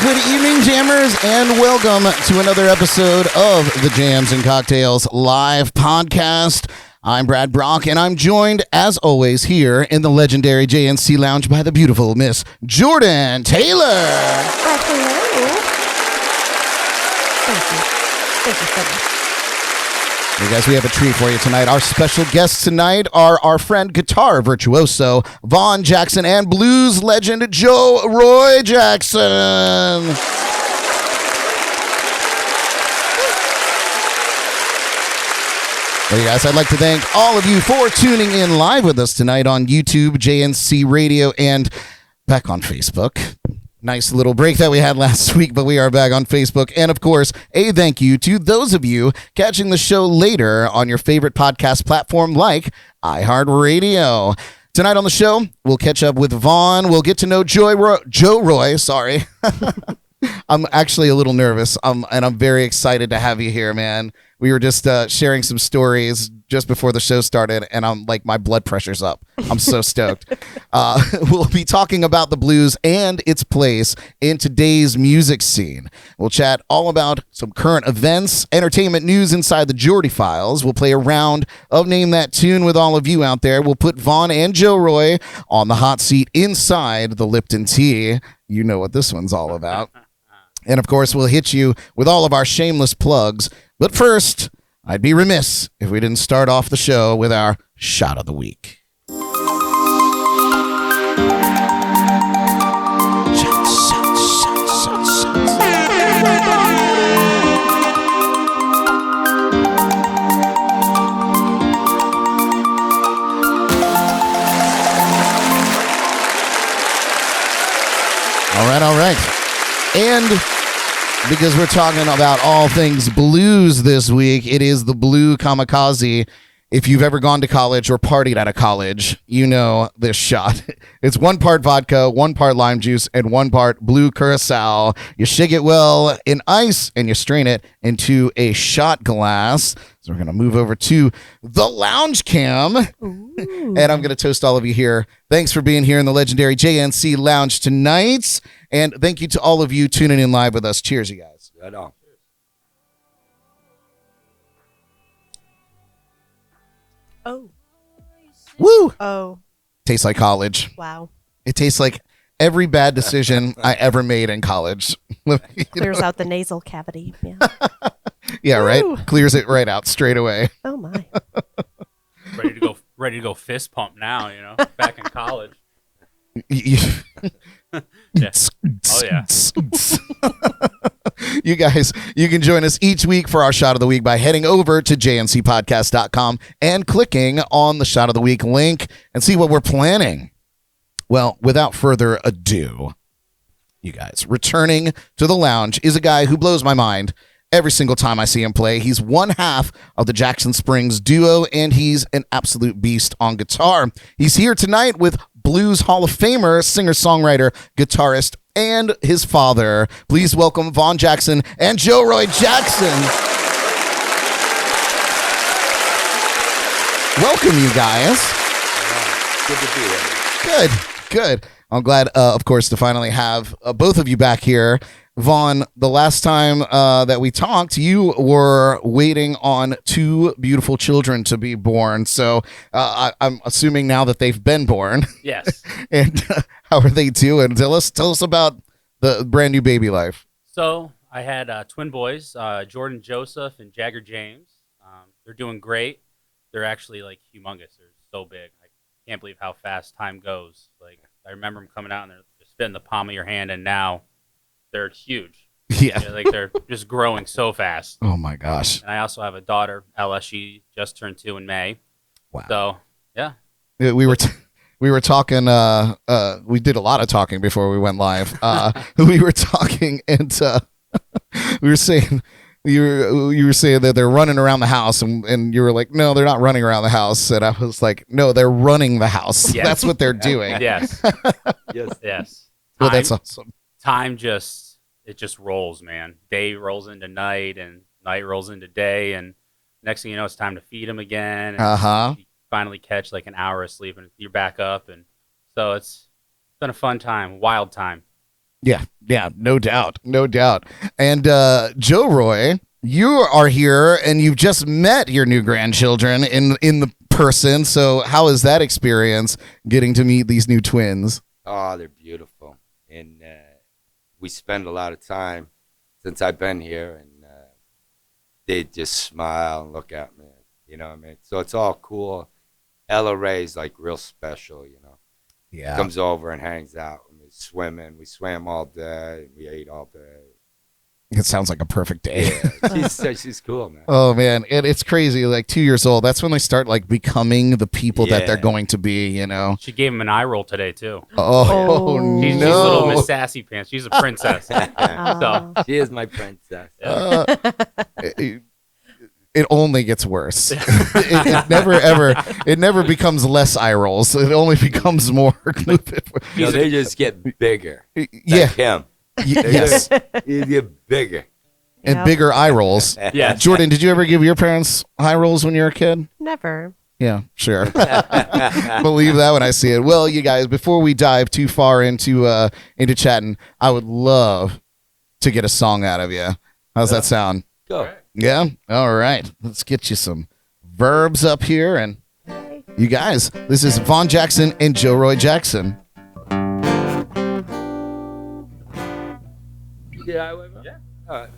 Good evening, jammers, and welcome to another episode of the Jams and Cocktails live podcast. I'm Brad Brock, and I'm joined, as always, here in the legendary JNC Lounge by the beautiful Miss Jordan Taylor. Hello. Thank you so much. Hey guys, we have a treat for you tonight. Our special guests tonight are our friend guitar virtuoso Vaughan Jackson and blues legend Joe Roy Jackson. Hey guys, I'd like to thank all of you for tuning in live with us tonight on YouTube, JNC Radio, and back on Facebook. Nice little break that we had last week, but we are back on Facebook. And of course, a thank you to those of you catching the show later on your favorite podcast platform like iHeartRadio. Tonight on the show, we'll catch up with Vaughn. We'll get to know Joe Roy. Sorry. I'm actually a little nervous, and I'm very excited to have you here, man. We were just sharing some stories just before the show started, and I'm like, my blood pressure's up. I'm so stoked. We'll be talking about the blues and its place in today's music scene. We'll chat all about some current events, entertainment news inside the Jordy Files. We'll play a round of Name That Tune with all of you out there. We'll put Vaughn and Joe Roy on the hot seat inside the Lipton tea. You know what this one's all about. And of course, we'll hit you with all of our shameless plugs. But first, I'd be remiss if we didn't start off the show with our shot of the week. All right. And because we're talking about all things blues this week, it is the Blue Kamikaze. If you've ever gone to college or partied at a college, you know this shot. It's 1 part vodka, 1 part lime juice, and 1 part blue curacao. You shake it well in ice, and you strain it into a shot glass. So we're going to move over to the lounge cam. And I'm going to toast all of you here. Thanks for being here in the legendary JNC Lounge tonight. And thank you to all of you tuning in live with us. Cheers, you guys. Right on. Oh. Woo! Oh. Tastes like college. Wow. It tastes like every bad decision I ever made in college. Clears out the nasal cavity. Yeah. Yeah, right? Woo. Clears it right out straight away. Oh my. Ready to go fist pump now, you know, back in college. Yeah. Oh, yeah. You guys, you can join us each week for our Shot of the Week by heading over to jncpodcast.com and clicking on the Shot of the Week link and see what we're planning. Well, without further ado, you guys, returning to the lounge is a guy who blows my mind every single time I see him play. He's one half of the Jackson Springs duo, and he's an absolute beast on guitar. He's here tonight with Blues Hall of Famer, singer-songwriter, guitarist, and his father. Please welcome Vaughan Jackson and Joe Roy Jackson. Welcome, you guys. Good to be here. Good. I'm glad, of course, to finally have both of you back here. Vaughn, the last time that we talked, you were waiting on 2 beautiful children to be born. So I'm assuming now that they've been born. Yes. And how are they doing? Tell us about the brand new baby life. So I had twin boys, Jordan Joseph and Jagger James. They're doing great. They're actually like humongous. They're so big. I can't believe how fast time goes. Like I remember them coming out and they're just fit in the palm of your hand, and now they're huge. Yeah. Like they're just growing so fast. Oh my gosh. And I also have a daughter, Ella. She just turned 2 in May. Wow. So yeah. We were talking. We did a lot of talking before we went live. We were talking, and we were saying you were saying that they're running around the house, and you were like, no, they're not running around the house, and I was like, no, they're running the house. Yes. That's what they're doing. Yes. Yes. Well, that's awesome. Time just rolls, man. Day rolls into night, and night rolls into day, and next thing you know, it's time to feed them again. And you finally catch like an hour of sleep, and you're back up, and so it's been a fun time, wild time. Yeah, no doubt. And Joe Roy, you are here and you've just met your new grandchildren in the person. So how is that experience getting to meet these new twins? Oh, they're beautiful. And we spend a lot of time since I've been here, and they just smile and look at me. You know what I mean? So it's all cool. Ella Ray's like real special, you know. Yeah. Comes over and hangs out. And we swimming. We swam all day. We ate all day. It sounds like a perfect day. Yeah, she's cool, man. Oh man, it's crazy. Like 2 years old, that's when they start like becoming the people that they're going to be. You know. She gave him an eye roll today too. Oh no! She's little Miss Sassy Pants. She's a princess. So she is my princess. It only gets worse. it never becomes less eye rolls. It only becomes more. No, they just get bigger. Yeah. Like him. Yes. You get bigger. And bigger eye rolls. Yeah. Jordan, did you ever give your parents eye rolls when you were a kid? Never. Yeah, sure. Believe that when I see it. Well, you guys, before we dive too far into chatting, I would love to get a song out of you. How's that sound? Go. Yeah? All right. Let's get you some verbs up here. And you guys, this is Vaughan Jackson and Joe Roy Jackson. Yeah. All right.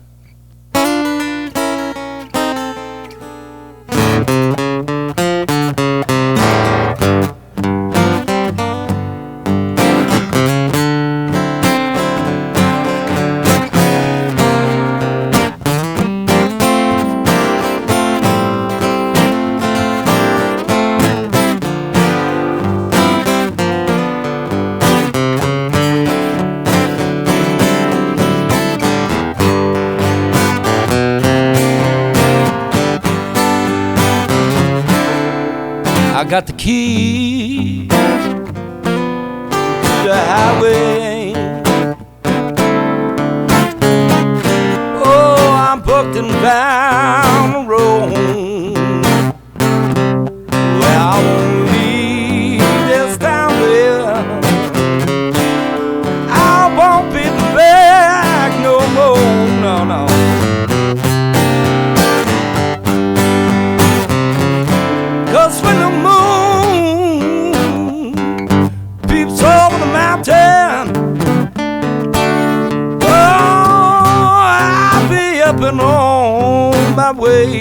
I got the key to the highway. Oh, I'm booked and bound the road. Well, I won't leave this town with. I won't be back no more, no. Cause when the moon peeps over the mountain, oh, I'll be up and on my way.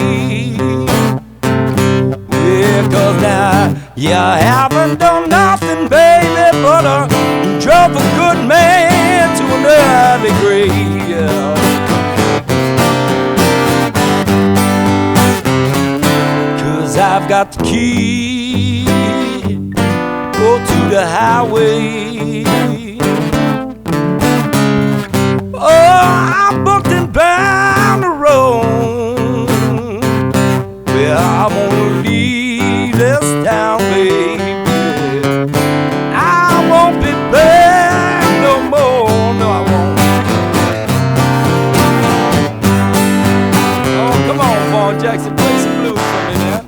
Yeah, cause now you haven't done nothing, baby, but drove a good man to an early grave. Yeah. I've got the key, go to the highway. Oh, I'm booked and bound the road. Well, I won't leave this town, baby. I won't be back no more, no, I won't. Oh, come on, Vaughan Jackson, play some blues for me now.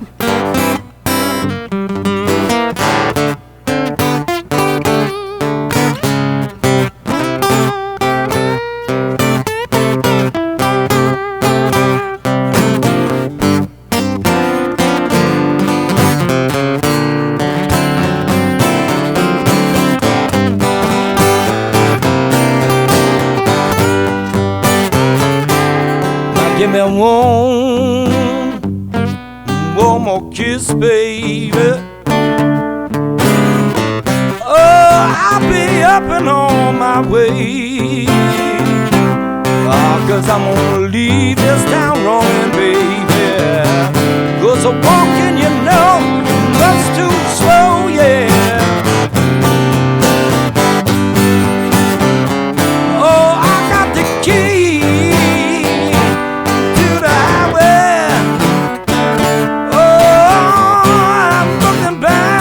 Give me one more kiss, baby. Oh, I'll be up and on my way. Cause I'm gonna leave this town rolling, baby. Cause I'm walking, you know, that's too slow, yeah. Oh, I got the key. Back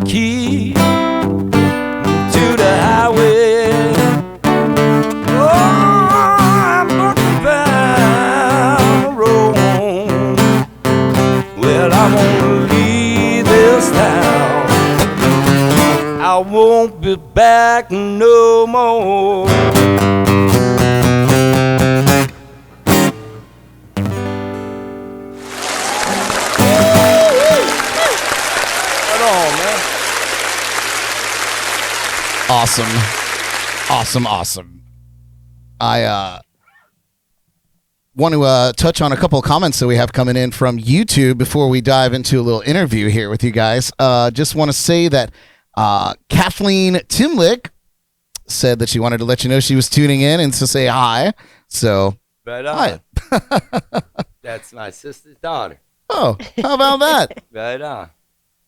key to the highway. Oh, I'm looking down road. Well, I won't leave this town. I won't be back no more. Awesome. I want to touch on a couple of comments that we have coming in from YouTube before we dive into a little interview here with you guys. Just want to say that Kathleen Timlick said that she wanted to let you know she was tuning in and to say hi. So, Right hi. on. That's my sister's daughter. Oh, how about that? Right on.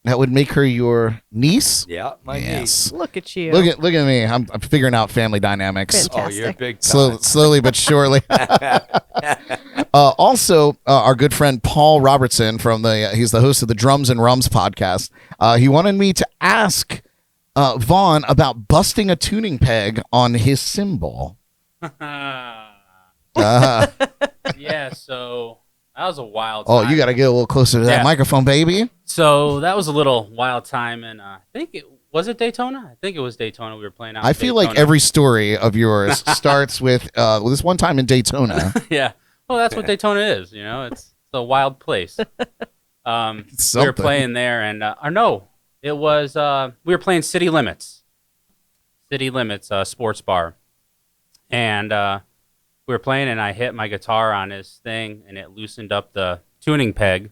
That would make her your niece? Yeah, my niece. Look at you. Look at me. I'm figuring out family dynamics. Fantastic. Oh, you're big time. Slowly but surely. Also, our good friend Paul Robertson he's the host of the Drums and Rums podcast. He wanted me to ask Vaughn about busting a tuning peg on his cymbal. Yeah, so that was a wild time. Oh, you got to get a little closer to that microphone, baby. So that was a little wild time, and I think it was Daytona. I think it was Daytona. We were playing out. I feel like every story of yours starts with this one time in Daytona. Yeah, well, that's what Daytona is. You know, it's a wild place. We were playing there, and it was we were playing City Limits sports bar, and we were playing, and I hit my guitar on his thing, and it loosened up the tuning peg.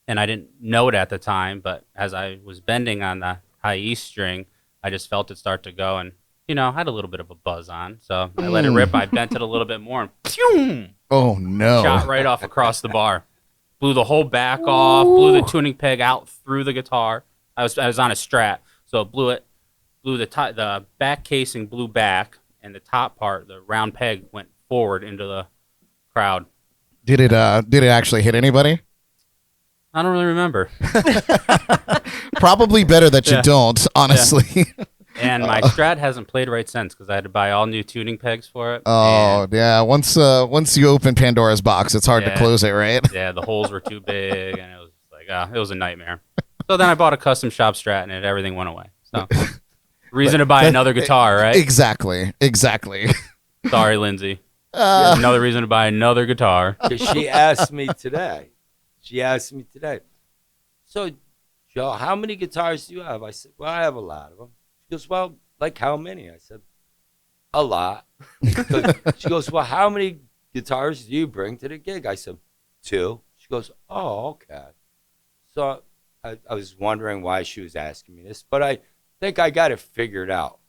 And I didn't know it at the time, but as I was bending on the high E string, I just felt it start to go, and I had a little bit of a buzz on, so I let it rip. I bent it a little bit more, and phew, oh no! Shot right off across the bar, blew the whole back off, blew the tuning peg out through the guitar. I was on a Strat, so it blew the back casing blew back, and the top part, the round peg, went forward into the crowd. Did it actually hit anybody? I don't really remember. Probably better that you don't, honestly. Yeah. And my Strat hasn't played right since because I had to buy all new tuning pegs for it. Oh, yeah. Once you open Pandora's box, it's hard to close it, right? Yeah, the holes were too big, and it was like, it was a nightmare. So then I bought a custom shop Strat, and everything went away. So reason to buy another guitar, right? Exactly. Sorry, Lindsay. Another reason to buy another guitar. She asked me today. So, Joe, how many guitars do you have? I said, well, I have a lot of them. She goes, well, like how many? I said, a lot. She goes, well, how many guitars do you bring to the gig? I said, 2. She goes, oh, okay. So I was wondering why she was asking me this, but I think I got it figured out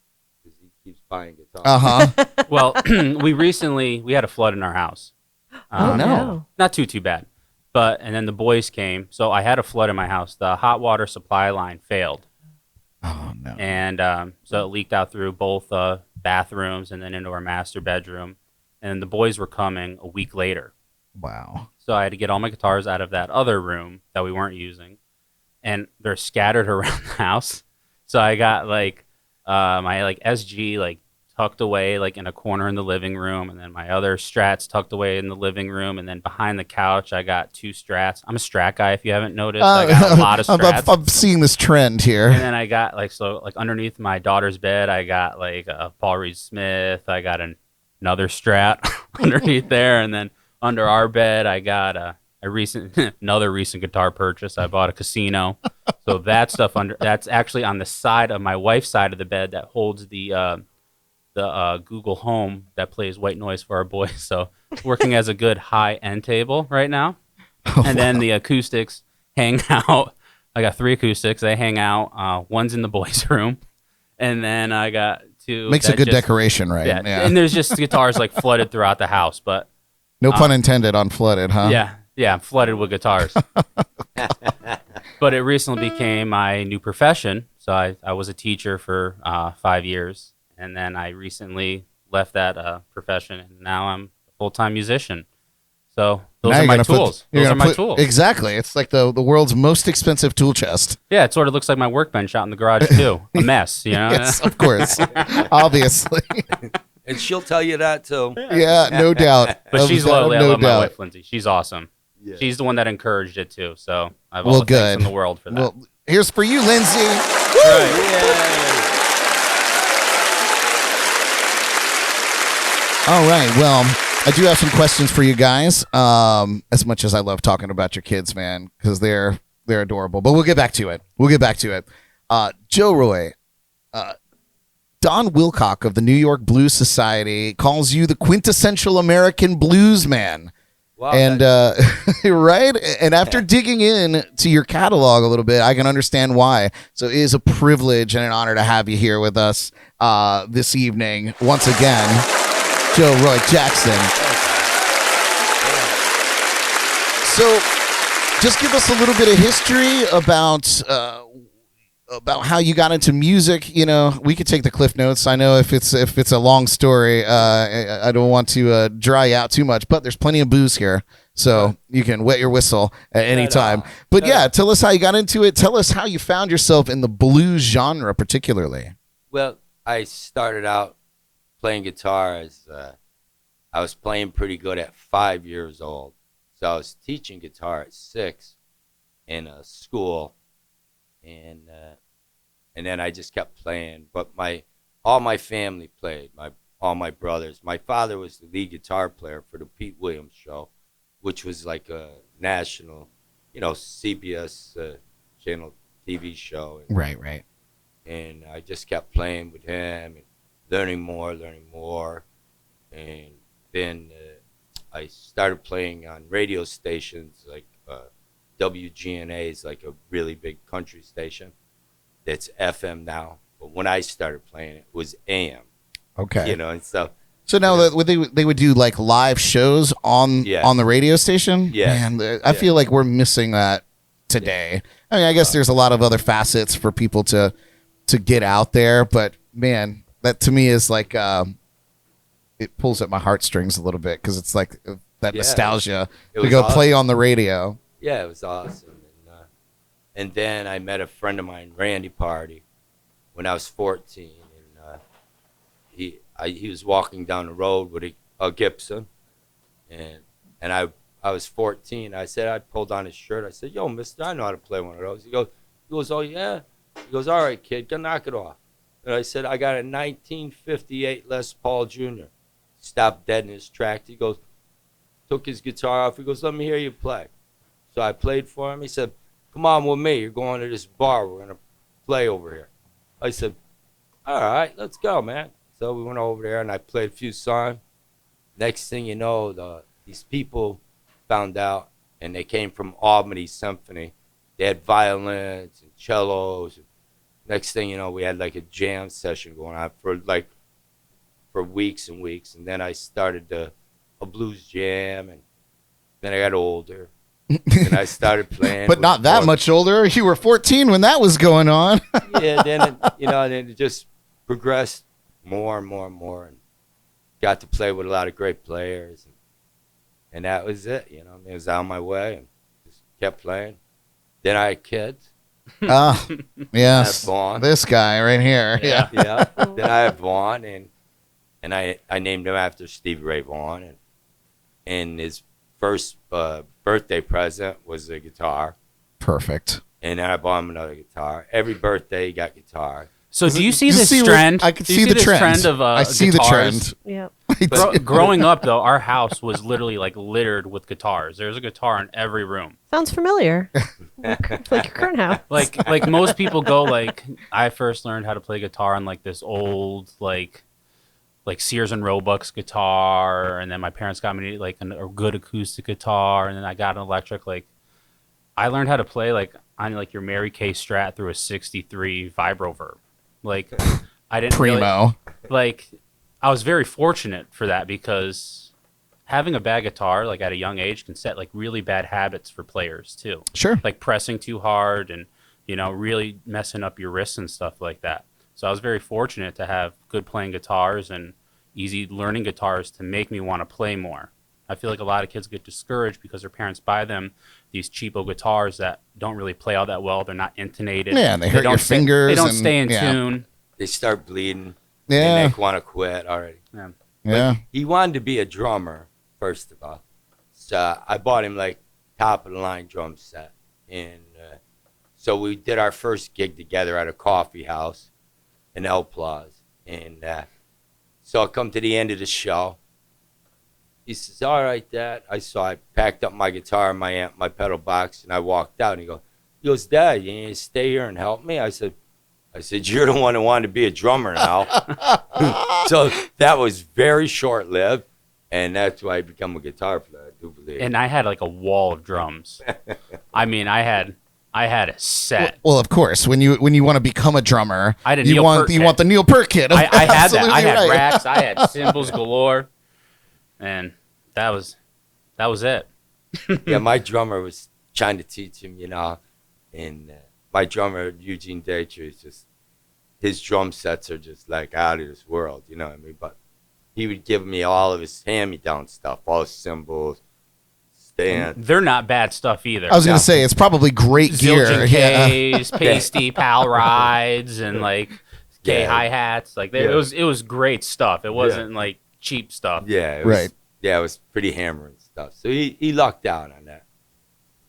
because he keeps buying guitars. Uh-huh. Well, we had a flood in our house. Oh, no. Not too bad. And then the boys came, so I had a flood in my house. The hot water supply line failed. Oh, no. And so it leaked out through both bathrooms and then into our master bedroom. And the boys were coming a week later. Wow. So I had to get all my guitars out of that other room that we weren't using. And they're scattered around the house. So I got my SG tucked away in a corner in the living room, and then my other Strats tucked away in the living room, and then behind the couch I got 2 Strats. I'm a Strat guy, if you haven't noticed. I got a lot of Strats. I'm seeing this trend here. And then I got underneath my daughter's bed I got a Paul Reed Smith. I got another Strat underneath there, and then under our bed I got another recent guitar purchase. I bought a Casino. So that stuff that's actually on the side of my wife's side of the bed that holds the Google Home that plays white noise for our boys. So working as a good high end table right now. And then the acoustics hang out. I got 3 acoustics. They hang out. One's in the boys' room. And then I got 2. Makes a good decoration, right? Yeah. And there's just guitars flooded throughout the house. But no pun intended on flooded, huh? Yeah. Yeah, I'm flooded with guitars. But it recently became my new profession. So I was a teacher for 5 years. And then I recently left that profession, and now I'm a full-time musician. So Those Now are you're my gonna put- tools. you're Those are gonna my put- tools. Exactly. It's like the world's most expensive tool chest. Yeah, it sort of looks like my workbench out in the garage too. A mess, you know. Yes, of course. Obviously. And she'll tell you that too. Yeah, no doubt. But she's lovely. I No love my doubt. wife, Lindsay. She's awesome. Yeah. She's the one that encouraged it too. So I have all Well, the thanks good. in the world for that. Well, here's for you, Lindsay. All right. Well, I do have some questions for you guys. As much as I love talking about your kids, man, because they're adorable. But we'll get back to it. Joe Roy, Don Wilcock of the New York Blues Society calls you the quintessential American blues man. Wow, And right, and after digging in to your catalog a little bit, I can understand why. So it is a privilege and an honor to have you here with us this evening once again, Joe Roy Jackson. So, just give us a little bit of history about how you got into music. You know, we could take the cliff notes. I know if it's a long story, I don't want to dry you out too much, but there's plenty of booze here, so you can wet your whistle at any time. But yeah, tell us how you got into it. Tell us how you found yourself in the blues genre, particularly. Well, I started out playing guitar as I was playing pretty good at 5 years old. So I was teaching guitar at 6 in a school, and then I just kept playing. But all my family played. All my brothers. My father was the lead guitar player for the Pete Williams Show, which was like a national, CBS channel TV show. And, Right. And I just kept playing with him and learning more. And then I started playing on radio stations like WGNA is like a really big country station that's FM now. But when I started playing, it was AM. Okay. And stuff. So now they would do like live shows on the radio station. Yeah. Man, I feel like we're missing that today. I mean, I guess there's a lot of other facets for people to get out there, but man, that to me is like it pulls at my heartstrings a little bit because it's like that nostalgia to go play on the radio. Yeah, it was awesome. And then I met a friend of mine, Randy Party, when I was 14, and he was walking down the road with a Gibson, and I was 14. I pulled on his shirt. I said, "Yo, mister, I know how to play one of those." He goes, "Oh yeah." He goes, "All right, kid, go knock it off." And I said, "I got a 1958 Les Paul Jr." Stopped dead in his tracks. He goes, took his guitar off. He goes, "Let me hear you play." So I played for him. He said, "Come on with me. You're going to this bar. We're going to play over here." I said, "All right, let's go, man." So we went over there, and I played a few songs. Next thing you know, these people found out, and they came from Albany Symphony. They had violins and cellos. Next thing you know, we had like a jam session going on for weeks and weeks. And then I started a blues jam, and then I got older. And I started playing. But not that much older. You were 14 when that was going on. Yeah, then it just progressed more and more and more, and got to play with a lot of great players, and that was it. It was on my way, and just kept playing. Then I had kids. Yes. I had Vaughn. This guy right here. Yeah. Yeah. Then I had Vaughn, and I named him after Stevie Ray Vaughan, and his first birthday present was a guitar. Perfect. And then I bought him another guitar. Every birthday he got guitar. So do you see this trend? I can see the trend. I see the trend. Yeah. Growing up, though, our house was literally like littered with guitars. There's a guitar in every room. Sounds familiar. like your current house. Like most people go, like, I first learned how to play guitar on like this old like Sears and Roebuck's guitar, and then my parents got me like a good acoustic guitar, and then I got an electric. Like, I learned how to play like on like your Mary Kay Strat through a '63 Vibroverb. Like, I didn't Primo. I was very fortunate for that, because having a bad guitar like at a young age can set like really bad habits for players too. Sure. Like pressing too hard and really messing up your wrists and stuff like that. So I was very fortunate to have good playing guitars and easy learning guitars to make me want to play more. I feel like a lot of kids get discouraged because their parents buy them these cheapo guitars that don't really play all that well. They're not intonated. Yeah, and they hurt your fingers. They don't and, stay in yeah. tune. They start bleeding. Yeah. And they want to quit already. Yeah. Yeah. He wanted to be a drummer, first of all. So I bought him like top of the line drum set. And so we did our first gig together at a coffee house in El Plaza. And so I come to the end of the show. He says, all right, Dad. I packed up my guitar and my amp, my pedal box, and I walked out. And he goes, Dad, you need to stay here and help me? I said, you're the one who wanted to be a drummer now. So that was very short-lived, and that's why I became a guitar player, I do believe. And I had like a wall of drums. I mean, I had a set. Well, of course, when you want to become a drummer, I had a you Neil want Peart you kit. want the Neil Peart kit. I had that. I had Absolutely right. racks. I had cymbals galore, and that was it. Yeah, my drummer was trying to teach him, and my drummer, Eugene Daytree, his drum sets are just like out of this world, you know what I mean? But he would give me all of his hand-me-down stuff, all his cymbals, stands. They're not bad stuff either. I was going to say, it's probably great gear. Zildjian Yeah. K's, pasty pal rides, and like gay Yeah. hi-hats. Like Yeah. it was great stuff. It wasn't like cheap stuff. Yeah, it was, Right. Yeah, it was pretty hammering stuff. So he lucked out on that.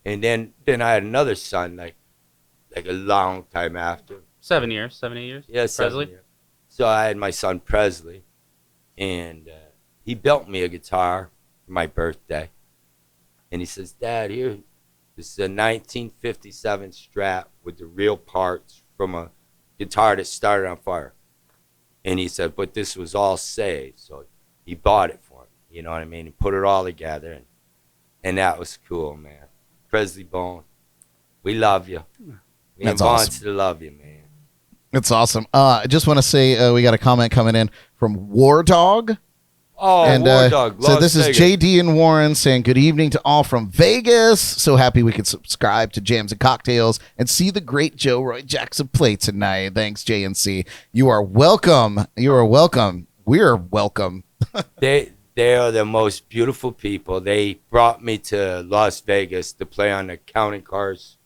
And then I had another son, like a long time after. 7 years. Yeah, 7 Presley? years. So I had my son Presley, and he built me a guitar for my birthday. And he says, Dad, here, this is a 1957 Strat with the real parts from a guitar that started on fire. And he said, but this was all saved. So he bought it for me, you know what I mean? He put it all together, and that was cool, man. Presley Bone, we love you. Me That's and Vaughn awesome. still love you, man. It's awesome. I just want to say we got a comment coming in from War Dog. Oh, And War Dog, so Las this is Vegas. JD and Warren saying good evening to all from Vegas. So happy we could subscribe to Jams and Cocktails and see the great Joe Roy Jackson play tonight. Thanks, JNC. You are welcome. You are welcome. We're welcome. They are the most beautiful people. They brought me to Las Vegas to play on the Counting Cars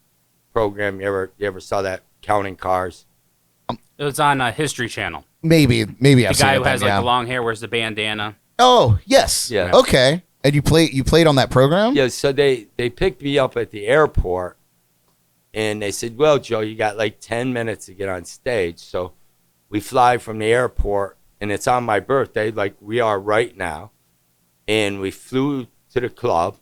program. You ever saw that, Counting Cars? It was on History Channel. Maybe The I've guy seen who it has then, like yeah. the long hair, wears the bandana. Oh, yes. Yeah. Okay. And you played on that program? Yeah, so they picked me up at the airport, and they said, well, Joe, you got like 10 minutes to get on stage. So we fly from the airport, and it's on my birthday, like we are right now. And we flew to the club,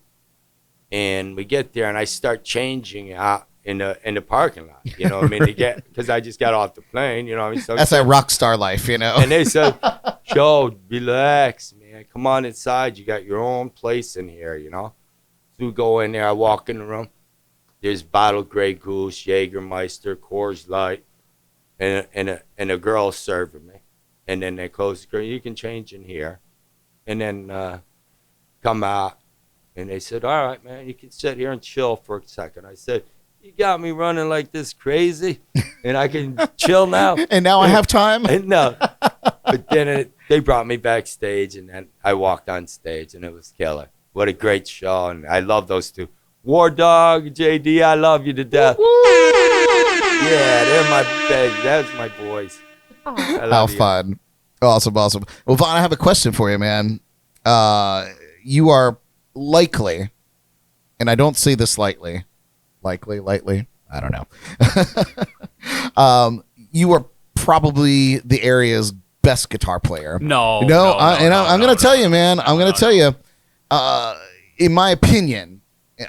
and we get there, and I start changing out in the parking lot, you know what I mean, because I just got off the plane, you know what I mean. So That's that rock star life, you know. and they said, Joe, relax, man. Come on inside. You got your own place in here, you know. So we go in there. I walk in the room. There's bottled Grey Goose, Jägermeister, Coors Light, and a girl serving me. And then they close the door. You can change in here. And then come out. And they said, all right, man, you can sit here and chill for a second. I said, you got me running like this crazy, and I can chill now. And now I have time? And no. But then they brought me backstage, and then I walked on stage, and it was killer. What a great show, and I love those two. War Dog, JD, I love you to death. Yeah, they're my baby. That's my boys. I How love you. fun. Awesome. Well, Vaughn, I have a question for you, man. You are likely, and I don't say this lightly, I don't know. You are probably the area's best guitar player. No, I'm going to tell you, man. I'm going to tell you, in my opinion,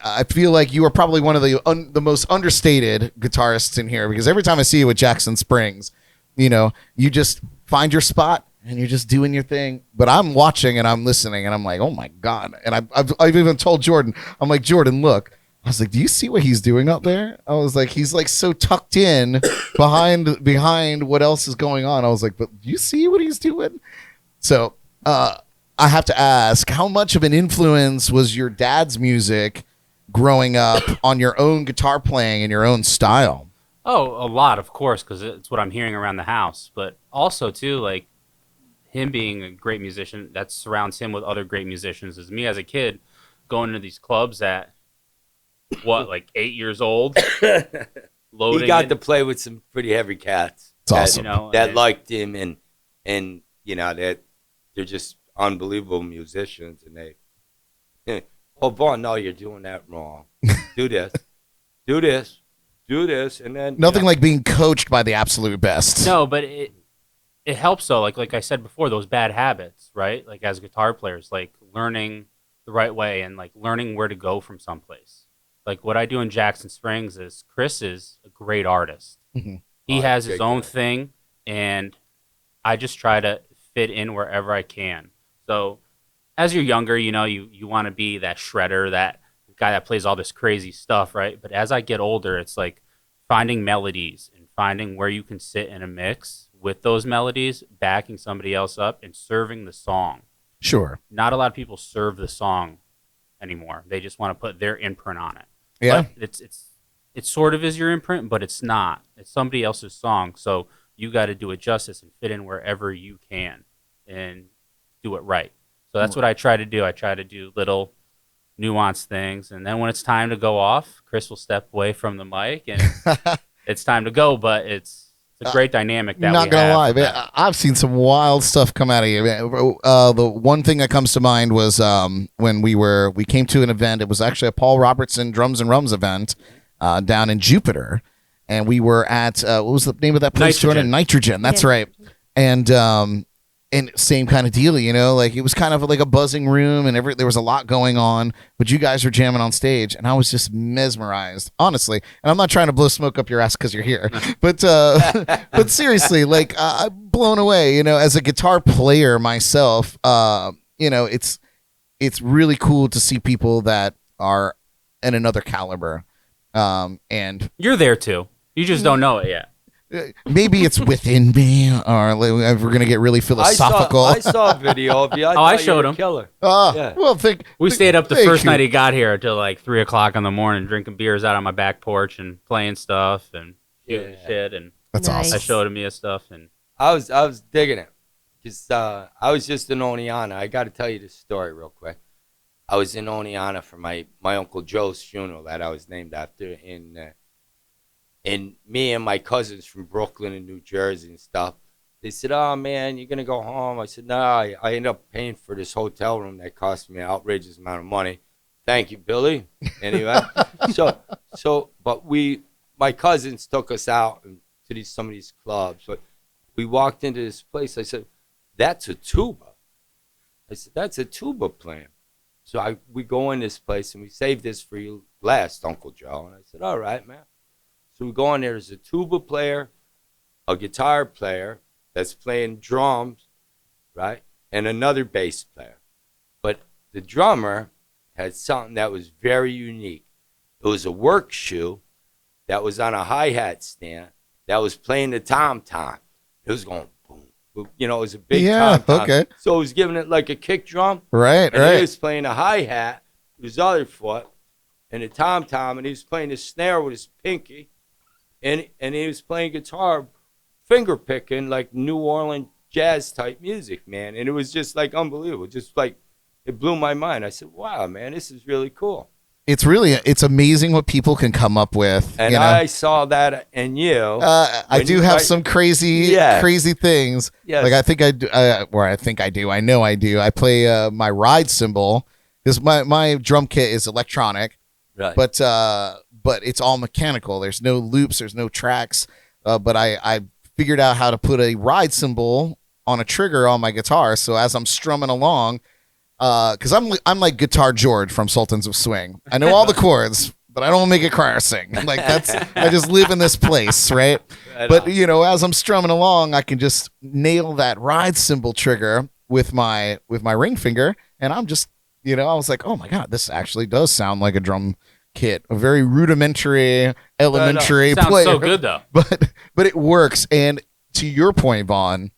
I feel like you are probably one of the most understated guitarists in here, because every time I see you with Jackson Springs, you know, you just find your spot and you're just doing your thing. But I'm watching and I'm listening and I'm like, oh my God. And I've even told Jordan, I'm like, Jordan, look. I was like, do you see what he's doing up there? I was like, he's like so tucked in behind what else is going on. I was like, but do you see what he's doing? So I have to ask, how much of an influence was your dad's music growing up on your own guitar playing and your own style? Oh, a lot, of course, because it's what I'm hearing around the house. But also, too, like, him being a great musician that surrounds him with other great musicians is me as a kid going to these clubs at like 8 years old. He got to play with some pretty heavy cats. It's awesome. That liked him and that they're just unbelievable musicians, and they oh Vaughn, no, you're doing that wrong. Do this, do this, do this, and then nothing like being coached by the absolute best. No, but it helps though. Like I said before, those bad habits, right? Like as guitar players, like learning the right way and like learning where to go from someplace. Like what I do in Jackson Springs is Chris is a great artist. Mm-hmm. He has his own thing, and I just try to fit in wherever I can. So as you're younger, you want to be that shredder, that guy that plays all this crazy stuff, right? But as I get older, it's like finding melodies and finding where you can sit in a mix with those melodies, backing somebody else up, and serving the song. Sure. Not a lot of people serve the song anymore. They just want to put their imprint on it. Yeah. But it sort of is your imprint, but it's not. It's somebody else's song. So you got to do it justice and fit in wherever you can and do it right. So that's what I try to do. I try to do little nuanced things. And then when it's time to go off, Chris will step away from the mic and it's time to go. But it's a great dynamic that not gonna lie, man, I've seen some wild stuff come out of you. The one thing that comes to mind was when we came to an event. It was actually a Paul Robertson Drums and Rums event down in Jupiter, and we were at what was the name of that place? Nitrogen. That's right. And same kind of deal, like it was kind of like a buzzing room, and there was a lot going on. But you guys were jamming on stage, and I was just mesmerized, honestly. And I'm not trying to blow smoke up your ass because you're here, but seriously, like I'm blown away. As a guitar player myself, it's really cool to see people that are in another caliber. And you're there too. You just don't know it yet. Maybe it's within me, or we're gonna get really philosophical. I saw a video of you. I showed him. Killer. We stayed up the first night he got here until like 3 o'clock in the morning, drinking beers out on my back porch and playing stuff and shooting shit. And that's awesome. I showed him his stuff, and I was digging it because I was just in Oneonta. I got to tell you this story real quick. I was in Oneonta for my Uncle Joe's funeral that I was named after and me and my cousins from Brooklyn and New Jersey and stuff, they said, "Oh, man, you're going to go home?" I said, "No, I ended up paying for this hotel room that cost me an outrageous amount of money. Thank you, Billy." Anyway, but my cousins took us out to some of these clubs. But we walked into this place. I said, "That's a tuba." I said, "That's a tuba playing." So we go in this place, and we saved this for you last, Uncle Joe. And I said, "All right, man." So we go in there, there's a tuba player, a guitar player that's playing drums, right? And another bass player. But the drummer had something that was very unique. It was a work shoe that was on a hi-hat stand that was playing the tom-tom. It was going boom, boom. It was a big tom-tom. Okay. So it was giving it like a kick drum. Right. He was playing a hi-hat with his other foot and a tom-tom, and he was playing the snare with his pinky. And he was playing guitar, finger picking, like New Orleans jazz type music, man. And it was just like unbelievable. Just like it blew my mind. I said, "Wow, man, this is really cool." It's amazing what people can come up with. And I saw that in you. I do have some crazy things. Yes. Like I think I do, I know I do. I play my ride cymbal because my drum kit is electronic, Right. But it's all mechanical. There's no loops. There's no tracks. But I figured out how to put a ride cymbal on a trigger on my guitar. So as I'm strumming along, because I'm like Guitar George from Sultans of Swing. I know all the chords, but I don't make it cry or sing. Like I just live in this place, right? But as I'm strumming along, I can just nail that ride cymbal trigger with my ring finger, and I'm just I was like, oh my god, this actually does sound like a drum kit, a very rudimentary, elementary Sounds player. so good though. But it works, and to your point, Vaughn,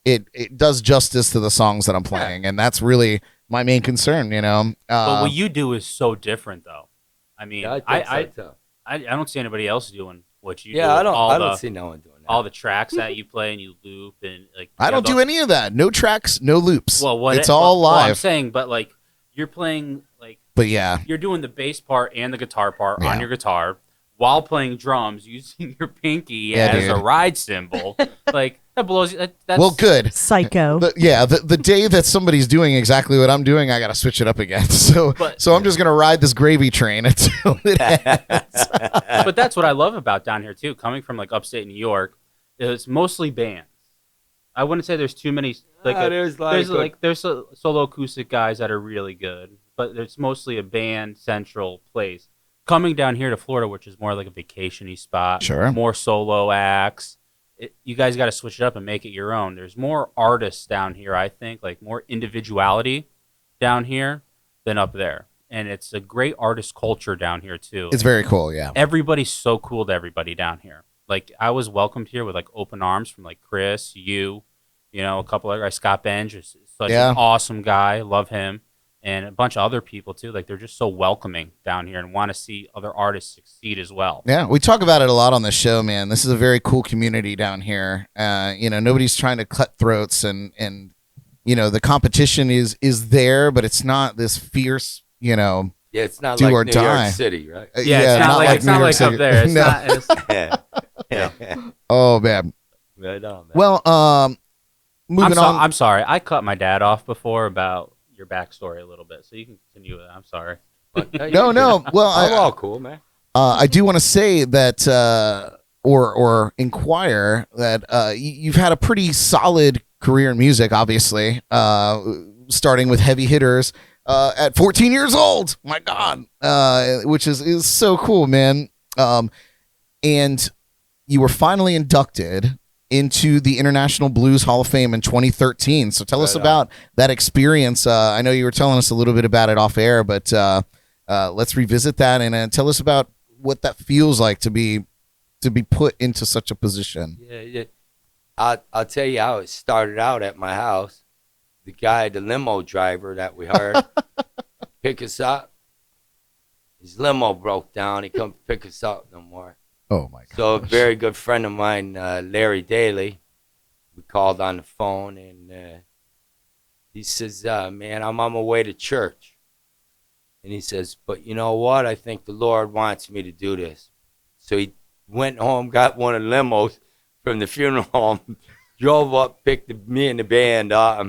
it does justice to the songs that I'm playing, and that's really my main concern. But what you do is so different, though. I mean, I don't I don't see anybody else doing what you do. Yeah, I don't see no one doing that. all the tracks that you play and you loop and like. I don't do any of that. No tracks, no loops. Well, it's all live. Well, I'm saying, but like you're playing like. But yeah, you're doing the bass part and the guitar part on your guitar while playing drums using your pinky as a ride cymbal. Like that blows you. That's well, good. Psycho. The day that somebody's doing exactly what I'm doing, I got to switch it up again. So I'm just gonna ride this gravy train until it ends. But that's what I love about down here too. Coming from like upstate New York, it's mostly bands. I wouldn't say there's too many. There's solo acoustic guys that are really good, but it's mostly a band central place. Coming down here to Florida, which is more like a vacation-y spot, more solo acts. You guys got to switch it up and make it your own. There's more artists down here, I think, like more individuality down here than up there. And it's a great artist culture down here too. It's very cool, yeah. Everybody's so cool to everybody down here. Like I was welcomed here with like open arms from like Chris, you know, a couple other guys. Scott Benj is such an awesome guy, love him, and a bunch of other people too. Like they're just so welcoming down here and want to see other artists succeed as well. Yeah, we talk about it a lot on the show, man. This is a very cool community down here. You know, nobody's trying to cut throats, and you know the competition is there, but it's not this fierce. You know, it's not do like or New die. York City, right? It's not like up there. It's no. not. Oh man. Right on, man. Well, moving on. I'm sorry. I cut my dad off before about your backstory a little bit, so you can continue with it. I'm sorry. No. Well, I'm all cool, man. I do want to say that, or inquire that you've had a pretty solid career in music, obviously, starting with Heavy Hitters at 14 years old. My God, which is so cool, man. And you were finally inducted into the International Blues Hall of Fame in 2013. So tell us about that experience. I know you were telling us a little bit about it off air, but let's revisit that and tell us about what that feels like to be put into such a position. Yeah. I'll tell you how it started out at my house. The limo driver that we hired, pick us up. His limo broke down. He couldn't pick us up no more. Oh, my God. So a very good friend of mine, Larry Daly, we called on the phone, and he says, man, I'm on my way to church. And he says, but you know what? I think the Lord wants me to do this. So he went home, got one of the limos from the funeral home, drove up, picked me and the band up,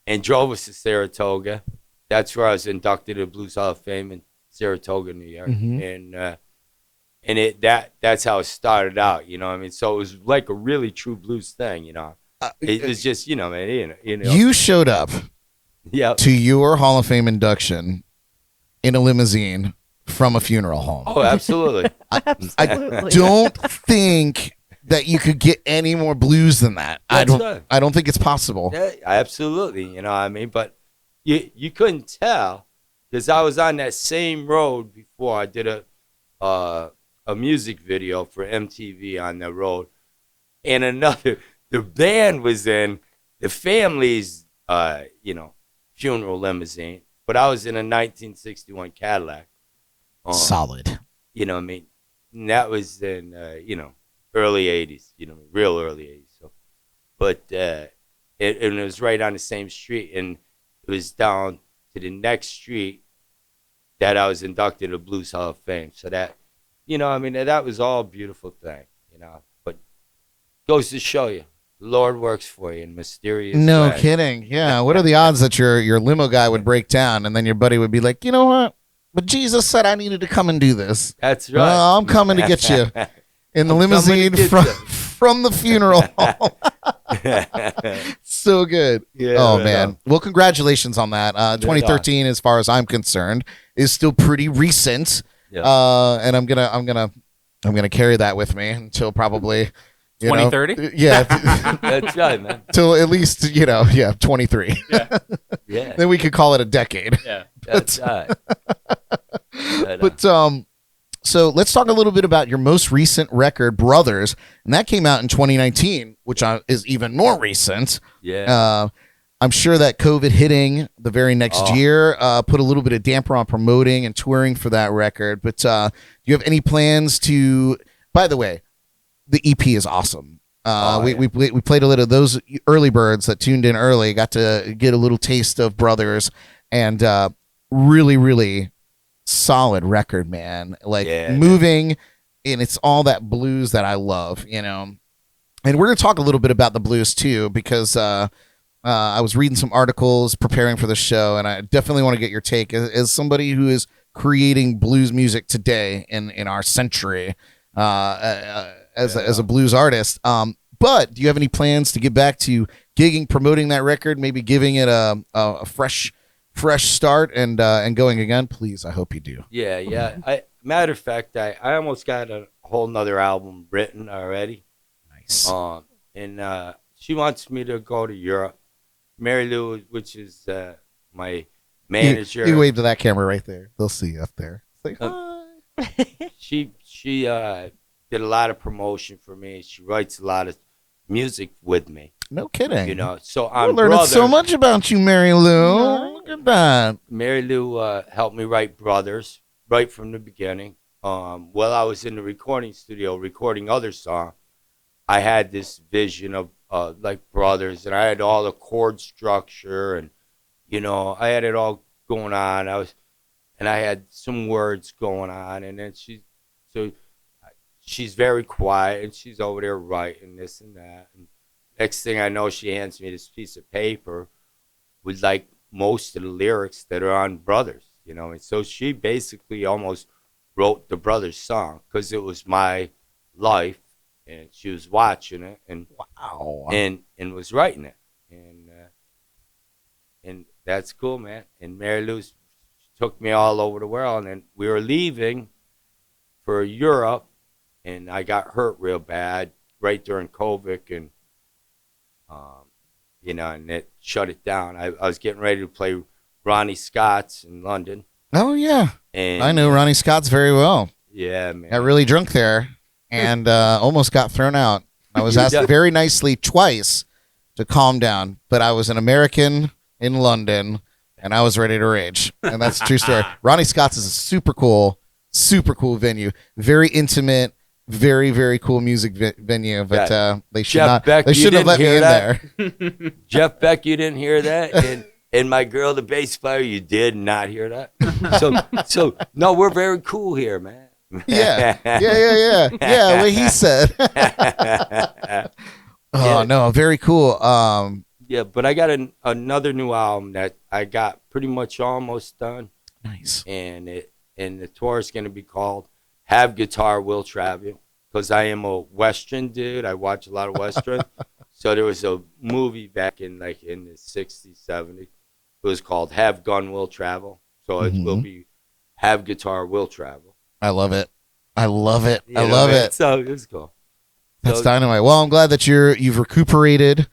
and drove us to Saratoga. That's where I was inducted to the Blues Hall of Fame in Saratoga, New York. Mm-hmm. And that's how it started out, you know what I mean? So it was like a really true blues thing, you know. It was just, you know, man, you know. You showed up to your Hall of Fame induction in a limousine from a funeral home. Oh, absolutely. I don't think that you could get any more blues than that. I don't think it's possible. Yeah, absolutely, you know what I mean? But you couldn't tell because I was on that same road before. I did a music video for MTV on the road, and the band was in the family's funeral limousine, but I was in a 1961 Cadillac. Solid. You know what I mean? And that was in early 80s, real early 80s. So, but it was right on the same street, and it was down to the next street that I was inducted to the Blues Hall of Fame. So that, you know, I mean, that was all a beautiful thing, you know. But goes to show you, the Lord works for you in mysterious No ways. kidding. Yeah. What are the odds that your limo guy would break down and then your buddy would be like, you know what? But Jesus said I needed to come and do this. That's right. I'm coming to get you in the limousine from the funeral home. So good. Yeah, oh right man. on. Well, congratulations on that. 2013, as far as I'm concerned, is still pretty recent. Yeah. And I'm gonna carry that with me until probably 2030. Yeah. That's right, man. Till at least 23. Yeah. Yeah. Then we could call it a decade. Yeah. That's right. But so let's talk a little bit about your most recent record, Brothers, and that came out in 2019, which is even more recent. Yeah. I'm sure that COVID hitting the very next year put a little bit of damper on promoting and touring for that record. But do you have any plans to? By the way, the EP is awesome. We played a little of those early birds that tuned in early, got to get a little taste of Brothers, and really, really solid record, man. Like moving, and it's all that blues that I love, you know. And we're going to talk a little bit about the blues too, because I was reading some articles preparing for the show, and I definitely want to get your take as somebody who is creating blues music today in our century as a blues artist. But do you have any plans to get back to gigging, promoting that record, maybe giving it a fresh start and going again? Please, I hope you do. Yeah. Matter of fact, I almost got a whole nother album written already. Nice. And she wants me to go to Europe. Mary Lou, which is my manager. You wave to that camera right there. They'll see you up there. It's like, hi. She did a lot of promotion for me. She writes a lot of music with me. No kidding. You know, so I'm learning so much about you, Mary Lou. Look at that. Mary Lou helped me write Brothers right from the beginning. While I was in the recording studio recording other songs, I had this vision of like Brothers, and I had all the chord structure, and you know, I had it all going on. I had some words going on, and then she's very quiet, and she's over there writing this and that. And next thing I know, she hands me this piece of paper with like most of the lyrics that are on Brothers, you know. And so she basically almost wrote the Brothers song because it was my life, and she was watching it and and was writing it, and that's cool, man. And Mary Lou took me all over the world, and we were leaving for Europe, and I got hurt real bad right during COVID, and you know, and it shut it down. I was getting ready to play Ronnie Scott's in London. Oh yeah, and I know Ronnie Scott's very well. Yeah, man. Got really drunk there and almost got thrown out. I was asked very nicely twice to calm down, but I was an American in London, and I was ready to rage. And that's a true story. Ronnie Scott's is a super cool venue. Very intimate, very, very cool music venue. But they should not. They shouldn't have let me in there. Jeff Beck, you didn't hear that? And my girl, the bass player, you did not hear that? So no, we're very cool here, man. Yeah. What he said. No, very cool. Yeah, but I got another new album that I got pretty much almost done. Nice. And the tour is going to be called Have Guitar Will Travel, because I am a Western dude. I watch a lot of Western. So there was a movie back in the 60s, 70s. It was called Have Gun Will Travel. So it will be Have Guitar Will Travel. I love it. I love it. So it was cool. That's dynamite. Well, I'm glad that you've recuperated.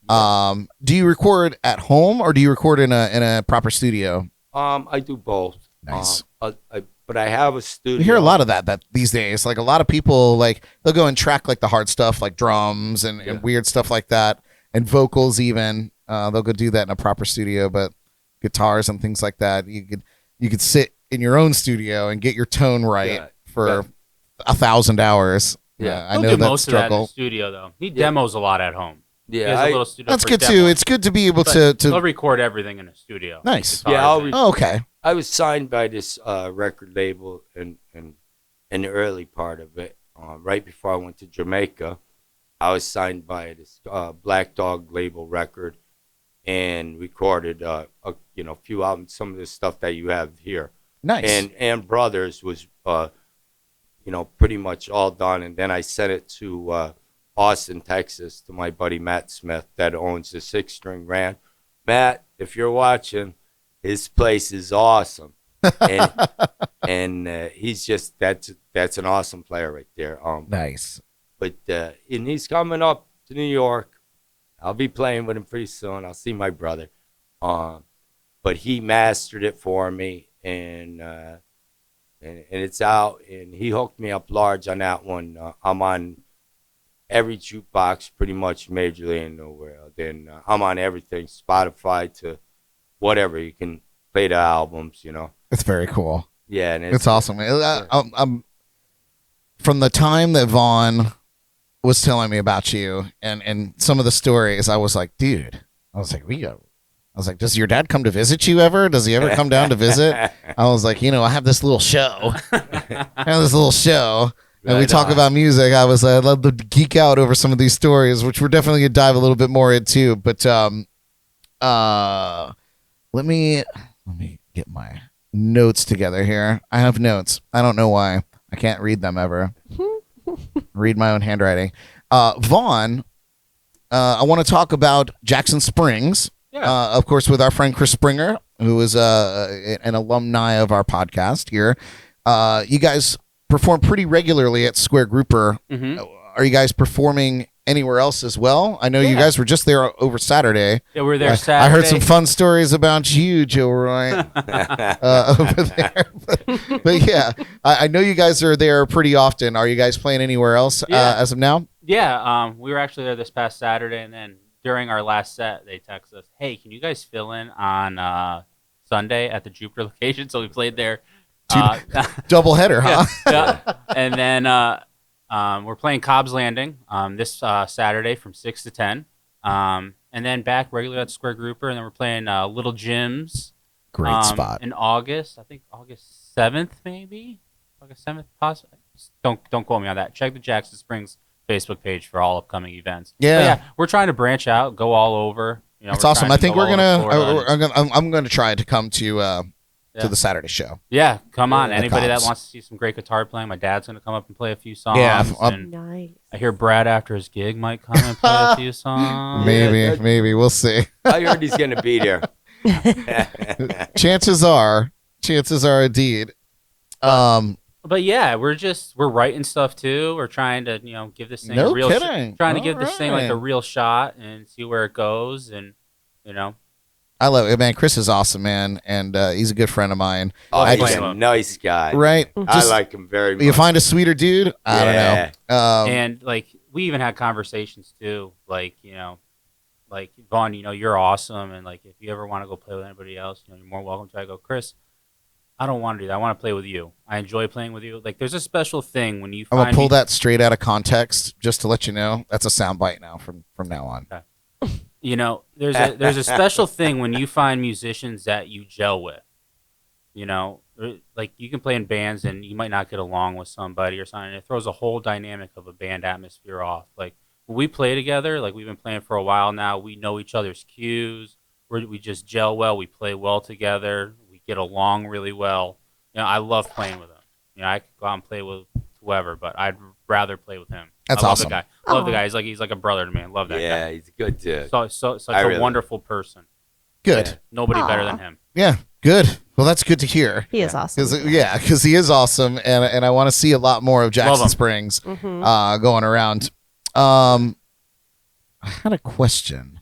Do you record at home or do you record in a proper studio? I do both. Nice. But I have a studio. You hear a lot of that these days. Like a lot of people, like they'll go and track like the hard stuff, like drums and weird stuff like that, and vocals even. They'll go do that in a proper studio, but guitars and things like that, you could sit in your own studio and get your tone right for 1,000 hours. Yeah, I know most struggle. of that in the studio though. He demos a lot at home. Yeah, that's good too. It's good to be able to. He'll record everything in a studio. Nice. Yeah. Okay. I was signed by this record label in the early part of it. Right before I went to Jamaica, I was signed by this Black Dog label record, and recorded a few albums, some of the stuff that you have here. Nice. And Brothers was pretty much all done, and then I sent it to Austin, Texas, to my buddy Matt Smith that owns the 6-string Rand. Matt, if you're watching, his place is awesome, and he's just that's an awesome player right there. Nice. But and he's coming up to New York. I'll be playing with him pretty soon. I'll see my brother. But he mastered it for me, and it's out, and he hooked me up large on that one. I'm on every jukebox pretty much majorly in the world. And I'm on everything, Spotify to whatever. You can play the albums, It's very cool. Yeah. And it's awesome. I'm from the time that Vaughn was telling me about you and some of the stories, I was like, dude, does your dad come to visit you ever? Does he ever come down to visit? I was like, I have this little show. And we talk about music. I'd love to geek out over some of these stories, which we're definitely going to dive a little bit more into. But let me get my notes together here. I have notes. I don't know why. I can't read them ever. Read my own handwriting. Vaughn, I want to talk about Jackson Springs. Yeah. Of course, with our friend Chris Springer, who is an alumni of our podcast here. You guys perform pretty regularly at Square Grouper. Mm-hmm. Are you guys performing anywhere else as well? I know you guys were just there over Saturday. Yeah, we were there Saturday. I heard some fun stories about you, Joe Roy, over there. But yeah, I know you guys are there pretty often. Are you guys playing anywhere else as of now? Yeah, we were actually there this past Saturday, and then during our last set, they texted us, hey, can you guys fill in on Sunday at the Jupiter location? So we played there. Double header, huh? Yeah. And then we're playing Cobb's Landing this Saturday from 6 to 10. And then back regularly at Square Grouper. And then we're playing Little Jim's. Great spot. In August. I think August 7th, maybe? August 7th, possibly. Don't quote me on that. Check the Jackson Springs Facebook page for all upcoming events. Yeah. We're trying to branch out, go all over. It's awesome. I think I'm gonna try to come to the Saturday show. Yeah, come on. Anybody that wants to see some great guitar playing, my dad's going to come up and play a few songs. Yeah. Nice. I hear Brad after his gig might come and play a few songs. Maybe. We'll see. I heard he's going to be there. Chances are indeed. But yeah, we're writing stuff too. We're trying to, give this thing a real thing like a real shot and see where it goes and, I love it, man. Chris is awesome, man, and he's a good friend of mine. Oh, he's a nice guy. Right? I like him very much. You find a sweeter dude? I don't know. And, we even had conversations, too. Vaughn, you're awesome, and, if you ever want to go play with anybody else, you're more welcome to. I go, Chris, I don't want to do that. I want to play with you. I enjoy playing with you. There's a special thing when you find I'm going to pull that straight out of context just to let you know. That's a soundbite now from now on. Okay. There's a special thing when you find musicians that you gel with. You can play in bands and you might not get along with somebody or something. It throws a whole dynamic of a band atmosphere off. When we play together, we've been playing for a while now. We know each other's cues. We just gel well. We play well together. We get along really well. I love playing with him. I could go out and play with whoever, but I'd rather play with him. That's awesome. I love the guy. He's like a brother to me. I love that guy. Yeah, he's good too. Such a wonderful person. Good. Yeah, nobody better than him. Yeah, good. Well, that's good to hear. He is awesome. Because he is awesome, and I want to see a lot more of Jackson Springs going around. I had a question,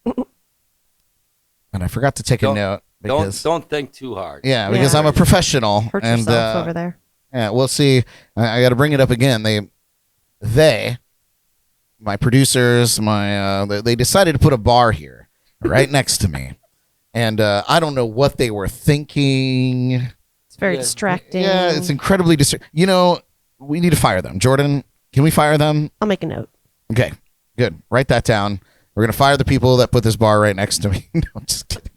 and I forgot to take a note. Don't think too hard. Yeah, because I'm a professional. Hurt yourself over there. Yeah, we'll see. I got to bring it up again. They, my producers, they decided to put a bar here right next to me, and I don't know what they were thinking. It's very distracting. Yeah, it's incredibly distracting. We need to fire them. Jordan, can we fire them? I'll make a note. Okay, good. Write that down. We're gonna fire the people that put this bar right next to me. No, I'm just kidding.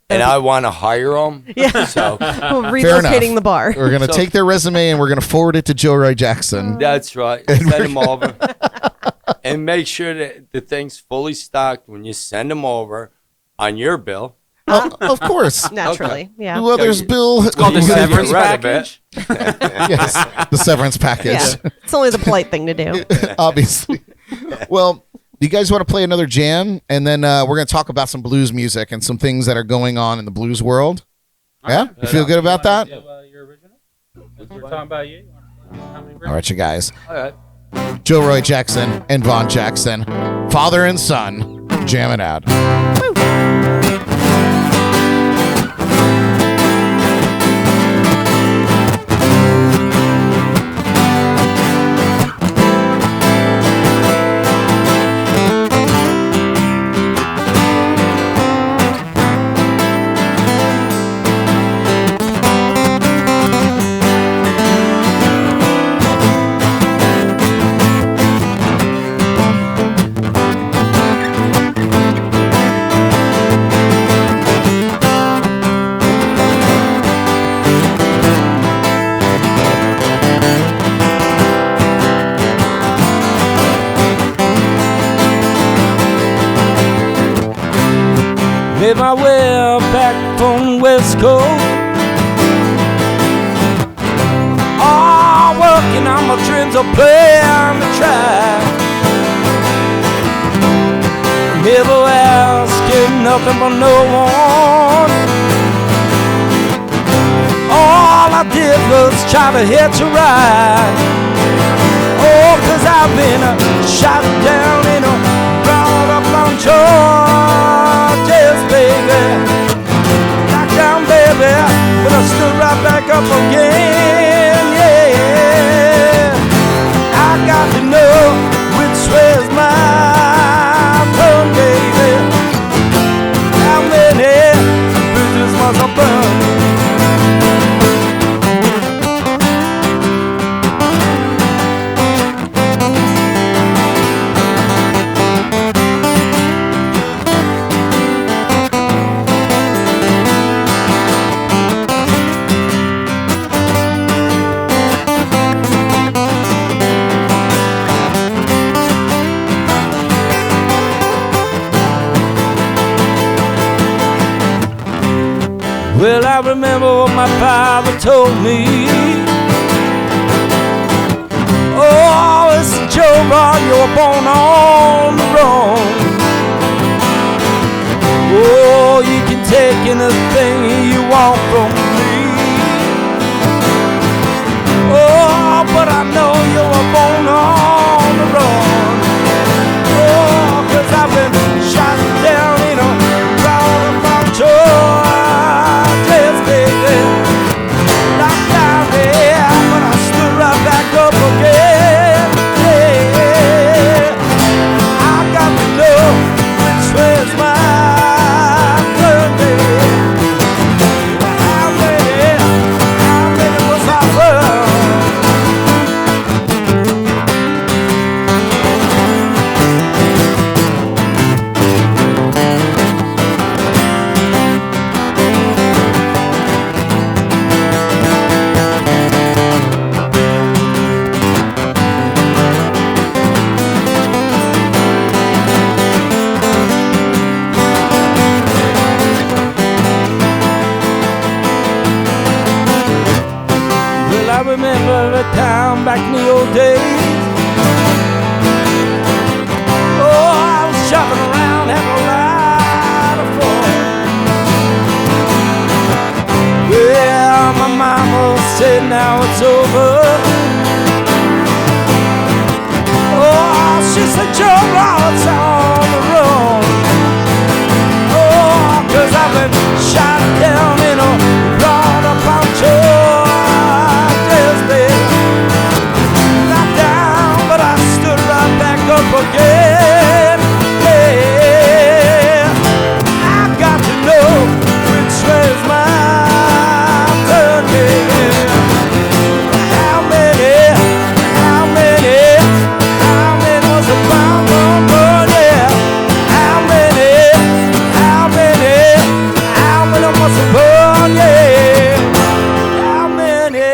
And I want to hire them. Yeah. So we're relocating the bar. We're going to take their resume and we're going to forward it to Joe Roy Jackson. That's right. Send them over. And make sure that the thing's fully stocked when you send them over on your bill. Of course. Naturally. Yeah. Who others bill? It's called the severance package. Yes, the severance package. Yeah. It's only the polite thing to do. Obviously. Well, do you guys want to play another jam? And then we're going to talk about some blues music and some things that are going on in the blues world. Yeah? You feel good about that? Your original? We're talking about you. All right, you guys. All right. Joe Roy Jackson and Vaughan Jackson, father and son, jamming out. Made my way back from West Coast. Working on my dreams of playing the track. Never asking nothing from no one. All I did was try to hitch a ride. Oh, 'cause I've been shot down and brought up on charges, baby. Knocked down, baby, but I stood right back up again, yeah. I got to know which way's my turn, baby. How many bridges must I burn? Well, I remember what my father told me. Oh, listen, Joe Roy, you were born on the wrong. Oh, you can take anything you want from me. Oh, but I know you were born on the wrong. Oh, 'cause I've been shot down in a roundabout joy. Back up again, yeah. I got to know which way's my turn, baby. How many was I worth? I remember a time back in the old days. Oh, I was shopping around, having a lot of fun. Well, my mama said now it's over. Oh, she said, Joe Roy, it's on the run. Oh, 'cause I've been shot down in a lot of poncho. Up again, yeah. I got to know which way's my turn, yeah. How many was the bomb, yeah. How many was the burn, yeah. How many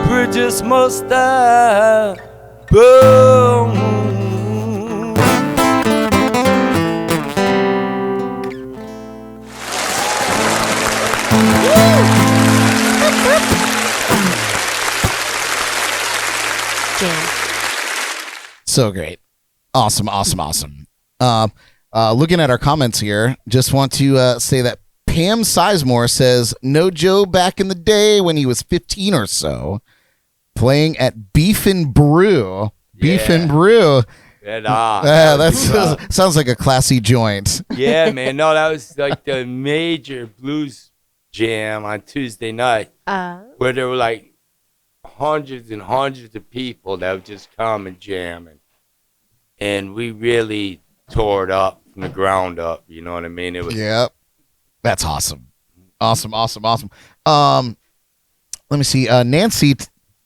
bridges must I burn? So great. Awesome. Looking at our comments here, just want to say that Pam Sizemore says, no Joe back in the day when he was 15 or so, playing at Beef and Brew. Beef and Brew. That sounds like a classy joint. Yeah, man. No, that was like the major blues jam on Tuesday night, where there were like hundreds and hundreds of people that would just come and jam, and we really tore it up from the ground up. You know what I mean? It was. Yep. That's awesome. Awesome. Let me see. Nancy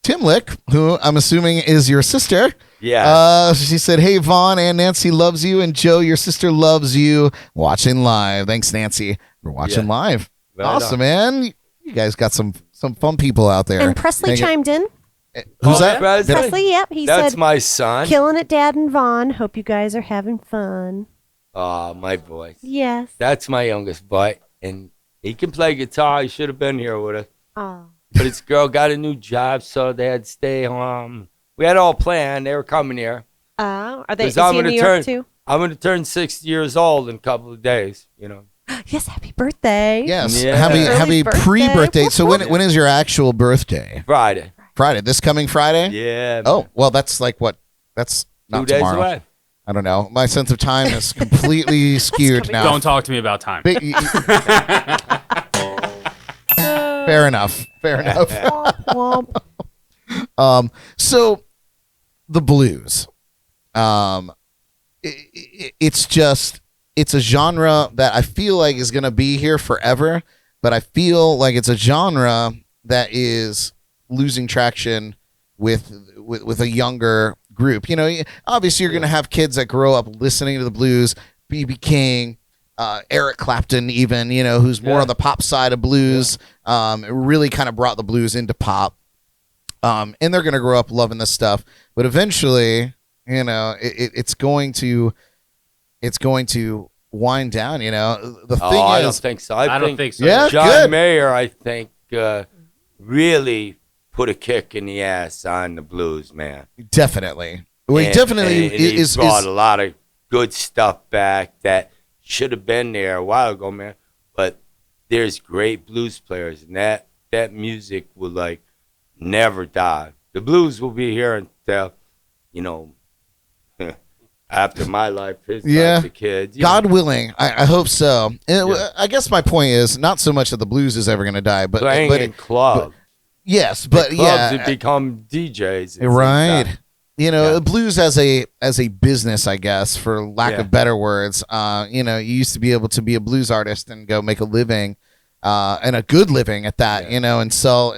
Timlick, who I'm assuming is your sister. Yeah. She said, hey, Vaughn, and Nancy loves you, and Joe, your sister, loves you. Watching live. Thanks, Nancy, for watching live. Right awesome, man. You guys got some fun people out there. And Presley chimed in. Who's that? Presley, yep. He said, that's my son. Killing it, Dad and Vaughn. Hope you guys are having fun. Oh, my voice. Yes. That's my youngest boy, and he can play guitar. He should have been here with us. Oh. But his girl got a new job, so they had to stay home. We had all planned. They were coming here. Are they? 'Cause Is he in New York too? I'm going to turn 60 years old in a couple of days, you know. Yes. Happy birthday. Yes. Yeah. Happy Early pre-birthday. birthday. So when is your actual birthday? Friday. Friday. This coming Friday? Yeah. Oh, well, that's like what? That's not 2 days tomorrow. away. I don't know. My sense of time is completely skewed coming now. Don't talk to me about time. Fair enough. Fair enough. Womp, womp. So the blues, it's a genre that I feel like is going to be here forever, but I feel like it's a genre that is losing traction with a younger group. You know, obviously you're going to have kids that grow up listening to the blues, B.B. King, Eric Clapton, even, you know, who's more on the pop side of blues. It really kind of brought the blues into pop. And they're going to grow up loving this stuff, but eventually, you know, it's going to wind down. You know, the thing I is, don't think so. I don't think so. Yeah, John good. Mayer, I think, really put a kick in the ass on the blues, man. definitely. Well, he definitely and he is. brought a lot of good stuff back that should have been there a while ago, man. But there's great blues players, and that music will like never die. The blues will be here until, you know, after my life, his life, the kids. God willing, I hope so. And Yeah. I guess my point is not so much that the blues is ever going to die, but playing in clubs. yes, but Clubs yeah, have become DJs. right. You know, Yeah. blues as a business, I guess, for lack of better words. You know, you used to be able to be a blues artist and go make a living, and a good living at that. You know, and sell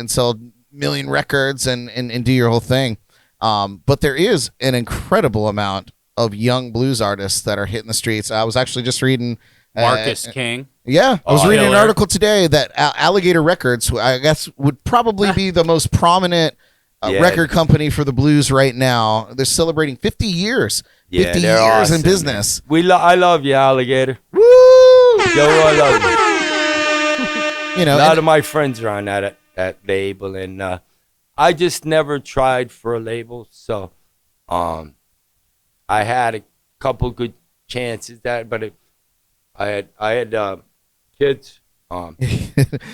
million records and do your whole thing. But there is an incredible amount of young blues artists that are hitting the streets. I was actually just reading Marcus King. Yeah, I was reading an killer. article today that Alligator Records, I guess, would probably be the most prominent record company for the blues right now. They're celebrating 50 years. 50 they're years awesome, in business. I love you, Alligator. Woo! Joe, I love you. You know, A lot of my friends are on that label, and I just never tried for a label. So, I had a couple good chances but I had kids,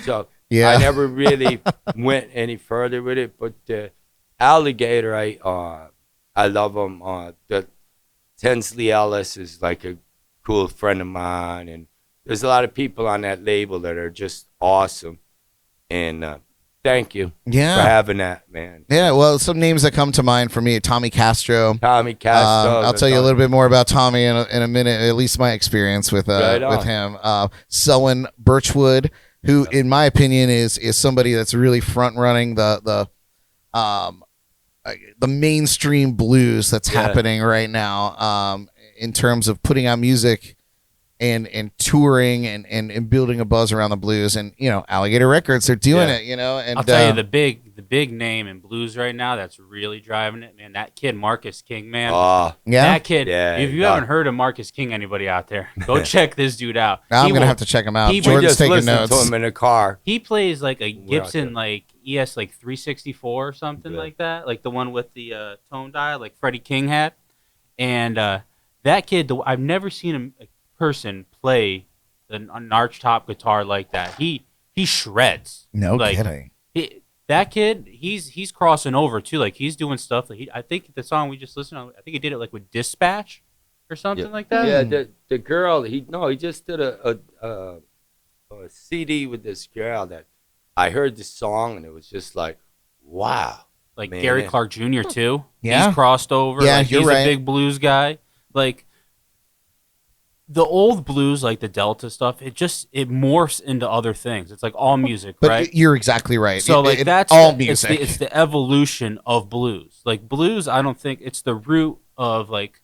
so Yeah. I never really went any further with it. But Alligator, I love him. The Tinsley Ellis is like a cool friend of mine, and there's a lot of people on that label that are just awesome. And thank you for having that, man. Yeah, well, some names that come to mind for me: Tommy Castro. Tommy Castro. I'll tell you a little bit more about Tommy in a minute. At least my experience with him. Selwyn Birchwood, who, in my opinion, is somebody that's really front running the mainstream blues that's happening right now. In terms of putting out music and touring and building a buzz around the blues, and you know, Alligator Records, they're doing it. You know, and I'll tell you the big name in blues right now that's really driving it, man. That kid Marcus King, man. That kid. Yeah, if you haven't heard of Marcus King, anybody out there, go check this dude out. I'm gonna have to check him out. Jordan's taking notes. To him in a car. He plays like a Gibson like ES like 364 or something like that, like the one with the tone dial, like Freddie King had. And that kid, I've never seen a person play an arch top guitar like that. He shreds. No like, kidding. That kid, he's crossing over too. Like he's doing stuff. Like I think the song we just listened to, I think he did it like with Dispatch or something like that. Yeah, the girl. He just did a CD with this girl that I heard the song and it was just like, wow. Like man. Gary Clark Jr. too. Yeah. He's crossed over. Yeah, like, you're he's right. a big blues guy. Like the old blues, like the Delta stuff, it morphs into other things. It's like all music, But right? you're exactly right. So like that's all music. It's the evolution of blues. Like blues, I don't think it's the root of like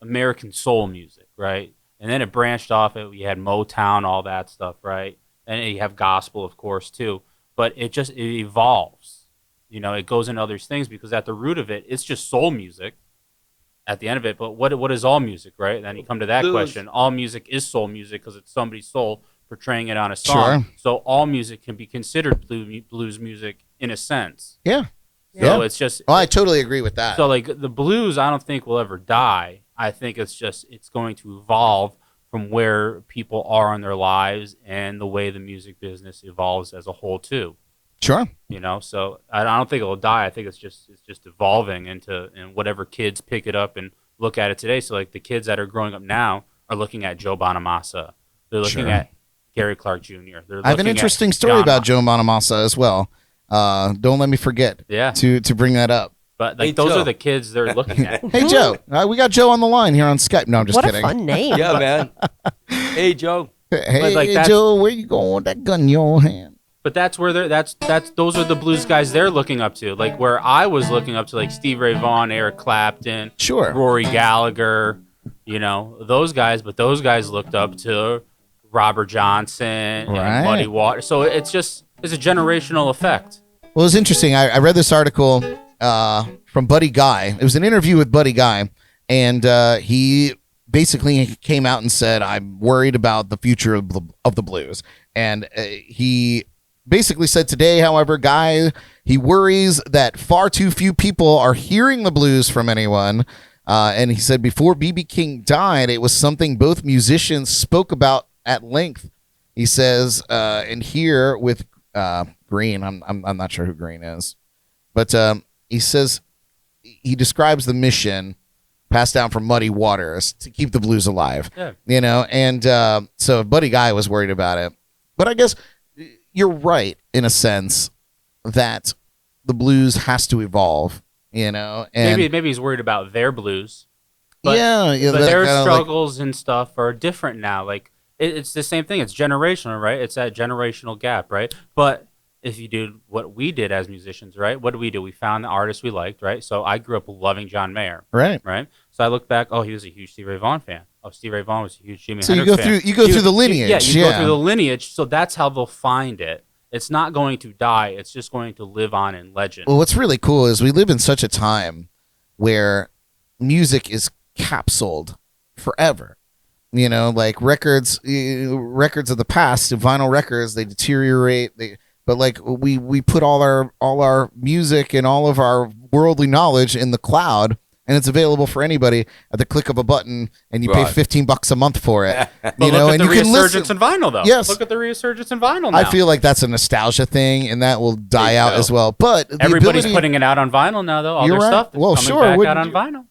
American soul music, right? And then it branched off. You had Motown, all that stuff, right? And you have gospel, of course, too. But it evolves. You know, it goes into other things because at the root of it, it's just soul music. at the end of it. But what is all music, right? And then you come to that Blues. question. All music is soul music because it's somebody's soul portraying it on a song. Sure. So all music can be considered blues music in a sense. Yeah. So it's just. Oh, I totally agree with that. So like the blues, I don't think will ever die. I think it's going to evolve from where people are in their lives and the way the music business evolves as a whole too. Sure. So I don't think it'll die. I think it's just evolving and whatever kids pick it up and look at it today. So like the kids that are growing up now are looking at Joe Bonamassa. They're looking at Gary Clark Jr. I have an interesting story about Joe Bonamassa as well. Don't let me forget to bring that up. But like those are the kids they're looking at. Hey, Joe. We got Joe on the line here on Skype. No, I'm just kidding. What a fun name. Yeah, man. Hey, Joe. Hey, like Joe, where you going with that gun in your hand? But that's where those are the blues guys they're looking up to. Like where I was looking up to like Stevie Ray Vaughan, Eric Clapton, Rory Gallagher, those guys. But those guys looked up to Robert Johnson and Muddy Waters. So it's a generational effect. Well, it's interesting. I read this article from Buddy Guy. It was an interview with Buddy Guy, and he basically came out and said, "I'm worried about the future of the blues." And he basically said today, however, Guy, he worries that far too few people are hearing the blues from anyone. And he said before B.B. King died, it was something both musicians spoke about at length. He says, and here with Green, I'm not sure who Green is, but he says he describes the mission passed down from Muddy Waters to keep the blues alive. Yeah. And so Buddy Guy was worried about it. But I guess you're right in a sense that the blues has to evolve, and maybe he's worried about their blues. But, but their struggles and stuff are different now. Like it's the same thing. It's generational, right? It's that generational gap, right? But if you do what we did as musicians, right? What do? We found the artists we liked, right? So I grew up loving John Mayer, right? So I look back, he was a huge Stevie Ray Vaughan fan. Stevie Ray Vaughan was a huge Jimi Hendrix fan. You go through the lineage. You go through the lineage. So that's how they'll find it. It's not going to die. It's just going to live on in legend. Well, what's really cool is we live in such a time where music is capsuled forever. Like records of the past, vinyl records, they deteriorate. But like we put all our music and all of our worldly knowledge in the cloud, and it's available for anybody at the click of a button, and you pay $15 a month for it. Look at the resurgence in vinyl, though. Yes, look at the resurgence in vinyl now. I feel like that's a nostalgia thing, and that will die out as well. But everybody's putting it out on vinyl now, though. All their stuff is coming back out on vinyl.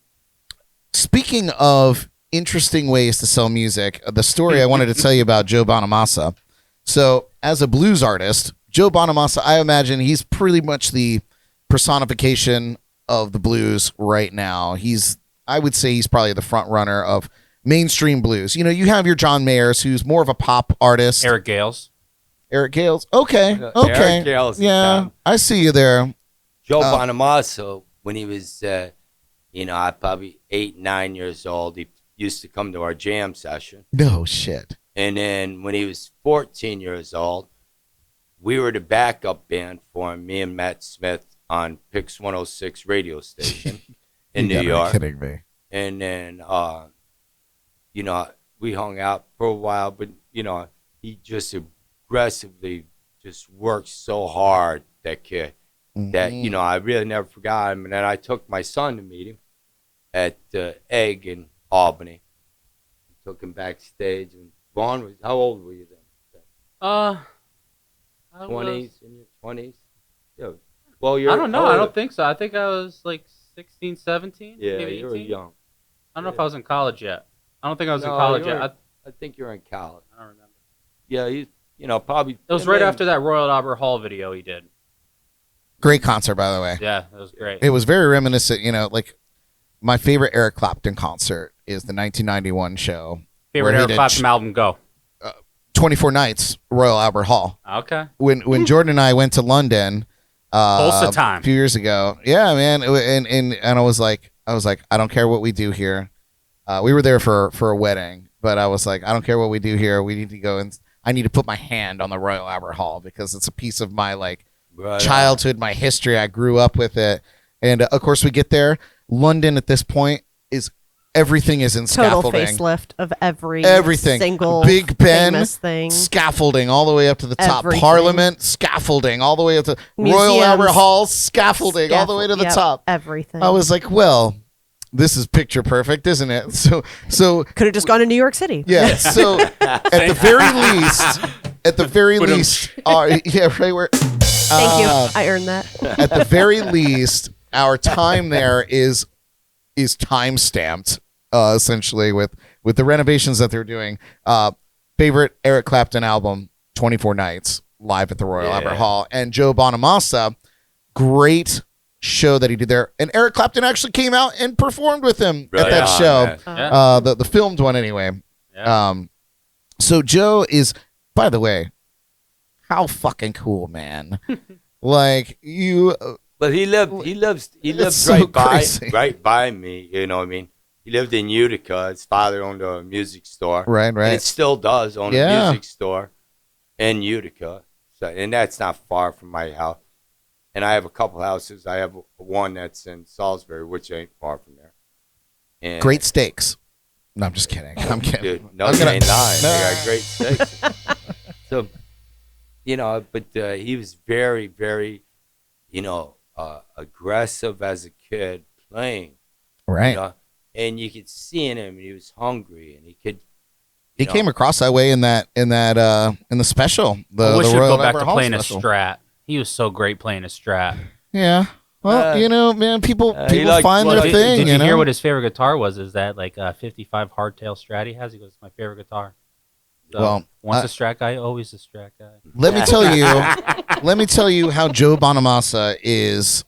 Speaking of interesting ways to sell music, the story I wanted to tell you about Joe Bonamassa. So, as a blues artist, Joe Bonamassa, I imagine he's pretty much the personification of the blues right now. I would say he's probably the front runner of mainstream blues. You have your John Mayers, who's more of a pop artist. Eric Gales. Okay. Eric Gales. Yeah, I see you there. Joe Bonamassa, when he was, probably 8, 9 years old, he used to come to our jam session. No shit. And then when he was 14 years old, we were the backup band for him, me and Matt Smith, on Pix 106 radio station in New York. Kidding me. And then, we hung out for a while, but, he just aggressively just worked so hard, that kid, that, I really never forgot him. And then I took my son to meet him at Egg in Albany. Took him backstage. And Vaughn was, how old were you then? 20s, in your 20s? Yeah. Well, I don't know. I don't think so. I think I was like 16, 17. Yeah, maybe you were young. I don't know if I was in college yet. I don't think I was in college yet. I think you're in college. I don't remember. Yeah, probably. It was right after that Royal Albert Hall video he did. Great concert, by the way. Yeah, it was great. It was very reminiscent. Like my favorite Eric Clapton concert is the 1991 show. Favorite Eric Clapton album? Go. 24 Nights, Royal Albert Hall. Okay. When Jordan and I went to London Pulse time. a few years ago. Yeah, man. And I was like, I don't care what we do here. We were there for a wedding, but I was like, I don't care what we do here. We need to go, and I need to put my hand on the Royal Albert Hall because it's a piece of my childhood, my history. I grew up with it. And of course we get there. London at this point, is everything is in Total scaffolding. facelift of Everything. single Big Ben, famous thing. scaffolding all the way up to the top. Everything. Parliament, scaffolding all the way up to Royal Museums. Albert Hall, scaffolding all the way to the Yep, top. Everything. I was like, well, this is picture perfect, isn't it? So Could have just gone to New York City. yeah. So at the very least, yeah, right where. Thank you. I earned that. At the very least, our time there is time stamped, essentially with the renovations that they're doing. Favorite Eric Clapton album, 24 Nights, live at the Royal Albert Hall, and Joe Bonamassa, great show that he did there. And Eric Clapton actually came out and performed with him at that show, the filmed one anyway. Yeah. So Joe is, by the way, how fucking cool, man! Like you. But he lives so crazy. right by me. You know what I mean? He lived in Utica. His father owned a music store. Right. And it still does own a Yeah. music store in Utica. So, and that's not far from my house. And I have a couple houses. I have one that's in Salisbury, which ain't far from there. And Great steaks. No, I'm just kidding. I'm kidding. Dude, no, I'm you gonna- ain't lying. No. They got great steaks. So, but he was very, very, aggressive as a kid playing. Right. You know? And you could see in him he was hungry, and he could. He came across that way in the special. I wish the he'd Royal go back Albert to Hall playing special. a Strat. He was so great playing a Strat. Yeah. Well, man, people he liked- find well, their did- thing. Did you know? hear what his favorite guitar was? Is that like a 55 hardtail Strat he has? He goes, "It's my favorite guitar." So, Well, once a Strat guy, always a Strat guy. Let me tell you how Joe Bonamassa is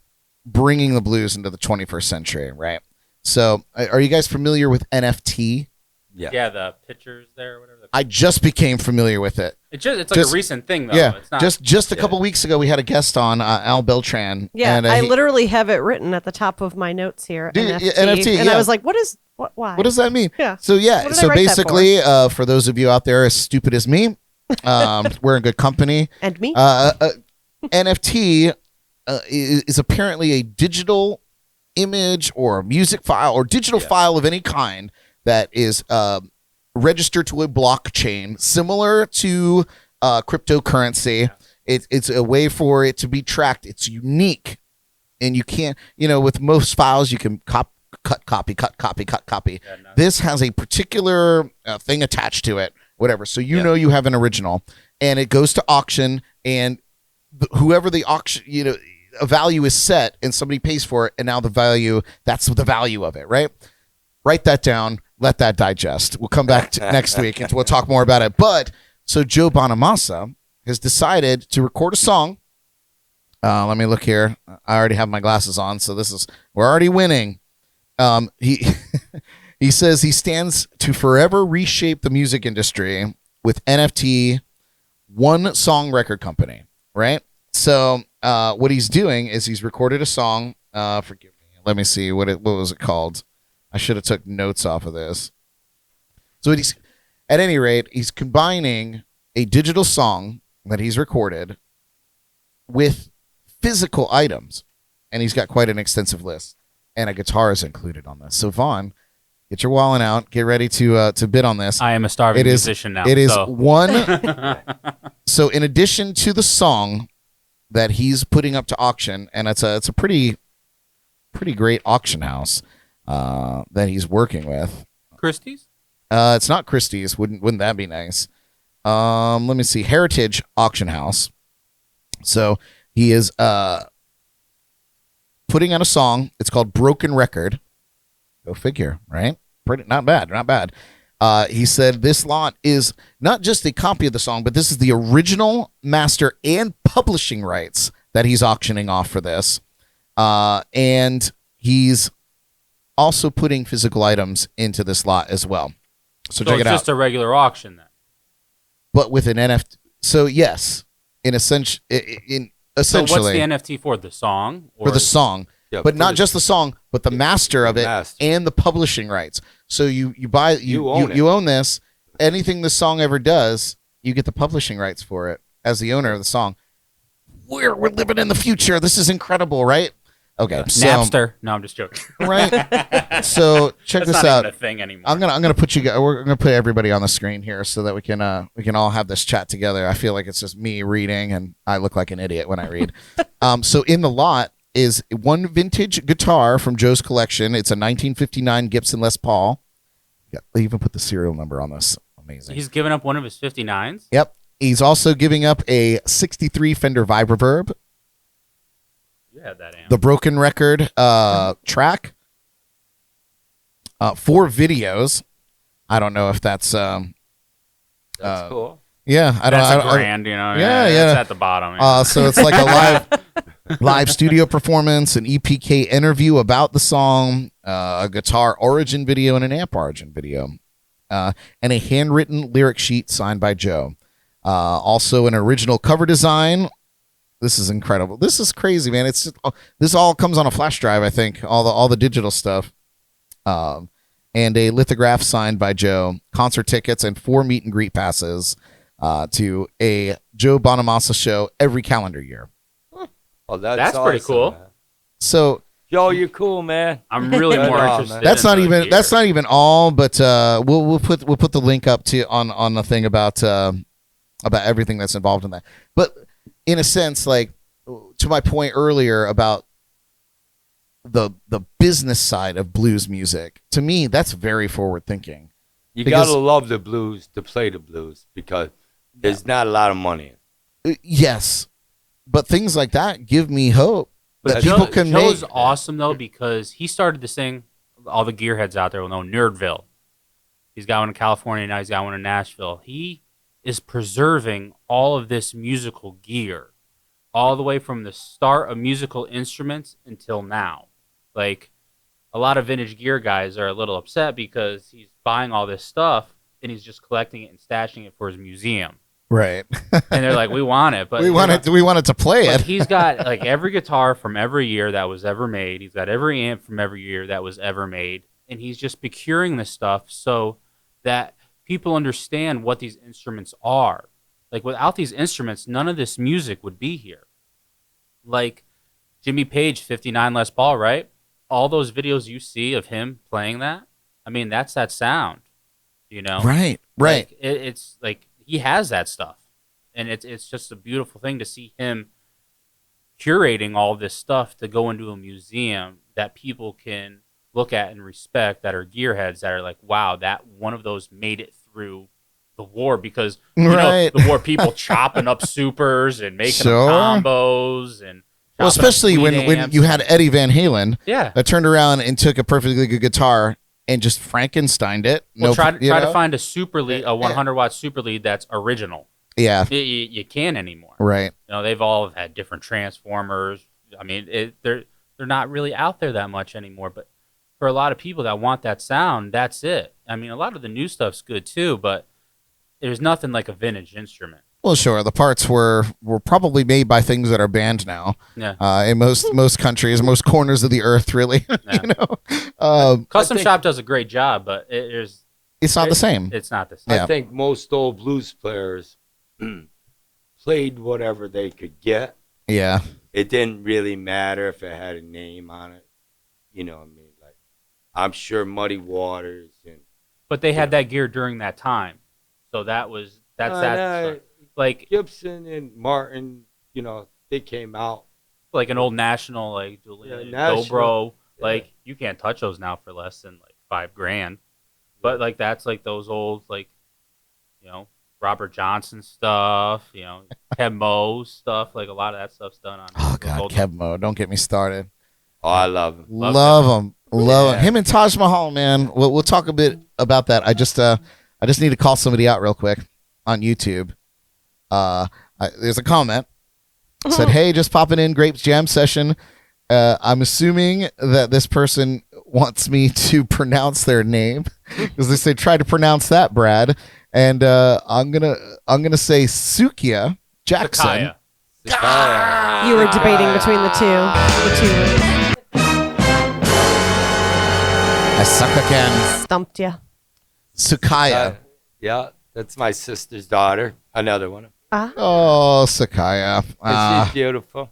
bringing the blues into the 21st century. Right. So, are you guys familiar with NFT? Yeah, the pictures there, or whatever. I just became familiar with it. It's like just- a recent thing, though. Yeah, It's not, just a couple weeks ago, we had a guest on, Al Beltran. Yeah, and, I he- literally have it written at the top of my notes here. Dude, NFT. NFT, and yeah. I was like, why? What does that mean? Yeah. So What did I so write that basically, for those of you out there as stupid as me, we're in good company. And me? NFT is apparently a digital image or a music file or digital file of any kind that is registered to a blockchain, similar to cryptocurrency. It's a way for it to be tracked. It's unique, and you can't, with most files, you can cut, copy. Yeah, no. This has a particular thing attached to it, whatever. So you you have an original, and it goes to auction, and whoever the auction, a value is set, and somebody pays for it, and now that's the value of it, right? Write that down. Let that digest. We'll come back next week, and we'll talk more about it. But so Joe Bonamassa has decided to record a song. Let me look here. I already have my glasses on, so we're already winning. He he says he stands to forever reshape the music industry with NFT, one song record company, right? So what he's doing is he's recorded a song. Forgive me. Let me see what was it called. I should have took notes off of this. So at any rate, he's combining a digital song that he's recorded with physical items, and he's got quite an extensive list. And a guitar is included on this. So Vaughn, get your wallet out. Get ready to bid on this. I am a starving musician now. It is so. one. So in addition to the song that he's putting up to auction, and it's a pretty great auction house that he's working with. Christie's? It's not Christie's. Wouldn't that be nice? Let me see. Heritage Auction House. So he is putting out a song. It's called Broken Record. Go figure, right? Not bad. He said this lot is not just a copy of the song, but this is the original master and publishing rights that he's auctioning off for this. And he's also putting physical items into this lot as well. So check it's it out. just a regular auction then. But with an NFT. So yes, essentially, So what's the NFT for? The song? Or for the song. Yeah, But for not the- just the song, but the master of it master. and the publishing rights. So you buy You own it. you own this. Anything the song ever does, you get the publishing rights for it as the owner of the song. We're living in the future. This is incredible, right? Okay, so Napster. No, I'm just joking. right. So check That's this not out. even a thing anymore. I'm gonna put you. We're gonna put everybody on the screen here so that we can all have this chat together. I feel like it's just me reading, and I look like an idiot when I read. So in the lot is one vintage guitar from Joe's collection. It's a 1959 Gibson Les Paul. Yeah, they even put the serial number on this. Amazing. He's given up one of his 59s. Yep. He's also giving up a 63 Fender Vibroverb. You had that amp. The Broken Record track. 4 videos. I don't know if that's That's cool. yeah, I don't That's a I- grand, you know. yeah, It's yeah. at the bottom. Yeah. So it's like a live studio performance, an EPK interview about the song, a guitar origin video, and an amp origin video, and a handwritten lyric sheet signed by Joe. Also, an original cover design. This is incredible. This is crazy, man. It's just, this all comes on a flash drive, I think. All the digital stuff, and a lithograph signed by Joe. Concert tickets and 4 meet and greet passes to a Joe Bonamassa show every calendar year. Oh, that's pretty awesome, cool. man. So Joe, you're cool, man. I'm really Right more on, interested. man. that's in not the even gear. all, but we'll put the link up to on the thing about everything that's involved in that. But in a sense, like to my point earlier about the business side of blues music, to me that's very forward thinking. You Because- gotta love the blues to play the blues because there's not a lot of money in it. Yes, but things like that give me hope that But people can Joe's make. awesome though because he started this thing. All the gearheads out there will know Nerdville. He's got one in California now. He's got one in Nashville. He is preserving all of this musical gear, all the way from the start of musical instruments until now. Like a lot of vintage gear guys are a little upset because he's buying all this stuff and he's just collecting it and stashing it for his museum. Right. And they're like, we want it, but we wanted to play but it. he's got like every guitar from every year that was ever made. He's got every amp from every year that was ever made. And he's just procuring this stuff so that people understand what these instruments are. Like without these instruments, none of this music would be here. Like Jimmy Page, 59 Les Paul, right? All those videos you see of him playing that, I mean, that's that sound, you know? Right. Like, it's like he has that stuff. And it's just a beautiful thing to see him curating all this stuff to go into a museum that people can look at and respect, that are gearheads, that are like, wow, that one of those made it through the war, because you Right. know the war people chopping up supers and making Sure. them combos and Well, chopping up especially when amps. you had Eddie Van Halen yeah. that turned around and took a perfectly good guitar and just Frankensteined it. Well, try you to know? find a super lead, a 100 watt super lead that's original. Yeah. You can't anymore. Right. You know, they've all had different transformers. I mean, they're not really out there that much anymore. But for a lot of people that want that sound, that's it. I mean, a lot of the new stuff's good too, but there's nothing like a vintage instrument. Well, sure. The parts were probably made by things that are banned now. Yeah. In most countries, most corners of the earth, really. Yeah. You know, Custom I think- Shop does a great job, but it's not the same. It's not the same. Yeah. I think most old blues players played whatever they could get. Yeah. It didn't really matter if it had a name on it. You know what I mean? Like, I'm sure Muddy Waters and But they had that gear during that time, so that's that. Like Gibson and Martin, you know, they came out. like an old National, like Yeah, National. Dobro. Yeah. Like you can't touch those now for less than like $5,000. But like that's like those old, like, you know, Robert Johnson stuff, you know, Kev Moe stuff. Like a lot of that stuff's done on. Oh those God, old- Kev Mo, don't get me started. Oh, I love them. Love him. Yeah. Him and Taj Mahal, man. We'll talk a bit about that. I just need to call somebody out real quick on YouTube. There's a comment said, "Hey, just popping in, Grapes Jam session. I'm assuming that this person wants me to pronounce their name because they say try to pronounce that, Brad. And I'm gonna say Sukia Jackson. Sakaya. You were debating between the two words. I suck again. Stumped you. Sukaya. Yeah, that's my sister's daughter. Another one. Ah. Oh, Sakaya. She's beautiful.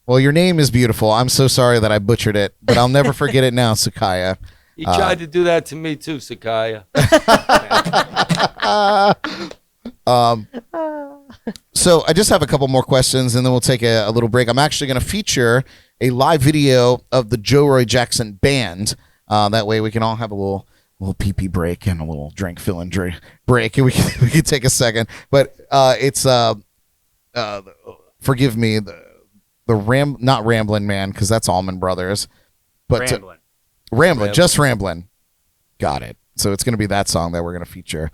Well, your name is beautiful. I'm so sorry that I butchered it, but I'll never forget it now, Sakaya. He tried to do that to me too, Sakaya. So I just have a couple more questions, and then we'll take a little break. I'm actually going to feature a live video of the Joe Roy Jackson band. That way we can all have a little pee-pee break and a little drink filling break, and we can take a second. But it's forgive me, not Ramblin' Man, because that's Allman Brothers, but Ramblin', just Ramblin'. Got it. So it's going to be that song that we're going to feature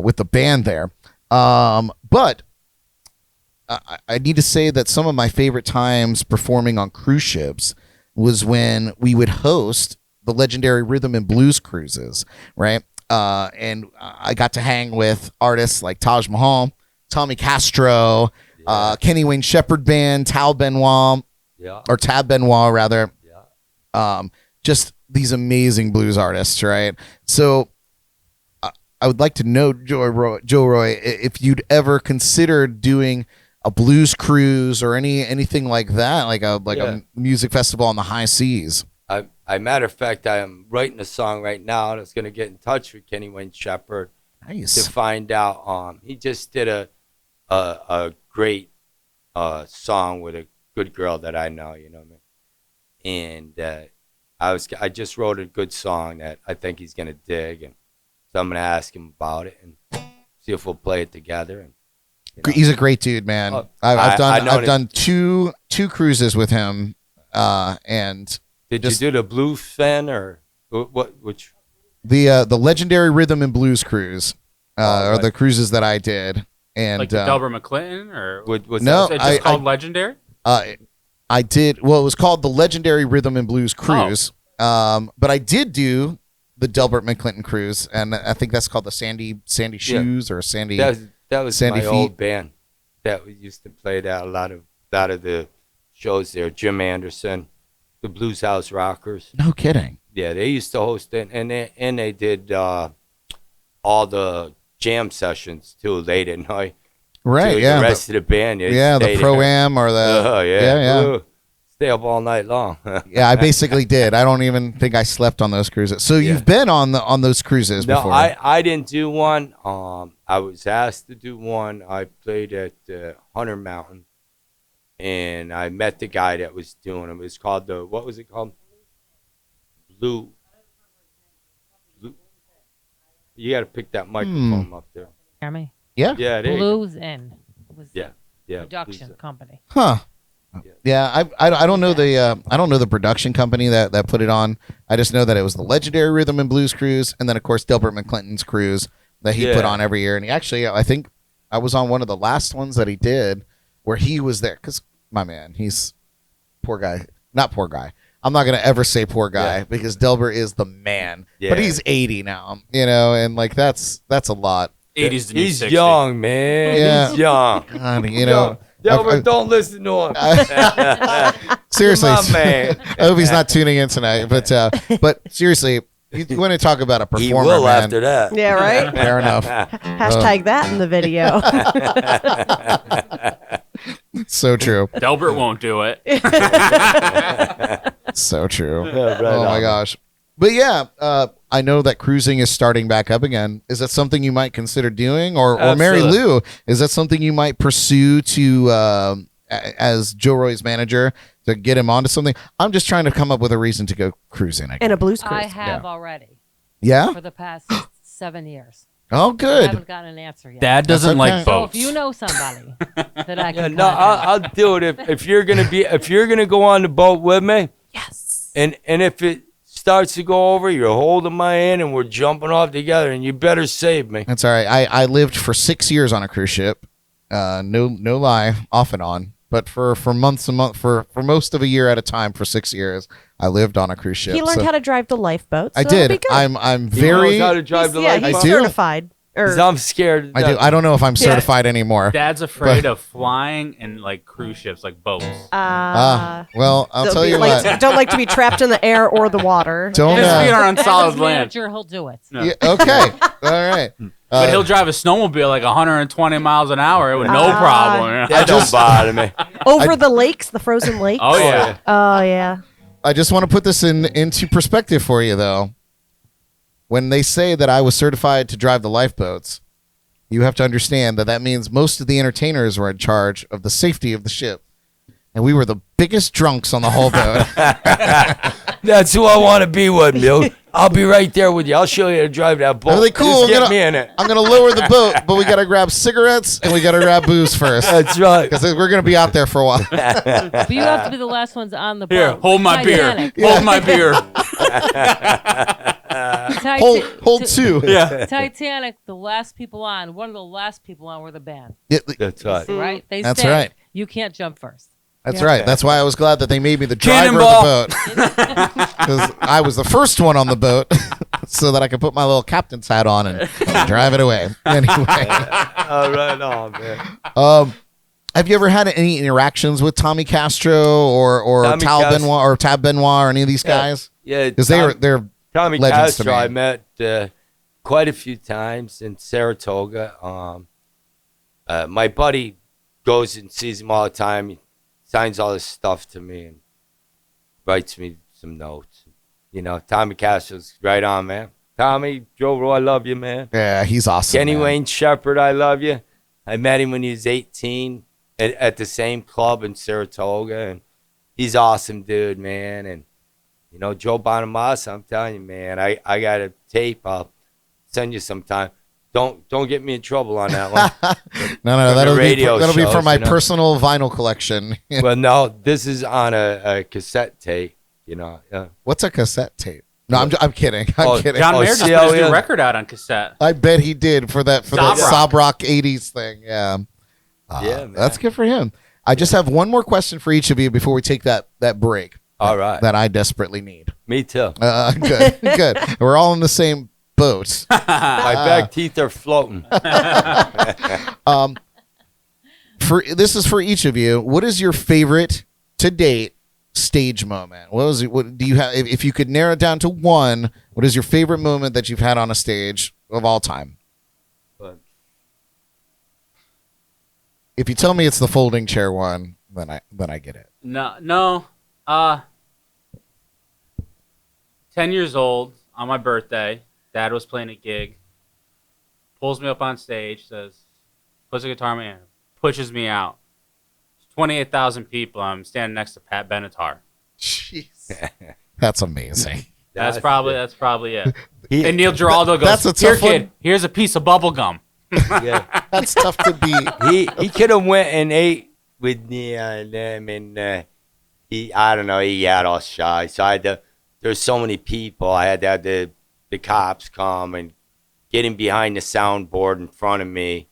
with the band there. But I need to say that some of my favorite times performing on cruise ships was when we would host the legendary rhythm and blues cruises, right? And I got to hang with artists like Taj Mahal, Tommy Castro, Kenny Wayne Shepherd Band, Tab Benoit, rather. Yeah. Just these amazing blues artists, right? So I would like to know, Joe Roy, if you'd ever considered doing a blues cruise or anything like that, like a music festival on the high seas. Matter of fact, I am writing a song right now, and I was going to get in touch with Kenny Wayne Shepherd to find out. He just did a great song with a good girl that I know, you know what I mean? And I just wrote a good song that I think he's going to dig, and so I'm going to ask him about it and see if we'll play it together. And he's a great dude, man. I've done two cruises with him, and did you do the blues fan or which? The legendary rhythm and blues cruise, are the cruises that I did, and like the Delbert McClinton, or no, is it just called legendary? I did. Well, it was called the legendary rhythm and blues cruise, but I did do the Delbert McClinton cruise, and I think that's called the Sandy Shoes or Sandy. That was Sandy my old band that we used to play that a lot of the shows there. Jim Anderson, the Blues House Rockers. No kidding. Yeah, they used to host it, and they did all the jam sessions too late at night. Right. The rest of the band. The Pro-Am or the. Oh yeah. Ooh, stay up all night long. Yeah, I basically did. I don't even think I slept on those cruises. So you've been on those cruises before? No, I didn't do one. I was asked to do one. I played at Hunter Mountain, and I met the guy that was doing them. It was called what was it called? Blue. You got to pick that microphone up there. Hear me? Yeah. Yeah. Blues Inn. It was yeah. production company. Huh. Yeah, I don't know the production company that put it on. I just know that it was the legendary rhythm and blues cruise, and then of course Delbert McClinton's cruise that he put on every year. And he actually, I think I was on one of the last ones that he did where he was there, because my man, he's not poor guy. I'm not gonna ever say poor guy because Delbert is the man, but he's 80 now, and like that's a lot. 80's the new He's 60. young, man. Yeah. He's young. God, Delbert, don't listen to him. Seriously, my man. I hope he's not tuning in tonight. But seriously, you want to talk about a performer? He will man. after that. Yeah, right? Fair enough. Hashtag that in the video. So true. Delbert won't do it. So true. Yeah, right Oh my on. gosh. But yeah, I know that cruising is starting back up again. Is that something you might consider doing, or Mary Absolutely. Lou? Is that something you might pursue to as Joe Roy's manager to get him onto something? I'm just trying to come up with a reason to go cruising again. And a blues cruise. I have already Yeah. for the past 7 years. Oh, I good. haven't gotten an answer yet. Dad doesn't That's okay. like So boats. if you know somebody that I Yeah, can no, contact, I'll do it if you're gonna go on the boat with me. Yes. And if it starts to go over, you're holding my hand and we're jumping off together, and you better save me. That's all right. I lived for 6 years on a cruise ship. No lie, off and on. But for months and months, for most of a year at a time, for 6 years, I lived on a cruise ship. He learned how to drive the lifeboat. So I it'll did. be good. I'm He very. knows how to drive the Yeah, lifeboat. he's I do. certified. Or I'm scared. I do. I don't know if I'm certified anymore. Dad's afraid of flying and like cruise ships, like boats. Well, I'll don't tell be you like- what. Don't like to be trapped in the air or the water. Don't. His feet are on As solid his land. manager, he'll do it. No. Yeah, okay. All right. But he'll drive a snowmobile like 120 miles an hour with no problem. Yeah. That don't bother me. Over the lakes, the frozen lakes. Oh yeah. Oh yeah. I just want to put this into perspective for you, though. When they say that I was certified to drive the lifeboats, you have to understand that means most of the entertainers were in charge of the safety of the ship. And we were the biggest drunks on the whole boat. That's who I want to be with, Bill. I'll be right there with you. I'll show you how to drive that boat. Really cool. Just get me in it. I'm going to lower the boat, but we got to grab cigarettes and we got to grab booze first. That's right. Because we're going to be out there for a while. But you have to be the last ones on the boat. Here, hold my Titanic. beer. Hold my beer. Hold two. Yeah. Titanic, the last people on, one of the last people on were the band. That's right. Right? They That's stayed. right. You can't jump first. That's right. That's why I was glad that they made me the driver of the boat. Because I was the first one on the boat so that I could put my little captain's hat on and drive it away. Anyway. All right on, man. Have you ever had any interactions with Tommy Castro or Tommy Tal Castro. Benoit or Tab Benoit or any of these guys? Yeah. Because they're Tommy legends to Castro, me. I met quite a few times in Saratoga. My buddy goes and sees him all the time. He signs all his stuff to me and writes me some notes. You know, Tommy Castro's right on, man. Tommy, Joe Roy, I love you, man. Yeah, he's awesome. Kenny man. Wayne Shepherd, I love you. I met him when he was 18 at the same club in Saratoga, and he's awesome, dude, man. And you know, Joe Bonamassa, I'm telling you, man, I got a tape. I'll send you sometime. Don't get me in trouble on that one. No, From the that'll radio be for shows, my you know? personal vinyl collection. Well, no, this is on a cassette tape. You know, What's a cassette tape? No, I'm kidding. I'm Oh, kidding. John Mayer just put his CLE. new record out on cassette. I bet he did for that Sob Sob Rock 80s thing. Yeah. Yeah, man. That's good for him. I just have one more question for each of you before we take that break. All right. That I desperately need. Me too. Good. Good. We're all in the same boat. My back teeth are floating. This is for each of you. What is your favorite to date stage moment? What was it? What do you have? If you could narrow it down to one, what is your favorite moment that you've had on a stage of all time? If you tell me it's the folding chair one, then I get it. No. 10 years old on my birthday. Dad was playing a gig. Pulls me up on stage, says, puts a guitar in my hand, pushes me out. 28,000 people. I'm standing next to Pat Benatar. Jeez. That's amazing. That's probably it. And Neil Giraldo goes, that's a "Here, tough one." kid, here's a piece of bubble gum." Yeah. That's tough to beat. He could have went and ate with me and them, and he got all shy. So I had to. There's so many people. I had to have the cops come and get him behind the soundboard in front of me.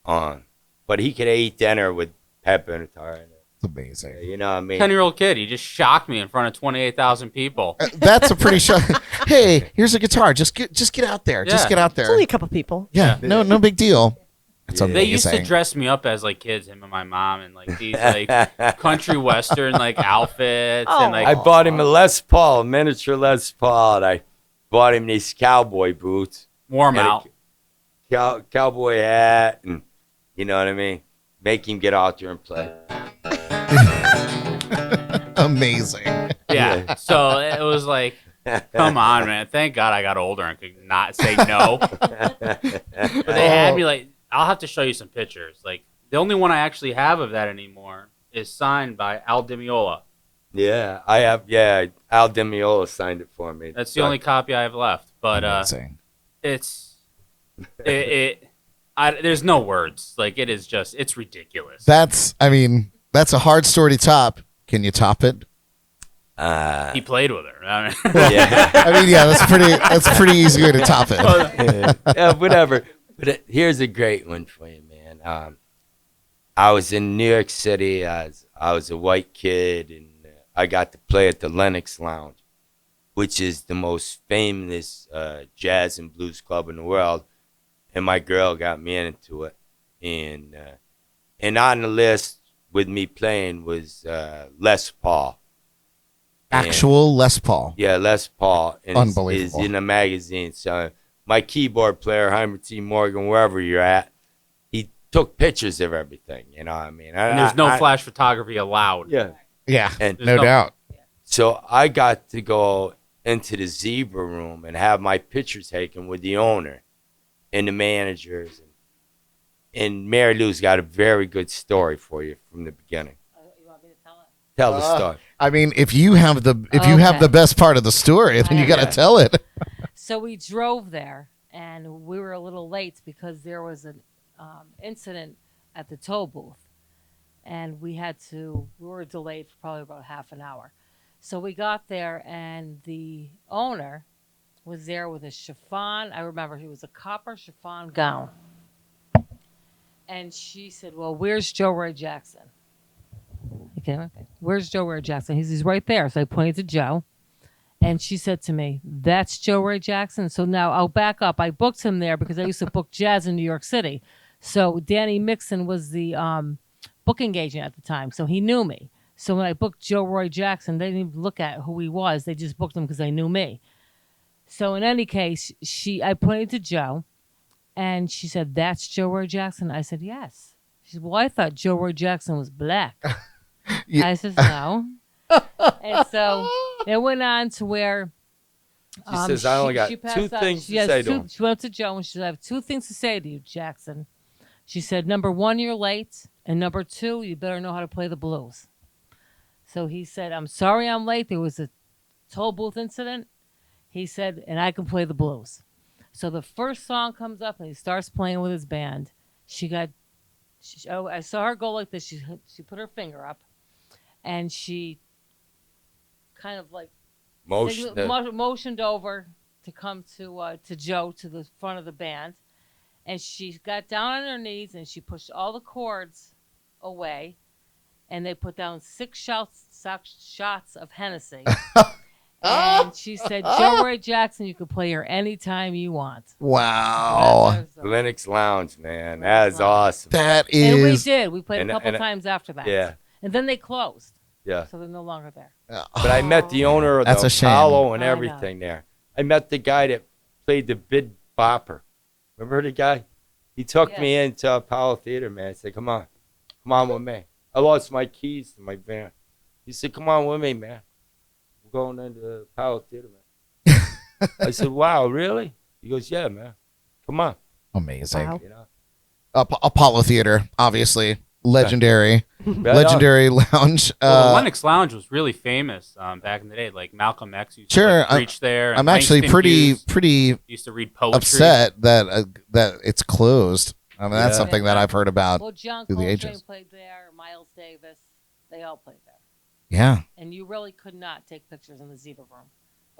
But he could have ate dinner with Pat Benatar. It's amazing. You know what I mean? 10-year-old kid, he just shocked me in front of 28,000 people. That's a pretty shock. Hey, here's a guitar. Just get out there. Just Yeah. get out It's there. only a couple people. Yeah. No big deal. It's Yeah. amazing. They used to dress me up as like kids, him and my mom, and like these like country western like outfits, Oh. and like I bought him a Les Paul, a miniature Les Paul, and I bought him these cowboy boots, warm and out. a cowboy hat, and you know what I mean? Make him get out there and play. Amazing. Yeah. So it was like, come on, man. Thank God I got older and could not say no. But they had me like, I'll have to show you some pictures. Like the only one I actually have of that anymore is signed by Al Di Meola. Yeah, I have. Yeah, Al Di Meola signed it for me. That's the only copy I have left. But Amazing. it's there's no words. Like it is just, it's ridiculous. That's a hard story to top. Can you top it? He played with her. I mean, Yeah, That's pretty easy way to top it. yeah, whatever. But here's a great one for you, man. I was in New York City. I was a white kid, and I got to play at the Lenox Lounge, which is the most famous jazz and blues club in the world. and my girl got me into it. And on the list with me playing was Les Paul. Actual Les Paul. Yeah, Les Paul. And Unbelievable. is in a magazine. So my keyboard player, Heimer T. Morgan, wherever you're at, he took pictures of everything. You know what I mean? And there's no flash photography allowed. Yeah. Yeah, And no doubt. so I got to go into the zebra room and have my pictures taken with the owner and the managers. And Mary Lou's got a very good story for you from the beginning. You want me to tell it? Tell the story. I mean, if you have the best part of the story, then you got to tell it. So we drove there, and we were a little late because there was an incident at the toll booth, and we were delayed for probably about half an hour. So we got there, and the owner was there with a chiffon. I remember it was a copper chiffon gown. And she said, well, where's Joe Roy Jackson? Okay. Where's Joe Roy Jackson? He's right there. So I pointed to Joe. And she said to me, that's Joe Roy Jackson? So now I'll back up. I booked him there because I used to book jazz in New York City. So Danny Mixon was the booking agent at the time. So he knew me. So when I booked Joe Roy Jackson, they didn't even look at who he was. They just booked him because they knew me. So in any case, I pointed to Joe. And she said, that's Joe Roy Jackson? I said, yes. She said, well, I thought Joe Roy Jackson was black. Yeah. I said, no. And so it went on to where She says, I only got two things to say to him. She went to Joe and she said, I have two things to say to you, Jackson. She said, number one, you're late. And number two, you better know how to play the blues. So he said, I'm sorry I'm late. There was a toll booth incident. He said, and I can play the blues. So the first song comes up and he starts playing with his band. I saw her go like this. She put her finger up, and she kind of like motioned over to come to Joe to the front of the band, and she got down on her knees and she pushed all the chords away, and they put down 6 shots of Hennessy. And she said, Joe Roy Jackson, you can play her anytime you want. Wow. Lennox Lounge, man. That is awesome. That is. And we did. We played a couple times after that. Yeah. And then they closed. Yeah. So they're no longer there. But I met the owner of That's the a shame. Apollo and everything there. I met the guy that played the bid bopper. Remember the guy? He took me into Apollo Theater, man. He said, come on with me. I lost my keys to my van. He said, come on with me, man. Going into the Apollo Theater, man. I said, wow, really? He goes, yeah, man. Come on. Amazing. Wow. You know? Apollo Theater, obviously. Legendary. Right Legendary lounge. Well, the Lennox Lounge was really famous back in the day. Like Malcolm X used to preach there. I'm actually pretty used to read poetry. upset that it's closed. I mean, that's something that I've heard about Well, John through the Coltrane ages. played there. Miles Davis. They all played there. Yeah. And you really could not take pictures in the Zebra Room.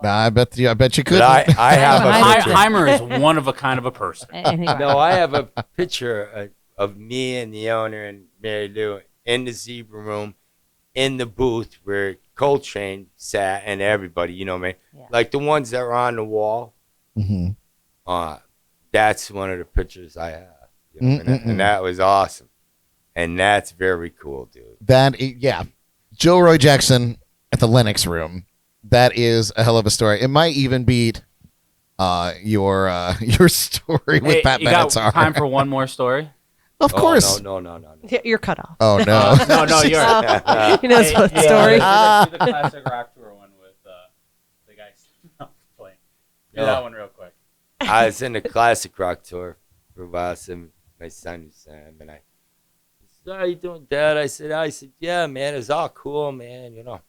I bet you could. But I have a picture. Heimer is one of a kind of a person. Anyway. No, I have a picture of me and the owner and Mary Lou in the Zebra Room, in the booth where Coltrane sat and everybody, you know what I mean? Yeah. Like the ones that were on the wall. Mm-hmm. That's one of the pictures I have. You know, and that was awesome. And that's very cool, dude. Yeah. Joe Roy Jackson at the Lennox Room. That is a hell of a story. It might even beat your story with Pat you got Benatar. time for one more story? Of course. No. Yeah, you're cut off. Oh no. No, you're. He knows what story. Do the classic rock tour one with the guy playing. Do that one real quick. I was in the classic rock tour for a while. So my son Sam and I said, "How you doing, Dad?" I said, "Yeah, man, it's all cool, man. You know."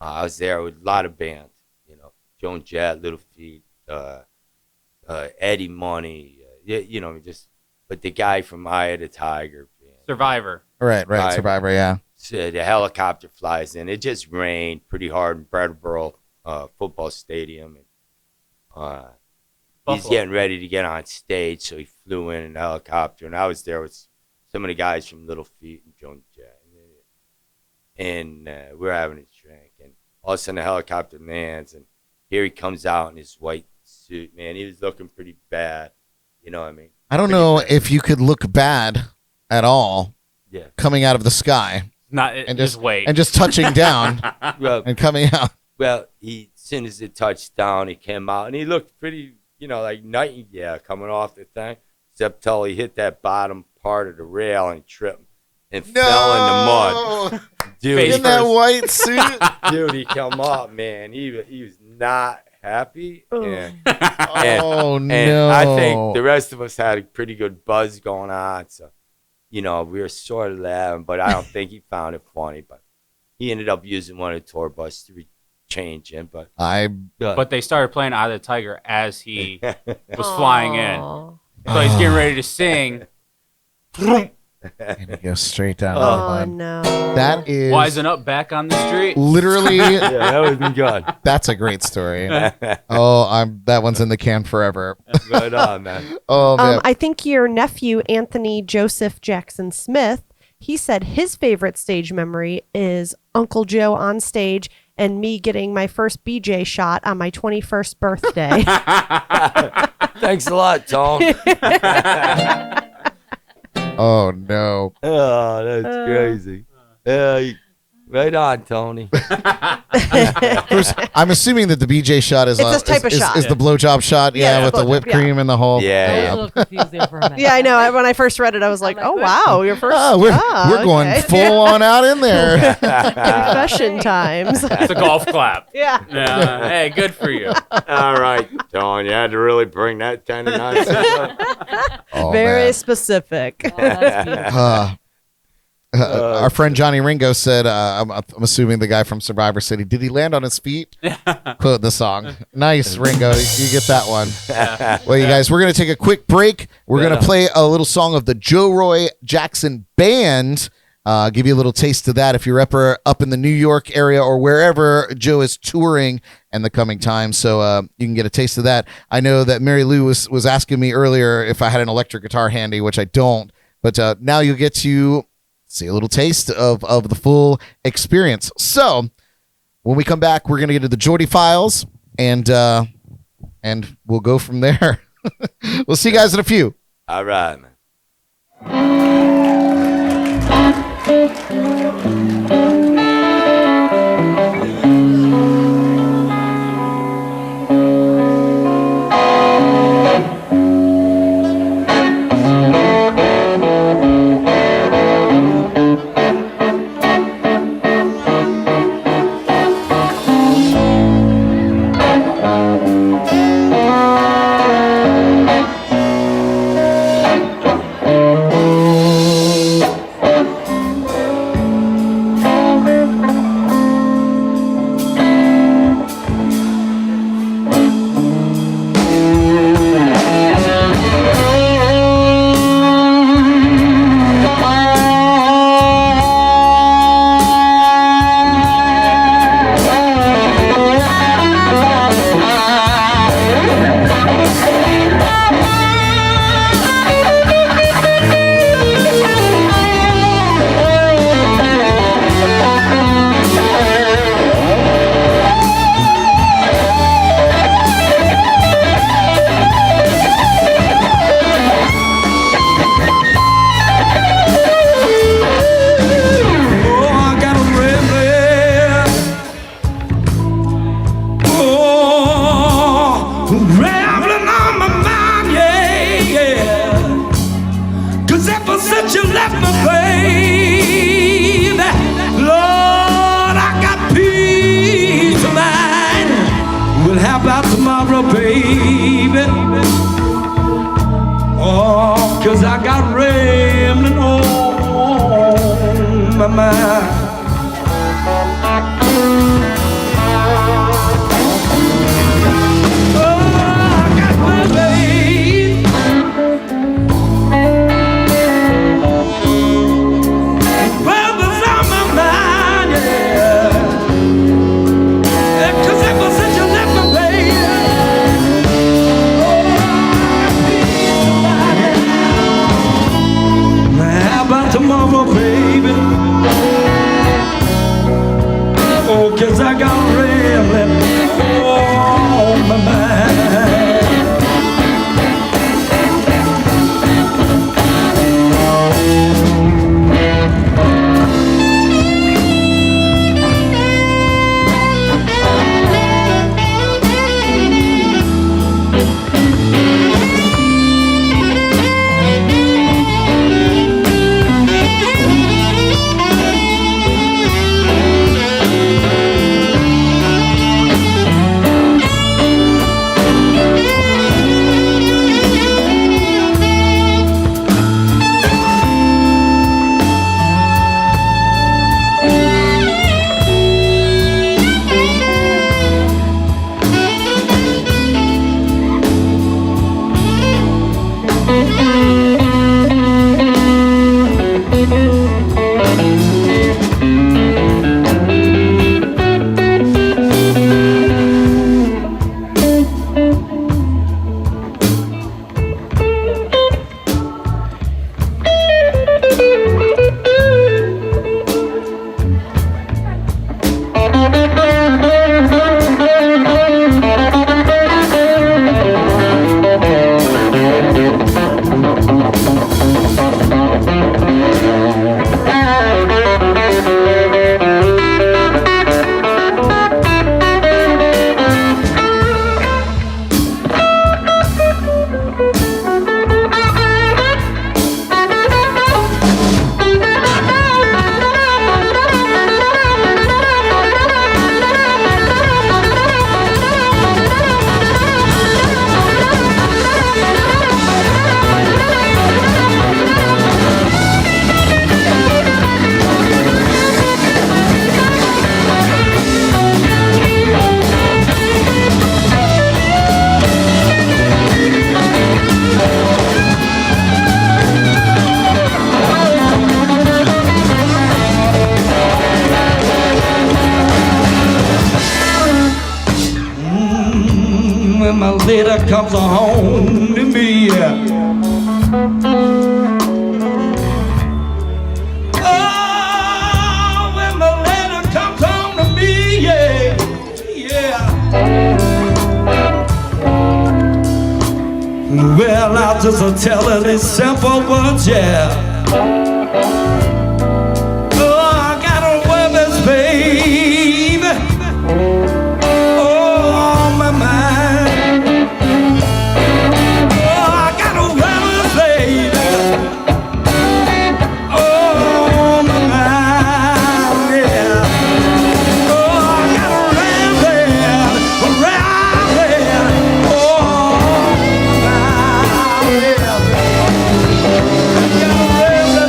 I was there with a lot of bands. You know, Joan Jett, Little Feat, Eddie Money. You know, but the guy from Eye of the Tiger. Band. Survivor. Right. Survivor, yeah. So the helicopter flies in. It just rained pretty hard in Brattleboro football stadium. And, he's getting ready to get on stage, so he flew in a helicopter. And I was there with some of the guys from Little Feat and Joan Jett. And we're having a drink. And all of a sudden the helicopter lands, and here he comes out in his white suit, man. He was looking pretty bad. You know what I mean? I don't know if you could look bad at all Yeah. coming out of the sky Not and just wait. and just touching down Well, and coming out. well, as soon as it touched down, he came out and he looked pretty, like nightingale coming off the thing. Except till he hit that bottom part of the rail and tripped and fell in the mud. Dude, In that white suit. dude, he come up, man. He was not happy. And Oh, and no. I think the rest of us had a pretty good buzz going on. So, we were sort of laughing, but I don't think he found it funny. But he ended up using one of the tour buses to change him. But But they started playing Eye of the Tiger as he was flying in. Aw. So he's getting ready to sing. And it goes straight down. Oh, no. That is Wising up back on the street. literally. yeah, that was good. That's a great story. That one's in the can forever. Right on, man. Oh man. I think your nephew, Anthony Joseph Jackson Smith, he said his favorite stage memory is Uncle Joe on stage and me getting my first BJ shot on my 21st birthday. Thanks a lot, Tom. Oh no. Oh, that's crazy. Right on, Tony. First, I'm assuming that the BJ shot is It's this type of shot. is the blowjob shot, Yeah, with the blowjob, whipped yeah. cream and the whole. I was Yeah. a little confused there for a minute. Yeah, I know. When I first read it, I was like, oh, wow, your first. We're going okay. full on out in there. Confession times. It's a golf clap. Yeah. Yeah. Hey, good for you. All right, Tony. You had to really bring that kind of nonsense up. Oh, Very man. specific. Oh, that's beautiful. Our friend Johnny Ringo said, I'm assuming the guy from Survivor City, did he land on his feet? Quote the song. Nice, Ringo. You get that one. Well, you guys, we're going to take a quick break. We're going to play a little song of the Joe Roy Jackson Band. Give you a little taste of that if you're up in the New York area or wherever Joe is touring in the coming time. So you can get a taste of that. I know that Mary Lou was asking me earlier if I had an electric guitar handy, which I don't. But now you'll get to see a little taste of the full experience. So when we come back, we're going to get to the Jordy Files, and we'll go from there. We'll see you guys in a few. All right, man. lady comes home to me. Oh, when my lady comes home to me, yeah. Well, I'll just tell her these simple words, yeah. Oh, I got a woman's baby. Oh, my mind. Oh, I got a woman's baby. Oh, my mind, yeah. Oh, I got a rambling. Oh, my mind, yeah. I got a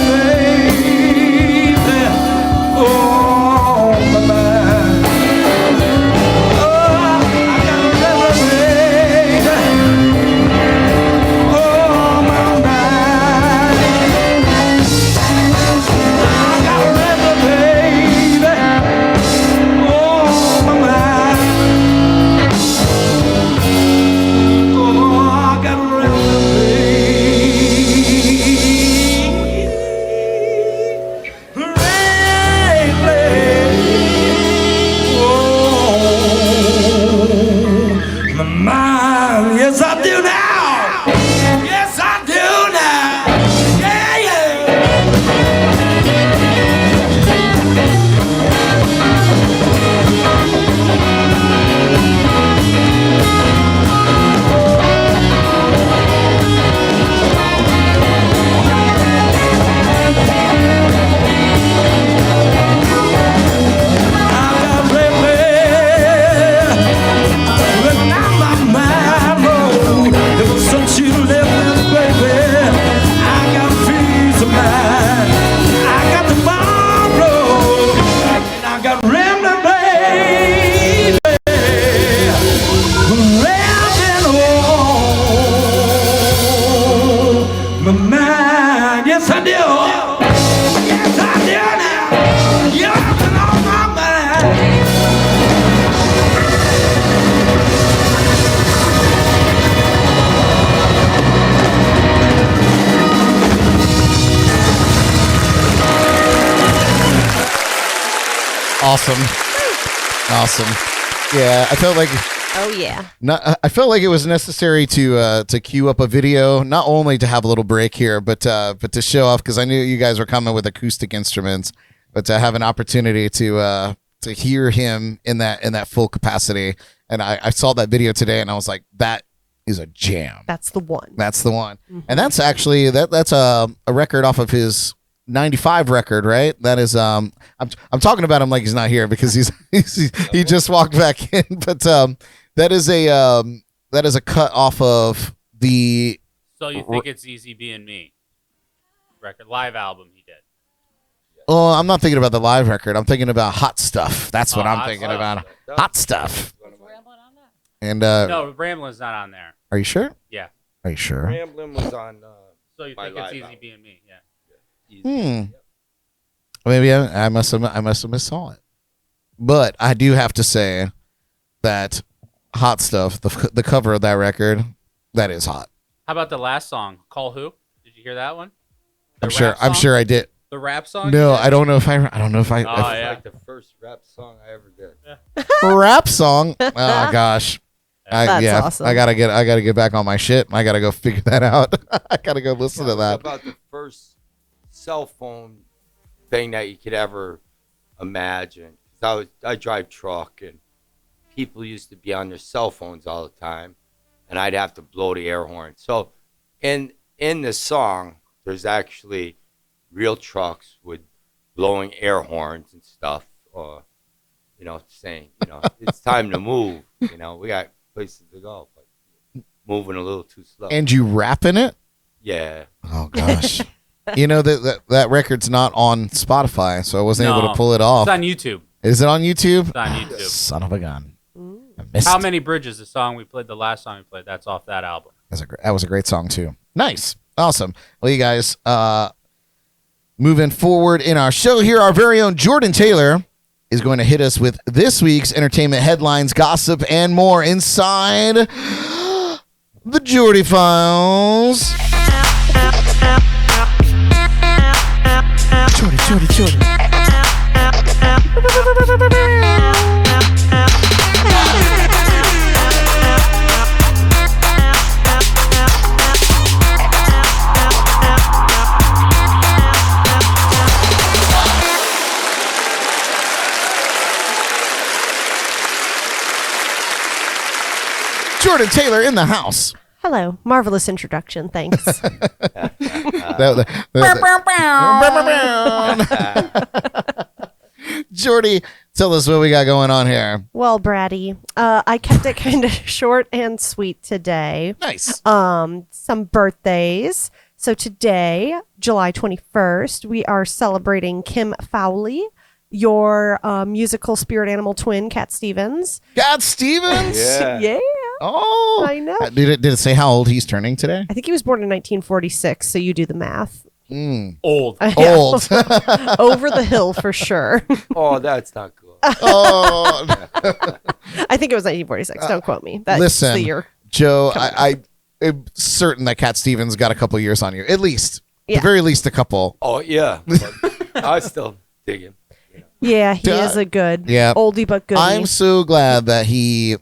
Awesome. Yeah, I felt like. Oh yeah. I felt like it was necessary to queue up a video, not only to have a little break here, but to show off, because I knew you guys were coming with acoustic instruments, but to have an opportunity to hear him in that full capacity. And I saw that video today, and I was like, that is a jam. That's the one. That's the one. Mm-hmm. And that's actually that's a record off of his 95 record, right? That is I'm talking about him like he's not here because he just walked back in, but that is a cut off of the. So you think it's Easy Being Me record, live album he did? Oh, I'm not thinking about the live record. I'm thinking about Hot Stuff. That's what I'm thinking about. Hot Stuff. And no, Ramblin's not on there. Are you sure? Yeah. Are you sure? Ramblin was on. So you think it's Easy album. Being Me? Yeah. Maybe I must have missaw it, but I do have to say that Hot Stuff, the cover of that record, that is hot. How about the last song, Call Who? Did you hear that one? I'm sure I did. The rap song? No, I don't know if I. Yeah. Like the first rap song I ever did. Yeah. Rap song. Oh gosh. That's awesome. I gotta get back on my shit. I gotta go figure that out. I gotta go listen to that. About the first cell phone thing that you could ever imagine. I drive truck, and people used to be on their cell phones all the time, and I'd have to blow the air horn. So in this song, there's actually real trucks with blowing air horns and stuff, saying, it's time to move. We got places to go, but moving a little too slow. And you rapping it? Yeah. Oh gosh. that record's not on Spotify, so I wasn't able to pull it off. It's on YouTube. Is it on YouTube? It's on YouTube. Son of a gun. How Many Bridges, the song we played, the last song we played, that's off that album. That was a great song too. Nice. Awesome. Well, you guys, moving forward in our show here, our very own Jordan Taylor is going to hit us with this week's entertainment headlines, gossip, and more inside The Jordy Files. Jordy. Jordan Taylor in the house. Hello. Marvelous introduction. Thanks. Jordy, tell us what we got going on here. Well, Braddy, I kept it kind of short and sweet today. Nice. Some birthdays. So today, July 21st, we are celebrating Kim Fowley, your musical spirit animal twin, Cat Stevens. Cat Stevens? Yeah. Oh. I know. Did it say how old he's turning today? I think he was born in 1946, so you do the math. Old. Old. Over the hill for sure. Oh, that's not cool. Oh. I think it was 1946. Don't quote me. That's Listen, the year. Joe, I'm certain that Cat Stevens got a couple years on you. At least. At Yeah. the very least a couple. Oh, yeah. But I still dig him. Yeah, he is a good oldie but goodie. I'm so glad that he,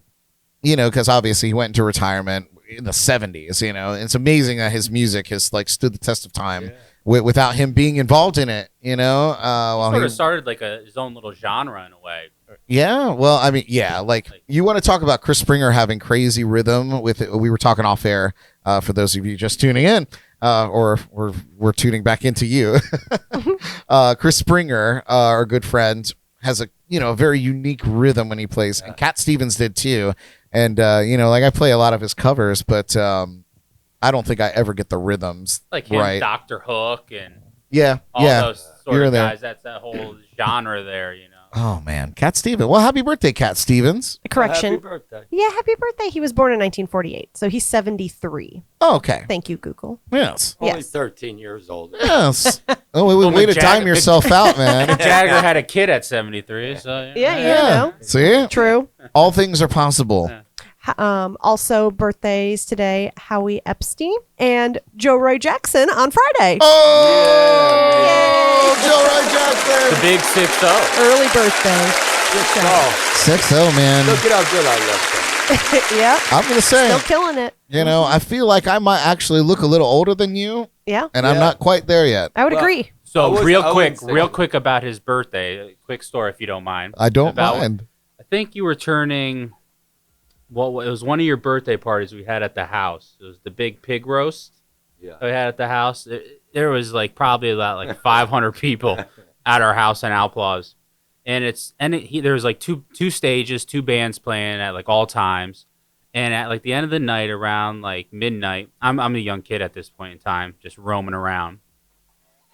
because obviously he went into retirement in the 70s, It's amazing that his music has stood the test of time without him being involved in it, while Sort of started like his own little genre in a way. Yeah, well, I mean, you want to talk about Chris Springer having crazy rhythm with it. We were talking off air for those of you just tuning in, or we're tuning back into you. Chris Springer, our good friend, has a very unique rhythm when he plays, and Cat Stevens did too. And I play a lot of his covers, but I don't think I ever get the rhythms Like him, right. Dr. Hook, and all those sort You're of there. guys. That's that whole genre there, Oh man, Cat Stevens. Well, happy birthday, Cat Stevens. Correction. Happy birthday. Yeah, happy birthday. He was born in 1948, so he's 73. Oh, okay. Thank you, Google. Yes. Only Yes. 13 years old. Yes. Oh, Well, way to Mick time Jagger- yourself out, man. Jagger had a kid at 73, so Yeah, Yeah. See? True. All things are possible. Also, birthdays today, Howie Epstein and Joe Roy Jackson on Friday. Oh! Joe Roy the Jackson. big 6-0. Early birthday. Oh, 6-0, man. look at how good I look. Yeah. I'm going to say, Still killing it. I feel like I might actually look a little older than you, Yeah. and I'm Yeah. not quite there yet. I would Well, agree. So I wouldn't say real that. quick about his birthday. A quick story, if you don't mind. I don't About- mind. I think you were turning. Well, it was one of your birthday parties we had at the house. It was the big pig roast Yeah. we had at the house. There was probably about 500 people at our house in Outlaws, and there was two stages, two bands playing at all times, and at the end of the night around midnight, I'm a young kid at this point in time, just roaming around.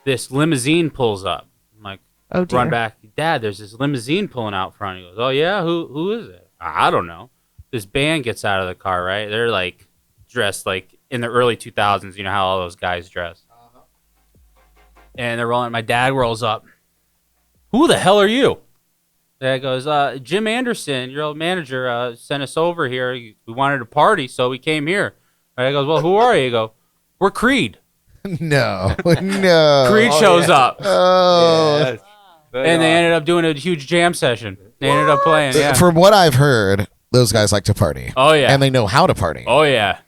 This limousine pulls up. I'm like, Oh, dear. run back, Dad. There's this limousine pulling out front. He goes, oh yeah, who is it? I don't know. This band gets out of the car, right? They're dressed in the early 2000s. You know how all those guys dress. And they're rolling. My dad rolls up. Who the hell are you? Dad goes, Jim Anderson, your old manager, sent us over here. We wanted to party, so we came here. Dad goes, well, who are you? You go, we're Creed. No. No. Creed shows up. Oh. Yes. And they ended up doing a huge jam session. They ended up playing, yeah. From what I've heard, those guys like to party. Oh, yeah. And they know how to party. Oh, yeah.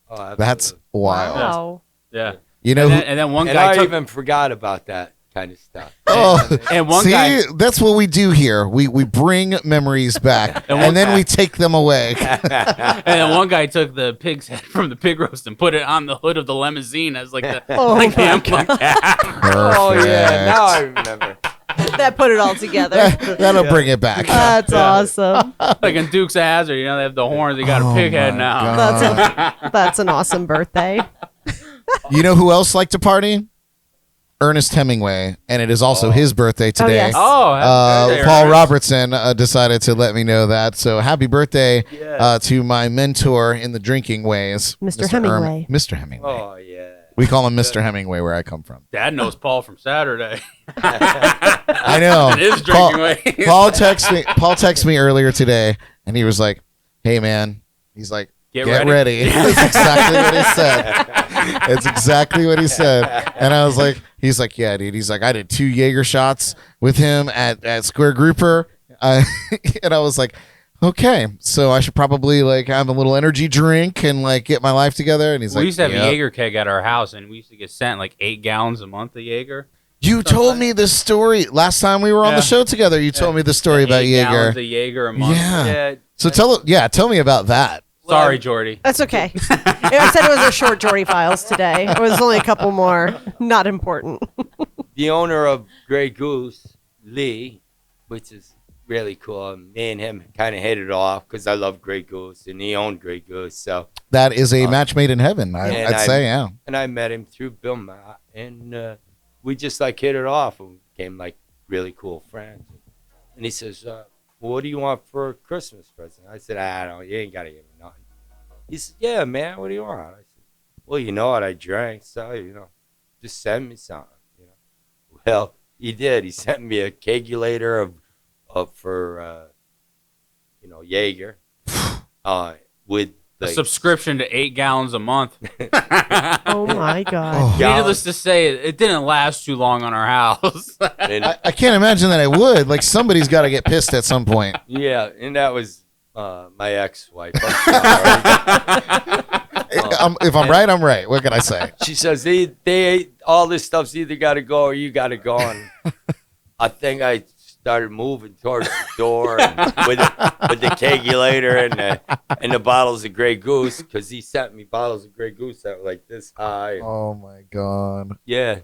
Oh, That's wild. Wow. Yeah. You know And who? then one And guy I took... even forgot about that kind of stuff. Oh, And one see, guy... that's what we do here. We bring memories back, and then we take them away. And then one guy took the pig's head from the pig roast and put it on the hood of the limousine as the Oh, the my emblem. Oh, yeah. Now I remember. That put it all together. That'll bring it back. That's awesome. Like in Dukes of Hazzard, they have the horns. They got Oh a pig head my now. God. That's an awesome birthday. You know who else liked to party? Ernest Hemingway, and it is also his birthday today. yes. Oh, happy birthday, Paul Ernest. Robertson decided to let me know that. So happy birthday Yeah. to my mentor in the drinking ways, Mr. Hemingway. Mr. Hemingway. Oh, yeah. We call him Mr. Hemingway where I come from. Dad knows Paul from Saturday. I know. It is Paul, drinking way. Paul texted me earlier today, and he was like, "Hey, man," he's like, Get ready. That's exactly what he said. It's exactly what he said. And I was like, he's like, yeah, dude. He's like, I did 2 Jaeger shots with him at Square Grouper. And I was like, okay, so I should probably like have a little energy drink and like get my life together. And he's like, we used to have yep. a Jaeger keg at our house, and we used to get sent like 8 gallons a month of Jaeger. You told me this story last time we were on the show together. You told me the story about 8 Jaeger. gallons of Jaeger a month. Yeah. So tell me about that. Sorry, Jordy. That's okay. I said it was a short Jordy Files today. It was only a couple more. Not important. The owner of Grey Goose, Lee, which is really cool. Me and him kind of hit it off because I love Grey Goose, and he owned Grey Goose. So that is a match made in heaven. I'd say, yeah. And I met him through Bill Mott, and we just like hit it off and became like really cool friends. And he says, well, what do you want for a Christmas present? I said, I don't know. You ain't got to give me nothing. He said, yeah, man, what do you want? I said, well, you know what I drank, so, just send me something, Well, he did. He sent me a kegulator for Jaeger, with a subscription to 8 gallons a month. Oh my God! Needless to say, it didn't last too long on our house. I can't imagine that it would. Like somebody's got to get pissed at some point. Yeah, and that was my ex-wife. If I'm right, I'm right. What can I say? She says they all this stuff's either got to go or you got to go. And I think I started moving towards the door and with the kegulator and the bottles of Grey Goose, because he sent me bottles of Grey Goose that were like this high. Oh my God! Yeah,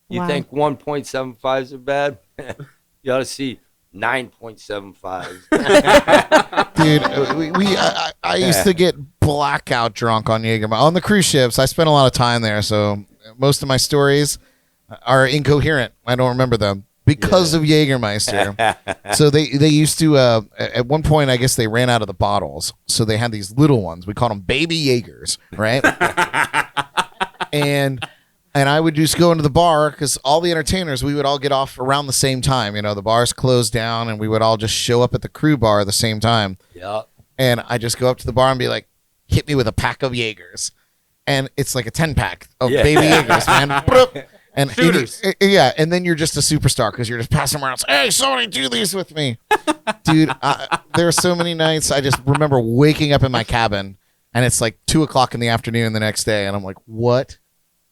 you think 1.75s are bad? You ought to see 9.75s. Dude, I used to get blackout drunk on Jaeger on the cruise ships. I spent a lot of time there, so most of my stories are incoherent. I don't remember them because of Jägermeister. So they used to at one point, I guess they ran out of the bottles, so they had these little ones. We called them baby Jaegers, right? and I would just go into the bar because all the entertainers, we would all get off around the same time. The bars closed down, and we would all just show up at the crew bar at the same time. Yeah. And I just go up to the bar and be like, hit me with a pack of Jaegers. And it's like a 10-pack of baby Jaegers, man. And yeah, and then you're just a superstar because you're just passing around. Hey, somebody do these with me. Dude, there are so many nights I just remember waking up in my cabin, and it's like 2 o'clock in the afternoon the next day, and I'm like, what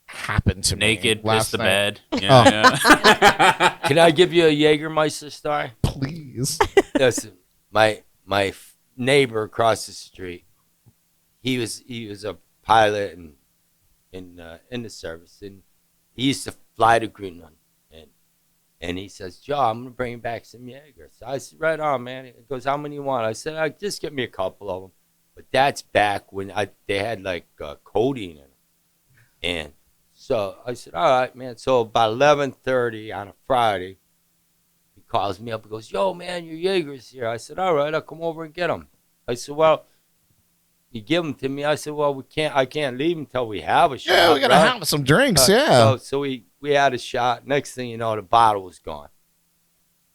happened to me? Naked, last pissed the night? bed. Yeah. Can I give you a Jägermeister story? Please. Listen, my neighbor across the street, he was a pilot in the service, and he used to fly to Greenland, and he says, Joe, I'm gonna bring back some Jaeger. So I said, right on, man. He goes, how many you want? I said, just get me a couple of them. But that's back when they had like codeine in them, and so I said, all right, man. So about 11:30 on a Friday, he calls me up and goes, yo, man, your Jaeger's here. I said, all right, I'll come over and get them. I said, well, you give them to me. I said, well, I can't leave until we have a shot. Yeah, we got to have some drinks, yeah. So we had a shot. Next thing you know, the bottle was gone.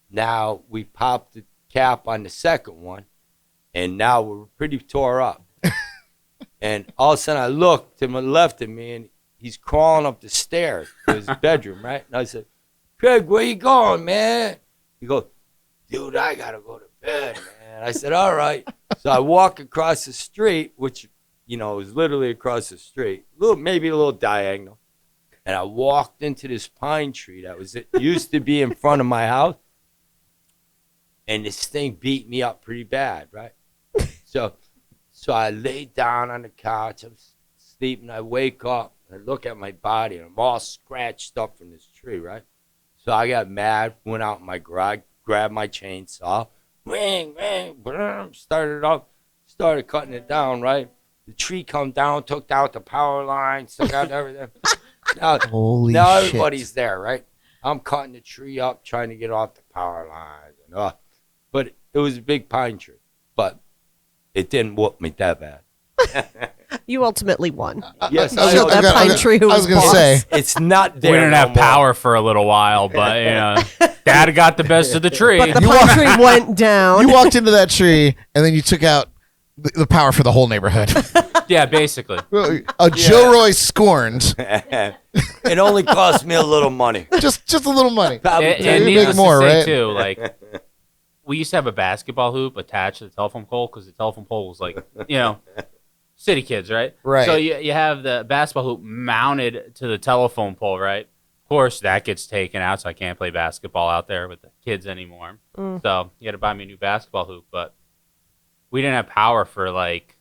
Now we popped the cap on the second one, and now we're pretty tore up. And all of a sudden I looked to my left of me, and he's crawling up the stairs to his bedroom, right? And I said, Craig, where you going, man? He goes, dude, I got to go to bed, man. I said, all right. So I walk across the street, which, is literally across the street, maybe a little diagonal. And I walked into this pine tree that used to be in front of my house. And this thing beat me up pretty bad, right? So I lay down on the couch. I'm sleeping. I wake up. I look at my body, and I'm all scratched up from this tree, right? So I got mad, went out in my garage, grabbed my chainsaw, ring, started up, started cutting it down, right? The tree come down, took down the power lines, took out everything. Now shit. Everybody's there, right? I'm cutting the tree up, trying to get off the power lines. But it was a big pine tree, but it didn't whoop me that bad. You ultimately won. Yes, that pine tree was going to say. It's not there. We didn't have power for a little while, but Dad got the best of the tree. But the pine tree went down. You walked into that tree, and then you took out the power for the whole neighborhood. Yeah, basically. Joe Roy scorned. It only cost me a little money. just a little money. And You needless make more, to say, right? too, like, we used to have a basketball hoop attached to the telephone pole because the telephone pole was like, city kids, right? Right. So you have the basketball hoop mounted to the telephone pole, right? Of course, that gets taken out, so I can't play basketball out there with the kids anymore. So you had to buy me a new basketball hoop, but we didn't have power for like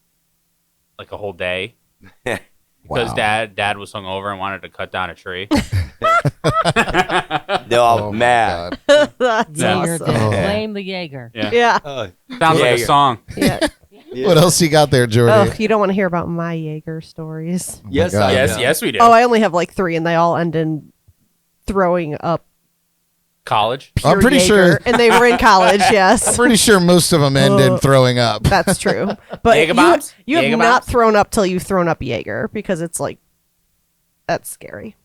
a whole day because Wow. dad was hungover and wanted to cut down a tree. They're all Oh, my mad. God. That's Jaeger awesome. did. Blame the Jaeger. Yeah. Yeah. Sounds like a Jaeger. song. Yeah. What else you got there, Jordy? Oh, you don't want to hear about my Jaeger stories. Yes, God. I Yes, know. yes, we do. Oh, I only have like 3, and they all end in throwing up. College. Pure I'm pretty Jaeger, sure- and they were in college. I'm Yes, pretty sure most of them end in throwing up. that's true. But Jaeger bombs? you have Jaeger not bombs? thrown up till you've thrown up Jaeger because it's like that's scary.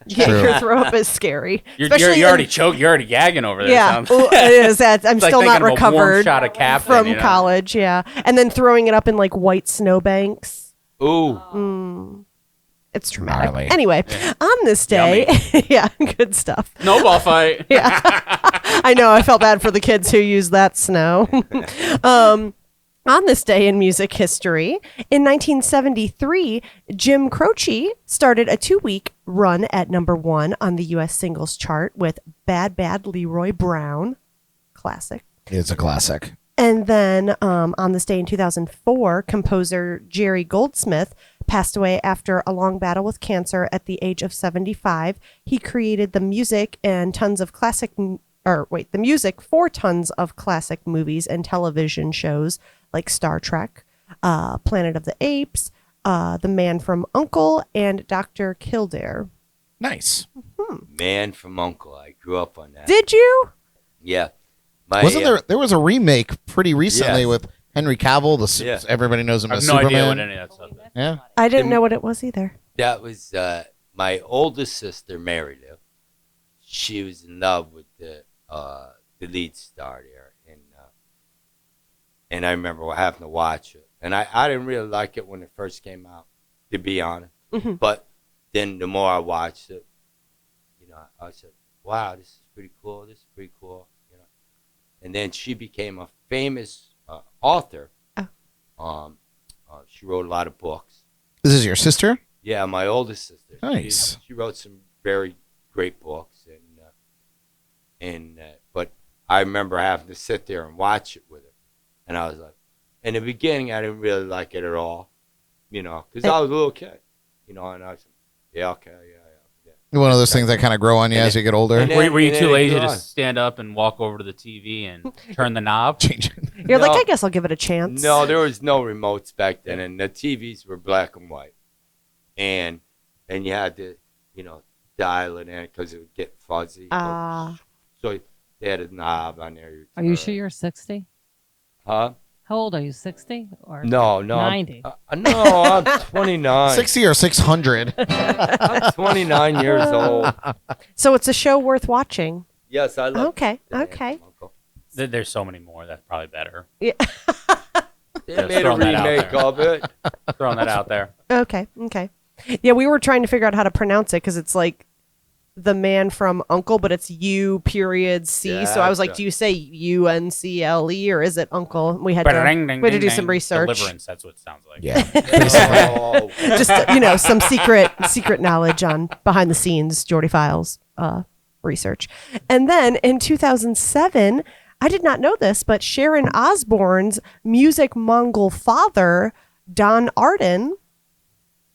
Jaeger throw up is scary. You're Especially already in- choked. You're already gagging over there. Yeah, Sounds- well, it is. I'm It's like still not thinking of a warm recovered shot of Captain, from college. Yeah, and then throwing it up in like white snowbanks. Ooh. It's traumatic. Gnarly. Anyway, on this day, yeah, good stuff. Snowball fight. Yeah, I know. I felt bad for the kids who used that snow. On this day in music history, in 1973, Jim Croce started a 2-week run at #1 on the U.S. singles chart with Bad Bad Leroy Brown. Classic. It's a classic. And then on this day in 2004, composer Jerry Goldsmith passed away after a long battle with cancer at the age of 75. He created the music and tons of the music for tons of classic movies and television shows like Star Trek, Planet of the Apes, The Man from U.N.C.L.E., and Dr. Kildare. Nice. Man from U.N.C.L.E. I grew up on that. Did you? Yeah. Wasn't there was a remake pretty recently Yes. with Henry Cavill? Yeah. Everybody knows him I have as no Superman. idea what any of that stuff is. Yeah. I didn't know what it was either. That was my oldest sister, Mary Lou. She was in love with the lead star there, and I remember having to watch it. And I didn't really like it when it first came out, to be honest. Mhm. But then the more I watched it, I said, "Wow, this is pretty cool. This is pretty cool." And then she became a famous author. Oh. She wrote a lot of books. This is your sister? Yeah, my oldest sister. Nice. She wrote some very great books, but I remember having to sit there and watch it with her, and I was like, in the beginning, I didn't really like it at all, because I was a little kid, and I was, yeah, okay, yeah. One of those things that kind of grow on you as you get older. and then- Were you and too then lazy it to goes on. stand up and walk over to the TV and turn the knob? Change it. You're like, No. I guess I'll give it a chance. No, there was no remotes back then, and the TVs were black and white, and you had to, dial it in because it would get fuzzy. So they had a knob on there. Are you sure you're 60? Huh? How old are you? 60 or No, 90? No, I'm 29. 60 or 600. I'm 29 years old. So it's a show worth watching. Yes, I love Okay, the Man okay. from U.N.C.L.E. There's so many more. That's probably better. They Just made a throwing that out remake there. of it. Throwing that out there. Okay. Yeah, we were trying to figure out how to pronounce it because it's like the man from Uncle, but it's U.C. Yeah, so I was like, that's do you say U.N.C.L.E. or is it Uncle? We had to do some research. Deliverance, that's what it sounds like. Yeah. Oh, Just some secret knowledge on behind the scenes Jordy Files research. And then in 2007, I did not know this, but Sharon Osbourne's music Mongol father, Don Arden.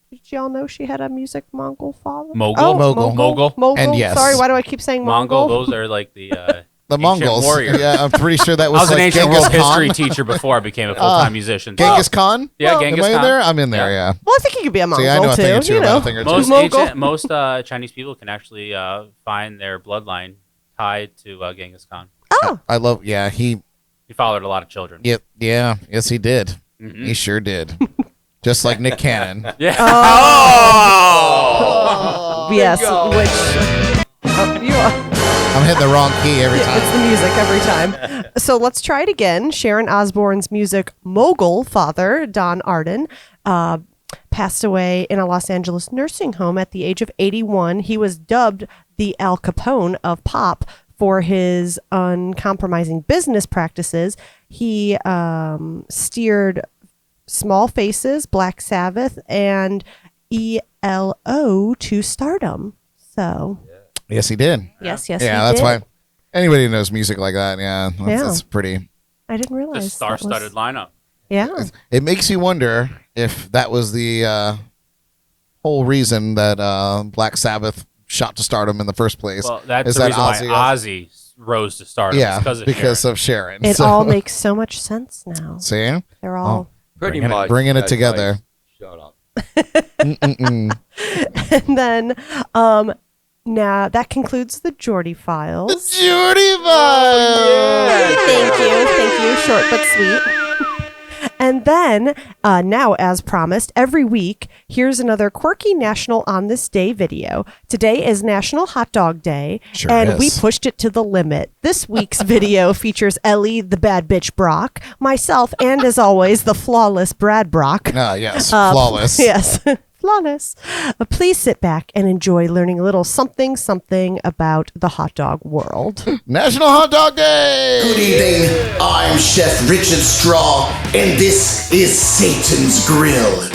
Did y'all know she had a music Mongol father? Mogul? Oh, Mogul. Mogul. And yes. Sorry, why do I keep saying Mongol, Mongol? those are like the The ancient Mongols. warriors. Yeah, I'm pretty sure that I was was an like ancient Genghis world history Khan. teacher before I became a full-time musician. Genghis Khan? Yeah, Well, Genghis Am I in Khan. there? I'm in there, yeah. Well, I think you could be a Mongol See, I know a too. thing or two you about know. a thing or two. Most Chinese people can actually find their bloodline tied to Genghis Khan. Oh, I love, yeah, he, He fathered a lot of children. yeah, yes, he did. Mhm. He sure did. Just like Nick Cannon. Yeah. yes. go. Which you are. I'm hitting the wrong key every time. It's the music every time. So let's try it again. Sharon Osbourne's music mogul father, Don Arden, passed away in a Los Angeles nursing home at the age of 81. He was dubbed the Al Capone of pop for his uncompromising business practices. He steered Small Faces, Black Sabbath, and ELO to stardom. So, Yes, he did. yes, Yeah, he that's did. why anybody who knows music like that, Yeah. that's pretty. I didn't realize. The star-studded lineup. Yeah. It makes you wonder if that was the whole reason that Black Sabbath shot to stardom in the first place. Well, that's Is the that reason why Ozzy rose to stardom. Yeah, because of Sharon. It So- all makes so much sense now. See? They're all. Pretty Bringing it- much. bringing it that's together. why- Shut up. And then, now that concludes the Jordy Files. Jordy Files! Thank you. Short but sweet. And then, now, as promised, every week, here's another quirky National On This Day video. Today is National Hot Dog Day, Sure and we is. pushed it to the limit. This week's video features Ellie, the bad bitch Brock, myself, and as always, the flawless Brad Brock. Yes, flawless. Yes, flawless. Please sit back and enjoy learning a little something about the hot dog world. National Hot Dog Day! Good evening, I'm Chef Richard Straw, and this is Satan's Grill.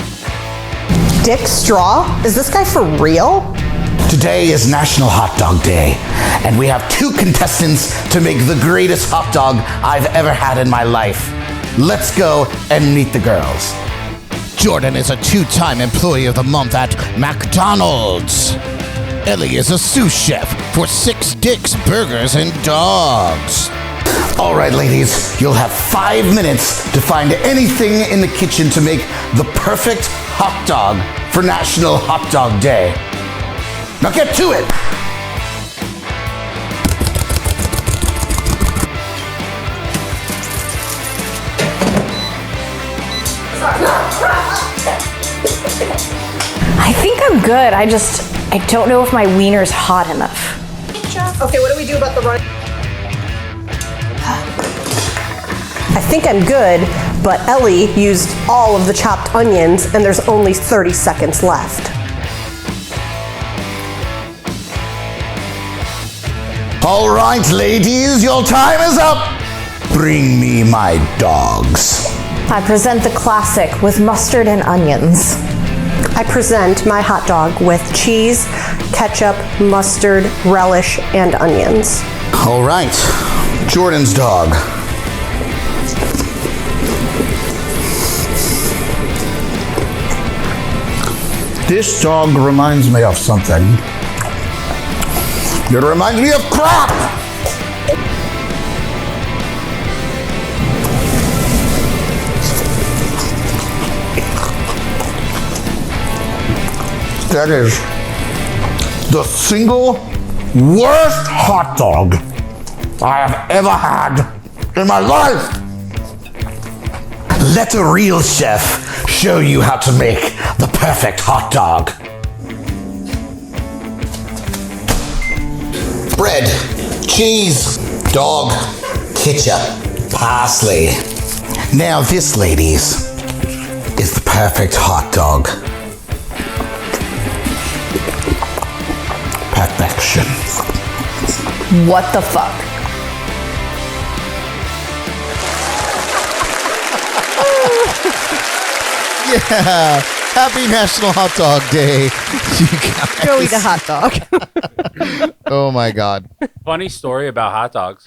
Dick Straw? Is this guy for real? Today is National Hot Dog Day, and we have 2 contestants to make the greatest hot dog I've ever had in my life. Let's go and meet the girls. Jordan is a 2-time Employee of the Month at McDonald's. Ellie is a sous chef for 6 Dicks Burgers and Dogs. All right, ladies, you'll have 5 minutes to find anything in the kitchen to make the perfect hot dog for National Hot Dog Day. Now get to it! I think I'm good. I don't know if my wiener's hot enough. Okay, what do we do about the run? I think I'm good, but Ellie used all of the chopped onions and there's only 30 seconds left. All right, ladies, your time is up. Bring me my dogs. I present the classic with mustard and onions. I present my hot dog with cheese, ketchup, mustard, relish, and onions. All right, Jordan's dog. This dog reminds me of something. It reminds me of crap! That is the single worst hot dog I have ever had in my life. Let a real chef show you how to make the perfect hot dog. Bread, cheese, dog, ketchup, parsley. Now this, ladies, is the perfect hot dog. Perfection. What the fuck? Yeah. Happy National Hot Dog Day. You guys. Go eat a hot dog. Oh my God. Funny story about hot dogs.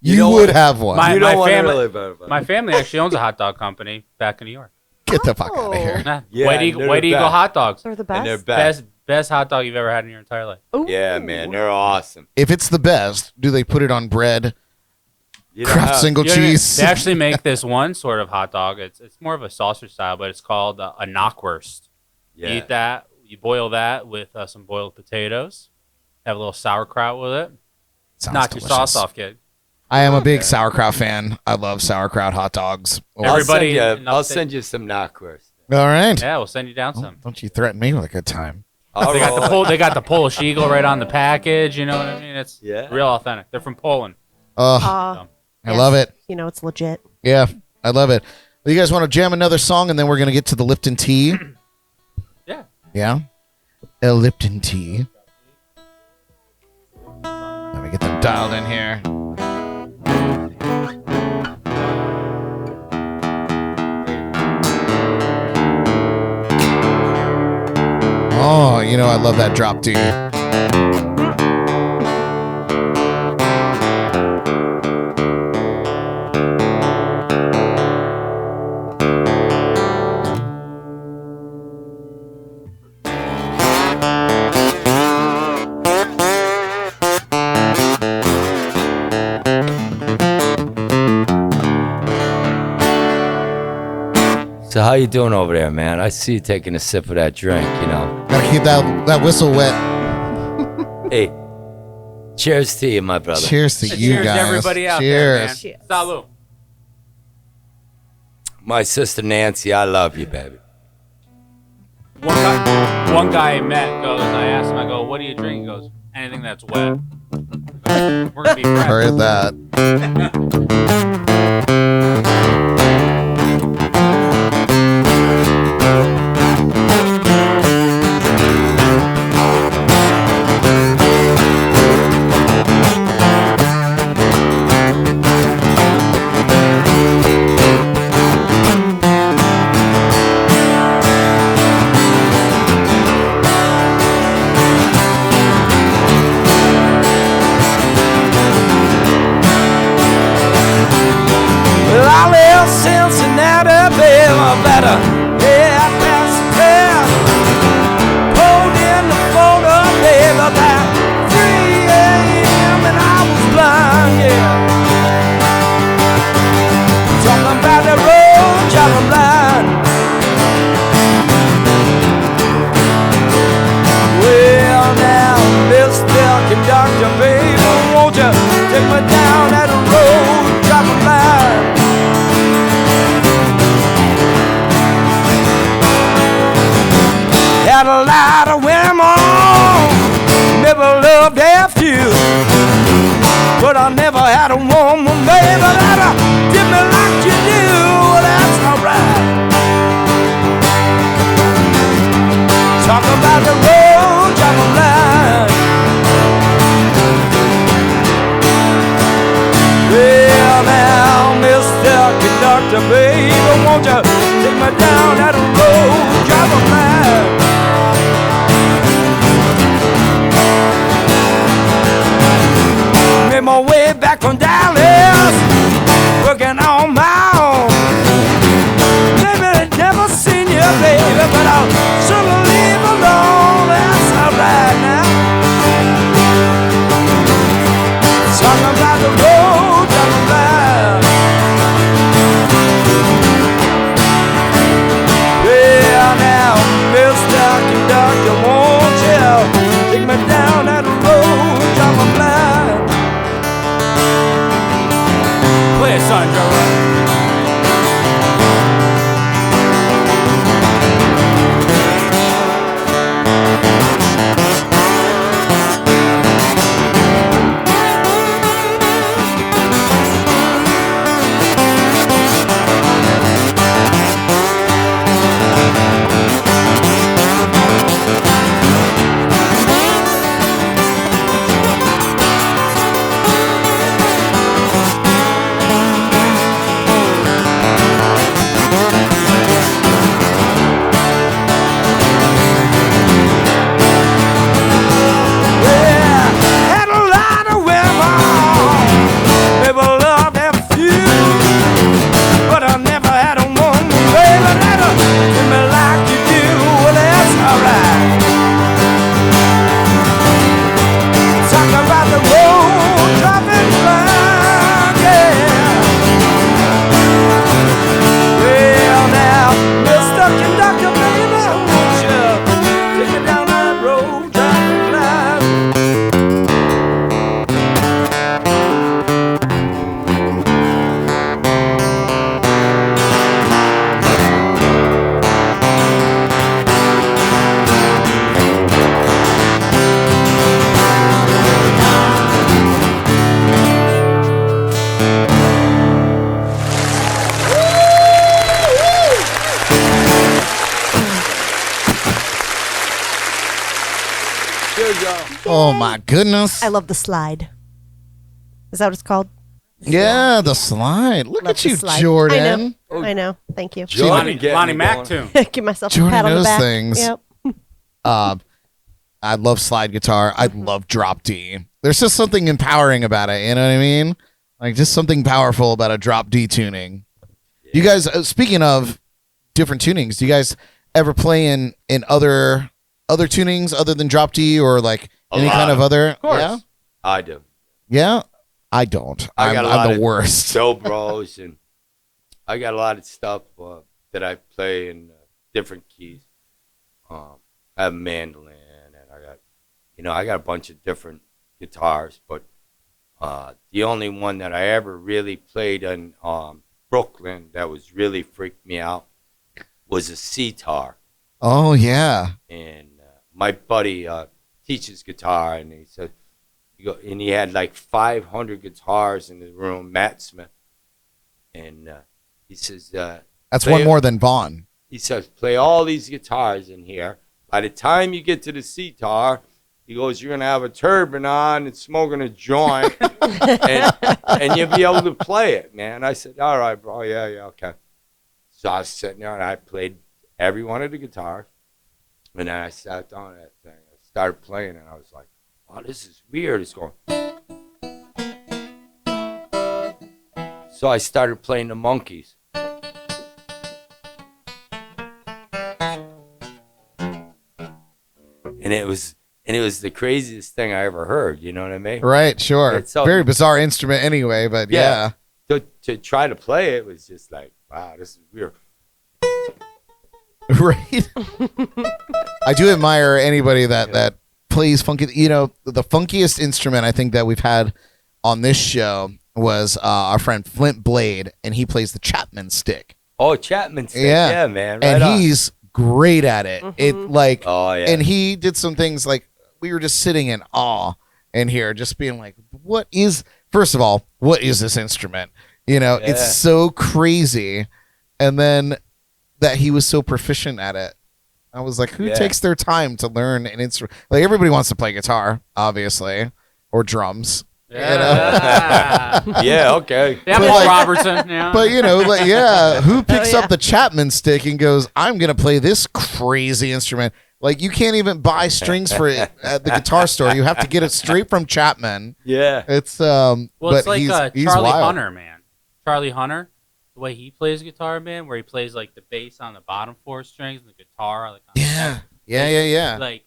You would have one. My, You don't my want to family, really about it. my family actually owns a hot dog company back in New York. Get the fuck out of here. Nah, Yeah, White Eagle, they're White the Eagle best. hot dogs. They're the And they're best. Best hot dog you've ever had in your entire life. Ooh. Yeah, man, they're awesome. If it's the best, do they put it on bread? You know Kraft how- single You know what I mean? cheese? They actually make this one sort of hot dog. It's more of a sausage style, but it's called a knockwurst. You Yeah. eat that. You boil that with some boiled potatoes. Have a little sauerkraut with it. Sounds Knock your delicious. sauce off, kid. I am a big sauerkraut fan. I love sauerkraut hot dogs. Oh, Everybody I'll send you, in I'll upstate- send you some knockwurst. all right. Yeah, we'll send you down some. Don't you threaten me with a good time. They got the They got the Polish eagle right on the package. You know what I mean? It's real authentic. They're from Poland. I love it. You know, it's legit. Yeah, I love it. Well, you guys want to jam another song, and then we're gonna get to the Lipton tea. Yeah. Yeah. A Lipton tea. Let me get them dialed in here. Oh, you know I love that drop D. So how you doing over there, man? I see you taking a sip of that drink, you know. Gotta keep that whistle wet. Hey, cheers to you, my brother. Cheers to you Cheers guys. to everybody out Cheers. there, man. Cheers. Salud. My sister Nancy, I love you, baby. One guy I met goes, I asked him, I go, what do you drink? He goes, anything that's wet. We're gonna be friends. Heard that. Well, I left Cincinnati, baby, better head past the town. Pulled in the photo, baby, about 3 a.m. and I was blind, yeah. Talking about the road, driving blind. Well, now, Mr. Conductor, baby, won't you take me down that road, driving blind? Had a lot of women, never loved a few, but I never had a woman, baby, that did me like you do. Well, that's alright. Talk about the road, driving blind. Well, now, Mr. Conductor, baby, won't you take me down that road, driving blind? Made my way back from Dallas, working on my own. Maybe never seen you, baby, but I'll surely leave alone. That's alright now. Talking about the road, driving blind. Yeah, now, Mr. Conductor, won't you take me down that road, driving blind? Play a song, Joe Roy. Oh my goodness. I love the slide. Is that what it's called? Yeah, the slide. Look Love at the you, slide. Jordan. I know. Thank you. Jordan getting Lonnie me Mac going. tune. Give myself a Jordan pat on the knows back. things. Yep. I love slide guitar. I love drop D. There's just something empowering about it. You know what I mean? Like just something powerful about a drop D tuning. You guys, speaking of different tunings, do you guys ever play in other tunings other than drop D or like any kind of other? Of course. Yeah, I do. yeah. I don't. I got a lot I'm the of worst. Dobros, and I got a lot of stuff that I play in different keys. I have a mandolin, and I got a bunch of different guitars, but the only one that I ever really played in Brooklyn that was really freaked me out was a sitar. Oh yeah. And my buddy teaches guitar, and he said, and he had like 500 guitars in the room, Matt Smith, and he says, That's one more than Vaughn. he says, play all these guitars in here. By the time you get to the sitar, he goes, you're going to have a turban on and smoking a joint, and you'll be able to play it, man. I said, all right, bro, yeah, okay. So I was sitting there, and I played every one of the guitars, and then I sat down that thing. I started playing, and I was like, oh, this is weird. It's going. So I started playing the Monkeys. And it was the craziest thing I ever heard. You know what I mean? Right. Sure. It's so- Very bizarre instrument anyway, but yeah. To try to play it was just like, wow, this is weird. Right. I do admire anybody that plays funky. You know, the funkiest instrument I think that we've had on this show was our friend Flint Blade, and he plays the Chapman stick. Oh, Chapman stick. Yeah. Yeah, man. Right And on. he's great at it. It like, Oh, yeah. and he did some things like we were just sitting in awe in here, just being like, first of all, what is this instrument? You know, Yeah. it's so crazy. And then that he was so proficient at it. I was like, who Yeah. takes their time to learn an instrument? Like everybody wants to play guitar, obviously, or drums. Yeah. Yeah, okay. Yeah, But Paul like- Robertson. Yeah. But you know, like, yeah, who picks yeah. up the Chapman stick and goes, I'm gonna play this crazy instrument? Like you can't even buy strings for it at the guitar store. You have to get it straight from Chapman. Yeah. It's well, but it's like he's Charlie wild. Hunter, man. Charlie Hunter, the way he plays guitar, man, where he plays like the bass on the bottom four strings and the guitar, like on Yeah, yeah. like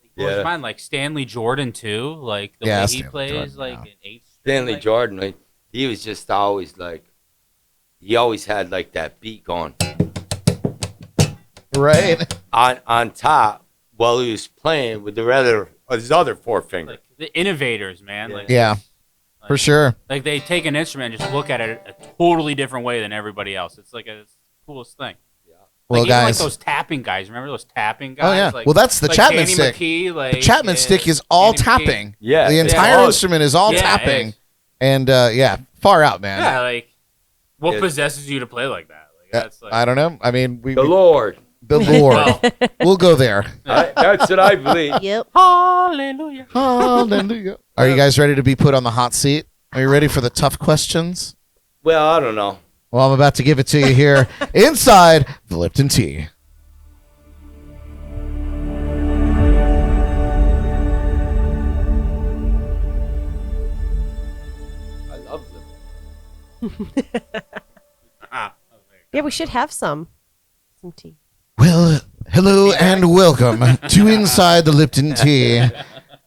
Yeah. blows mine. Like Stanley Jordan too, like the Yeah, way he Stanley plays, Jordan, like yeah. an 8th string. Stanley like, Jordan, like, he was just always like, he always had like that beat going Right. on top while he was playing with his other four fingers. like the innovators, man. Yeah. Like, Yeah, for sure. like they take an instrument and just look at it a totally different way than everybody else. It's like it's the coolest thing. Well, Like, even guys, like those tapping guys. Remember those tapping guys? oh yeah. Like, Well, that's the like Chapman Danny stick. McKee, like, The Chapman stick is all Danny McKee. tapping. Yeah. The Yeah. entire Oh, instrument is all yeah, tapping, it is. and yeah, far out, man. Yeah, like what Yeah. possesses you to play like that? Like that's like I don't know. I mean, The Lord. the Lord. well, We'll go there. That's what I believe. Yep. hallelujah. Hallelujah. Are you guys ready to be put on the hot seat? Are you ready for the tough questions? Well, I don't know. Well, I'm about to give it to you here inside the Lipton Tea. I love them. Yeah, we should have some tea. Well, hello and welcome to Inside the Lipton Tea.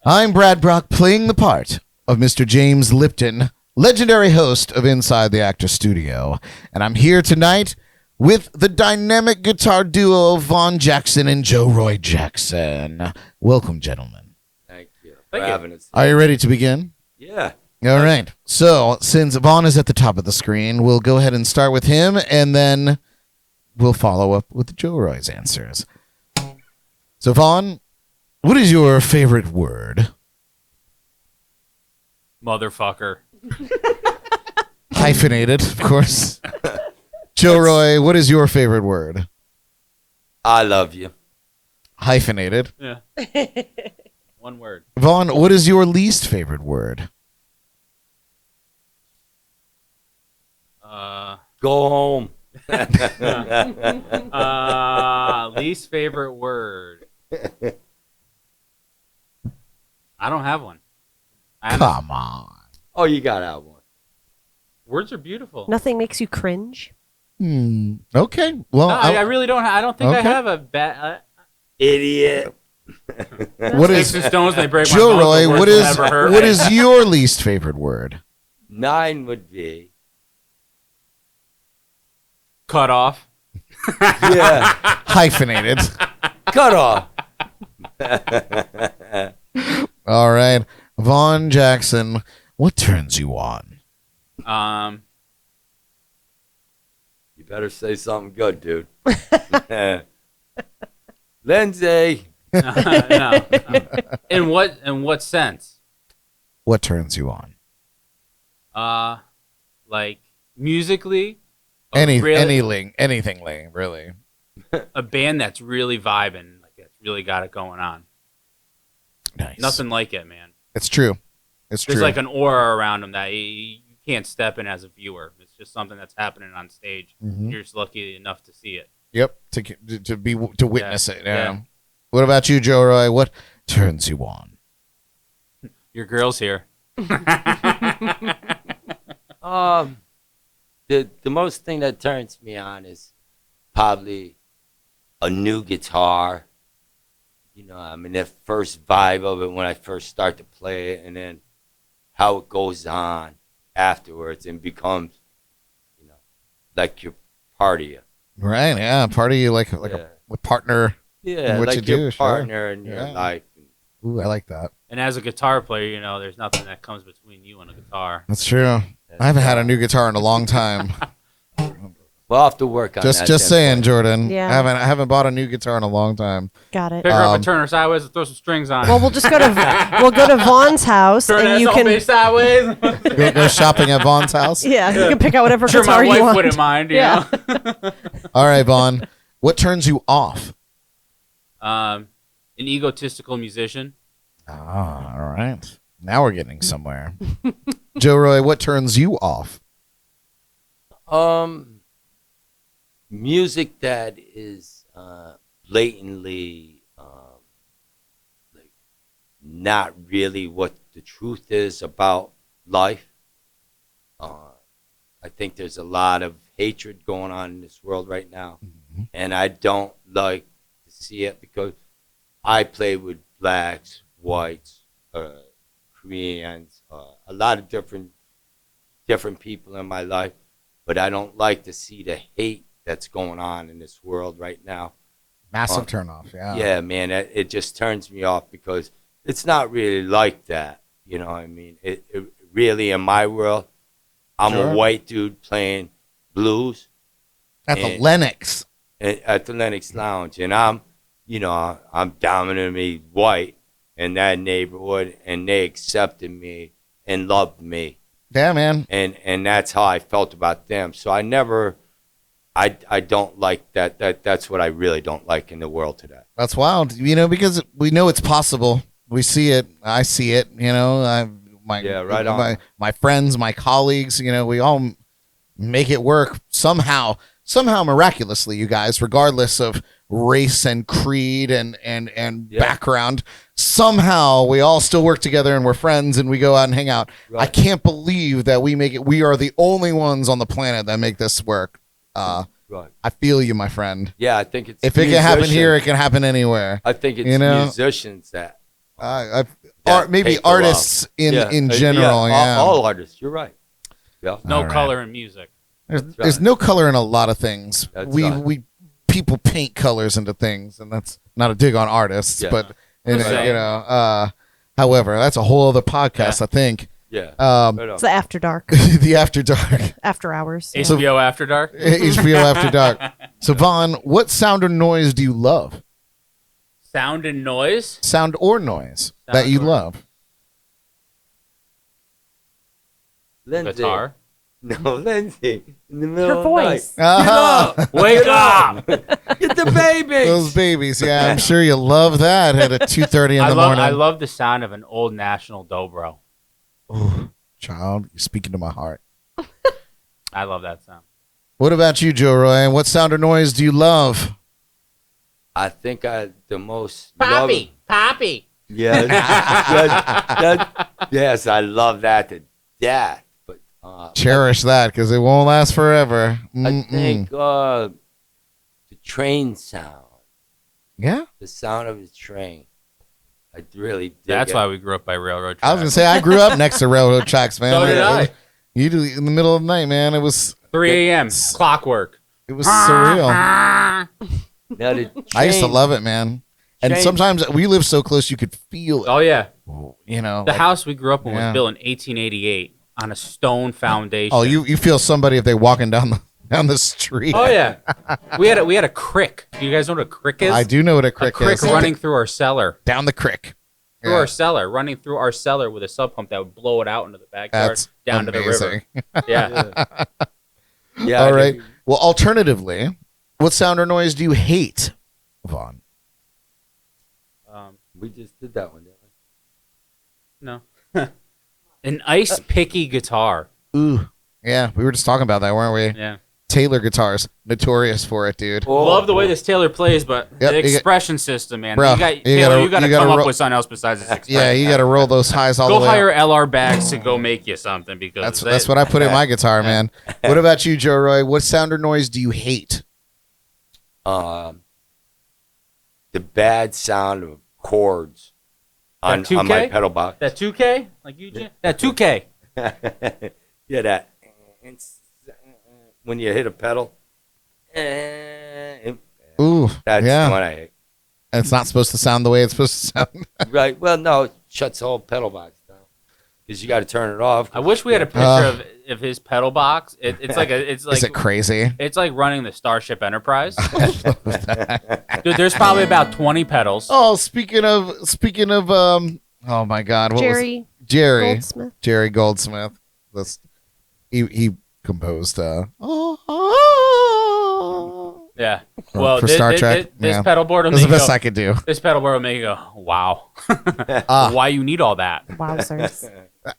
I'm Brad Brock, playing the part of Mr. James Lipton, legendary host of Inside the Actor Studio. And I'm here tonight with the dynamic guitar duo Vaughan Jackson and Joe Roy Jackson. Welcome, gentlemen. Thank you for Thank you. having us. Are you ready to begin? Yeah. All right. So, since Vaughn is at the top of the screen, we'll go ahead and start with him, and then we'll follow up with Joe Roy's answers. So, Vaughn, what is your favorite word? Motherfucker. Hyphenated, of course. Joe Roy, what is your favorite word? I love you. Hyphenated. Yeah. One word. Vaughn, what is your least favorite word? Go home. Least favorite word. I don't have one. Come on. Oh, you got that one. Words are beautiful. Nothing makes you cringe. Okay. Well, No, I really don't. I don't think I Okay. have a bad. Idiot. what Sticks is and stones, they break my Joe bones, the Roy? worst What will is ever hurt what me. is your least favorite word? 9 would be. Cut off? Yeah. Hyphenated. Cut off. All right, Vaughn Jackson. What turns you on? You better say something good, dude. Lindsay. No. In what sense? What turns you on? Like musically, Anything, really. a band that's really vibing, like that's really got it going on. Nice. Nothing like it, man. It's true. It's There's true. like an aura around them that you can't step in as a viewer. It's just something that's happening on stage. Mhm. You're just lucky enough to see it. Yep. To witness it. Yeah. Yeah. What about you, Joe Roy? What turns you on? Your girl's here. The most thing that turns me on is probably a new guitar. You know, I mean, that first vibe of it when I first start to play it, and then how it goes on afterwards and becomes, you know, like your part of you. Right. Yeah. Party like Yeah. a partner. Yeah, What like you do, your sure. partner in your Yeah. life. Ooh, I like that. And as a guitar player, you know, there's nothing that comes between you and a guitar. That's true. I haven't had a new guitar in a long time. We'll have to work on that. Just saying, Jordan. Yeah. I haven't bought a new guitar in a long time. Got it. Pick her up and turn her sideways and throw some strings on. Well, we'll just go to Vaughn's house, turn and that you zombie can sideways. Go shopping at Vaughn's house. yeah, you can pick out whatever Sure, guitar my you wife want. wouldn't mind. You Yeah. know? All right, Vaughn. What turns you off? An egotistical musician. Ah, all right. Now we're getting somewhere. Joe Roy, what turns you off? Music that is blatantly like not really what the truth is about life. I think there's a lot of hatred going on in this world right now, and I don't like to see it because I play with blacks, whites, Koreans, a lot of different people in my life, but I don't like to see the hate that's going on in this world right now. Massive turnoff. Yeah. Yeah, man, it just turns me off because it's not really like that. You know what I mean? It really, in my world, I'm Sure. a white dude playing blues At the Lennox. at the Lennox Lounge, and I'm dominantly white in that neighborhood, and they accepted me and loved me, Yeah, man. and that's how I felt about them. So I don't like that. That's what I really don't like in the world today. That's wild. Because we know it's possible. We see it. I see it. My friends, my colleagues. We all make it work somehow, miraculously. You guys, regardless of race and creed and background, somehow we all still work together and we're friends and we go out and hang out. Right. I can't believe that we make it. We are the only ones on the planet that make this work. Right. I feel you, my friend. Yeah, I think it's If it can happen here, it can happen anywhere. I think it's musicians that Maybe take the artists love. in general. Yeah, all artists. You're right. Yeah. No All right. color in music. There's no color in a lot of things. That's we right. people paint colors into things, and that's not a dig on artists, Yeah. but Right. however, that's a whole other podcast. I think Yeah. Right It's on. the After Dark, the After Dark, After Hours. Yeah. HBO After Dark. HBO After Dark. So Vaughn, what sound or noise do you love? Sound and noise. Sound or noise that you or- love? Lindsay. Guitar. No, Lindsay. In the middle Her of the night. voice. Wake up! Get the baby. Those babies, yeah, I'm sure you love that at 2:30 in the morning. I love the sound of an old National Dobro. Ooh, child, you're speaking to my heart. I love that sound. What about you, Joe Roy? What sound or noise do you love? I think the most Poppy. Yes, yes, I love that to death. But Cherish that because it won't last forever. I think the train sound, Yeah, the sound of the train. I really dig That's it. why we grew up by railroad tracks. I was gonna say I grew up next to railroad tracks, man. So did I. You do in the middle of the night, man. It was 3 a.m. clockwork. it was surreal. Now, the I used to train- love it, man. And train- sometimes we lived so close you could feel it. Oh yeah, You know, the like- house we grew up in Yeah. was built in 1888 on a stone foundation. Oh, you feel somebody if they walking down the street. Oh yeah, we had a crick. Do you guys know what a crick is? I do know what a A crick crick is. running through our cellar. Down the crick. Through Yeah. our cellar, running through our cellar with a sub pump that would blow it out into the backyard, That's down to the amazing. river. Yeah. Yeah, All I right. think- Well, alternatively, what sound or noise do you hate, Vaughn? We just did that one, didn't we? No. An ice picky guitar. Ooh. Yeah, we were just talking about that, weren't we? Yeah. Taylor guitars, notorious for it, dude. Love the way this Taylor plays, but Yep, the you got- expression system, man. Bro, Taylor, you you gotta gotta come ro- up with something else besides this expression. Yeah, you got to roll those highs all Go the way hire up. LR bags to go make you something because That's what I put in my guitar, man. What about you, Joe Roy? What sound or noise do you hate? The bad sound of chords on That 2K? my pedal box. That 2K, like you, Jay? That 2K. Yeah, that. When you hit a pedal. Ooh, That's yeah. the one I hate. And it's not supposed to sound the way it's supposed to sound. Right. Well, no, it shuts the whole pedal box down because you got to turn it off. I wish we had a picture of his pedal box. It's like Is it crazy? It's like running the Starship Enterprise. Dude, there's probably about 20 pedals. Oh, speaking of, oh my God, what Jerry was Jerry Goldsmith. Jerry Goldsmith? That's he composed. Yeah. Well, for Star Trek. This Yeah. pedal board will That's make the you best go, I could do. This pedal board will make you go, wow. Why you need all that? Wowzers.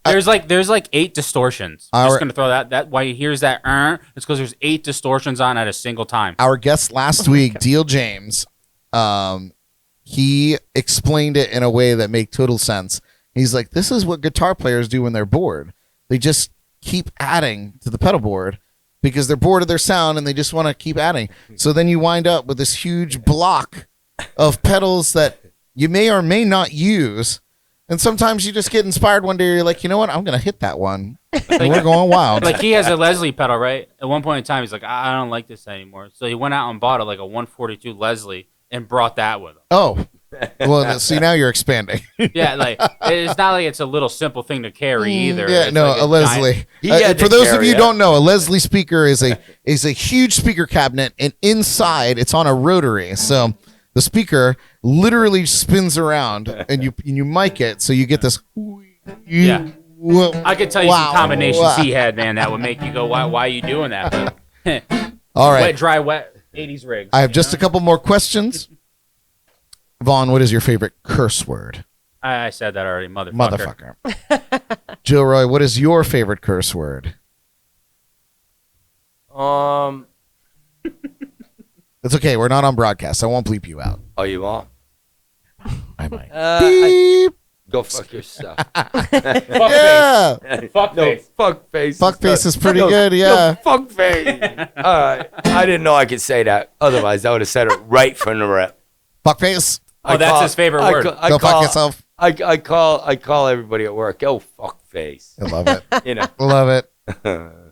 There's like 8 distortions. I'm Our- just gonna throw that. Why he hears that? It's because there's 8 distortions on at a single time. Our guest last week, Deal James, he explained it in a way that made total sense. He's like, this is what guitar players do when they're bored. They just keep adding to the pedal board because they're bored of their sound and they just want to keep adding. So then you wind up with this huge block of pedals that you may or may not use. And sometimes you just get inspired one day. You're like, you know what? I'm going to hit that one. And we're going wild. Like he has a Leslie pedal, right? At one point in time, he's like, I don't like this anymore. So he went out and bought like a 142 Leslie and brought that with him. Oh, well, see, now you're expanding. Yeah, like it's not like it's a little simple thing to carry either. Yeah, It's no, like a Leslie. giant- He had For to those of carry you who it. don't know, a Leslie speaker is a huge speaker cabinet, and inside it's on a rotary. So the speaker literally spins around, and you mic it, so you get this. Yeah. Whoa, I could tell you wow, some combinations wow. he had, man, that would make you go, why are you doing that? But, All right, wet, dry, wet, 80s rigs. I have just a couple more questions. Vaughn, what is your favorite curse word? I said that already, motherfucker. Motherfucker. Joe Roy, what is your favorite curse word? It's okay. We're not on broadcast. I won't bleep you out. Oh, you won't? I might. Beep. Go fuck yourself. Yeah. Fuck No, face. fuck face. Fuck face is pretty No, good. Yeah. No, fuck face. All right. I didn't know I could say that. Otherwise, I would have said it right from the rip. Fuck face. Oh, that's his favorite word. Go fuck yourself. I call everybody at work. Oh, fuck face. I love it. You know. Love it.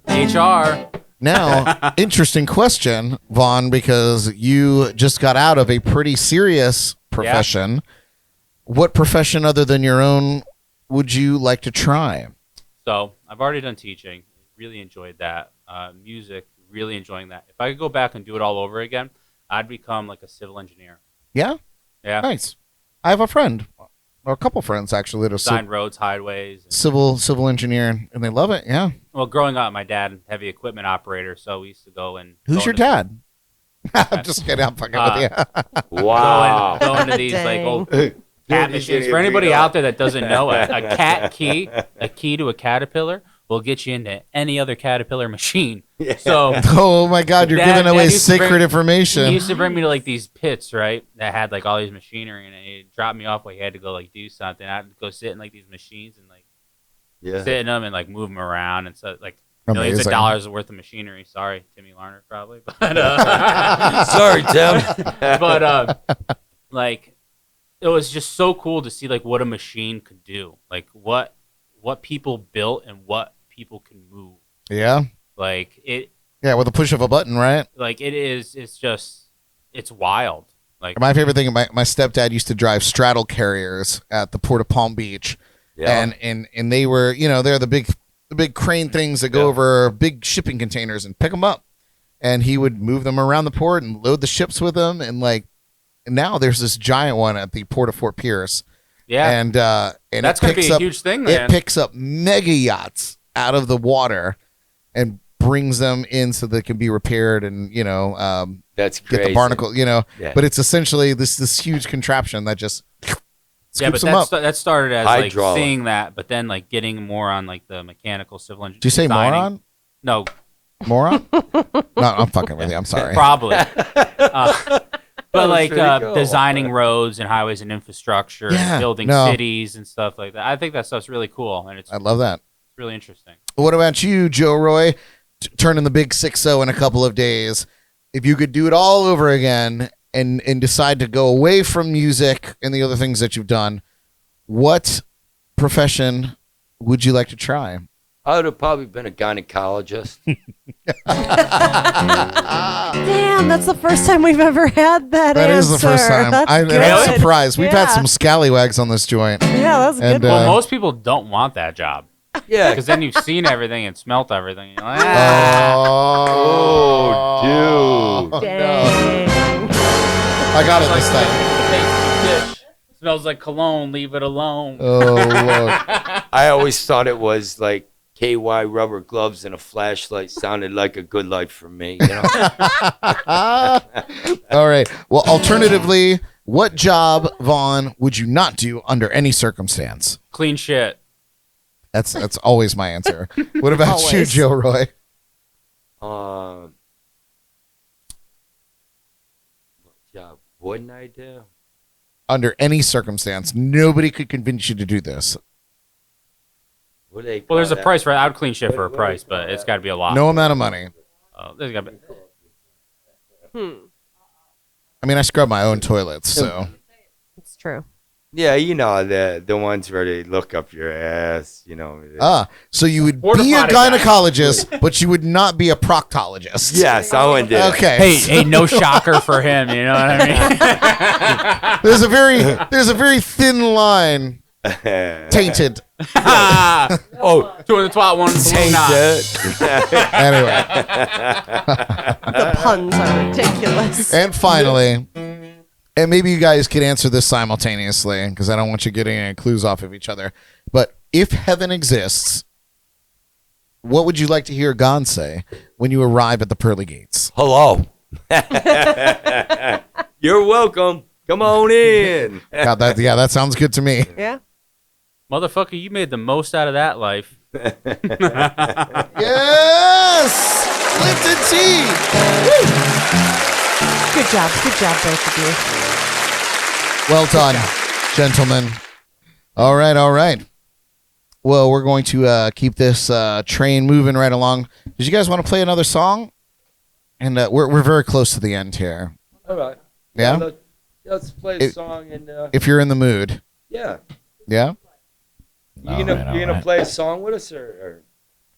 HR. Now, interesting question, Vaughn, because you just got out of a pretty serious profession. Yeah. What profession other than your own would you like to try? So I've already done teaching. Really enjoyed that. Music, really enjoying that. If I could go back and do it all over again, I'd become like a civil engineer. Yeah? Yeah. Nice. I have a friend. Or a couple friends actually that are design roads, highways. And, civil engineer, and they love it. Yeah. well, growing up, my dad heavy equipment operator, so we used to go and. Who's your dad? I'm just kidding. I'm fucking with you. Wow. Go into these like old cat machines. For anybody out there that doesn't know, a cat key, a key to a caterpillar will get you into any other caterpillar machine. Yeah. So, Oh my God, you're giving away sacred he information. used to bring me to like these pits, right? That had like all these machinery, and he'd drop me off where he had to go like do something. I'd go sit in like these machines and like sit in them and like move them around and so like millions of Amazing. dollars worth of machinery. Sorry, Timmy Larner, probably, but Sorry, Tim. but like it was just so cool to see like what a machine could do, like what people built and what people can move. Yeah. Like it. Yeah, with a push of a button, right? Like it is. It's just. It's wild. Like My favorite thing, my stepdad used to drive straddle carriers at the Port of Palm Beach. Yeah. And they were, they're the big crane things that go over big shipping containers and pick them up. And he would move them around the port and load the ships with them. And now there's this giant one at the Port of Fort Pierce. Yeah. And that's going to be a huge thing, man. It picks up mega yachts out of the water and brings them in so they can be repaired and, That's get crazy. the barnacle, Yeah. But it's essentially this huge contraption that just scoops them up. that started as Hydraulic. like seeing that, but then like getting more on like the mechanical civil engineering. Do you say moron? No, Moron? No, I'm fucking with you. I'm sorry. probably. But like pretty cool. designing roads and highways and infrastructure, Yeah, and building no. cities and stuff like that. I think that stuff's really cool, and it's I love that. really interesting. What about you, Joe Roy? Turning the big 6-0 in a couple of days. If you could do it all over again and decide to go away from music and the other things that you've done, what profession would you like to try? I would have probably been a gynecologist. Damn, that's the first time we've ever had that That answer. is the first time. That's I'm good. surprised. We've had Yeah. some scallywags on this joint. Yeah, that's And, good. Well, one. most people don't want that job Yeah. because then you've seen everything and smelt everything. You're like, ah. Oh, dude. Dang. I got it this time. Dish. Smells like cologne. Leave it alone. Oh, Lord. I always thought it was like KY rubber gloves and a flashlight sounded like a good life for me. All right. Well, alternatively, what job, Vaughn, would you not do under any circumstance? Clean shit. That's always my answer. What about you, Always. Joe Roy? What job wouldn't I do? Under any circumstance, nobody could convince you to do this. What do they Well, there's call a that? price for it. I would clean shit for a What do they price, but call it's that? got to be a lot. No amount of money. There's got to be. I mean, I scrub my own toilets, so. It's true. Yeah, the ones where they look up your ass, So you would Porta be a potty guy. gynecologist, but you would not be a proctologist. Yes, I wouldn't do it. Okay. Hey, no shocker for him. You know what I mean? There's a very thin line. Tainted. Oh, 212, one tainted. Anyway. The puns are ridiculous. And finally, and maybe you guys could answer this simultaneously because I don't want you getting any clues off of each other. But if heaven exists, what would you like to hear God say when you arrive at the pearly gates? Hello. You're welcome. Come on in. God, that sounds good to me. Yeah. Motherfucker, you made the most out of that life. Yes! Lipton tea! Good job, both of you. Well done, gentlemen. All right. Well, we're going to keep this train moving right along. Did you guys want to play another song? And we're very close to the end here. All right. Yeah? Let's play a song and If you're in the mood. yeah. Yeah? You gonna play a song with us or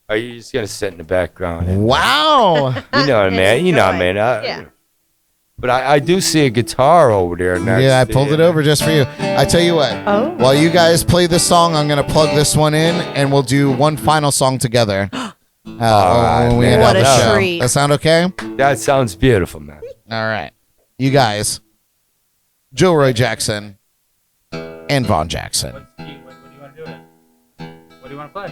are you just gonna sit in the background? Wow. You know what I mean? You know what I mean? Yeah. But I do see a guitar over there next. Yeah, I to pulled you. it over just for you. I tell you what. Oh. While you guys play this song, I'm going to plug this one in, and we'll do one final song together. When we end What up a the show. treat. That sound okay? That sounds beautiful, man. All right. You guys. Joe Roy Jackson. and Vaughan Jackson. What do you want to do with it? What do you want to play?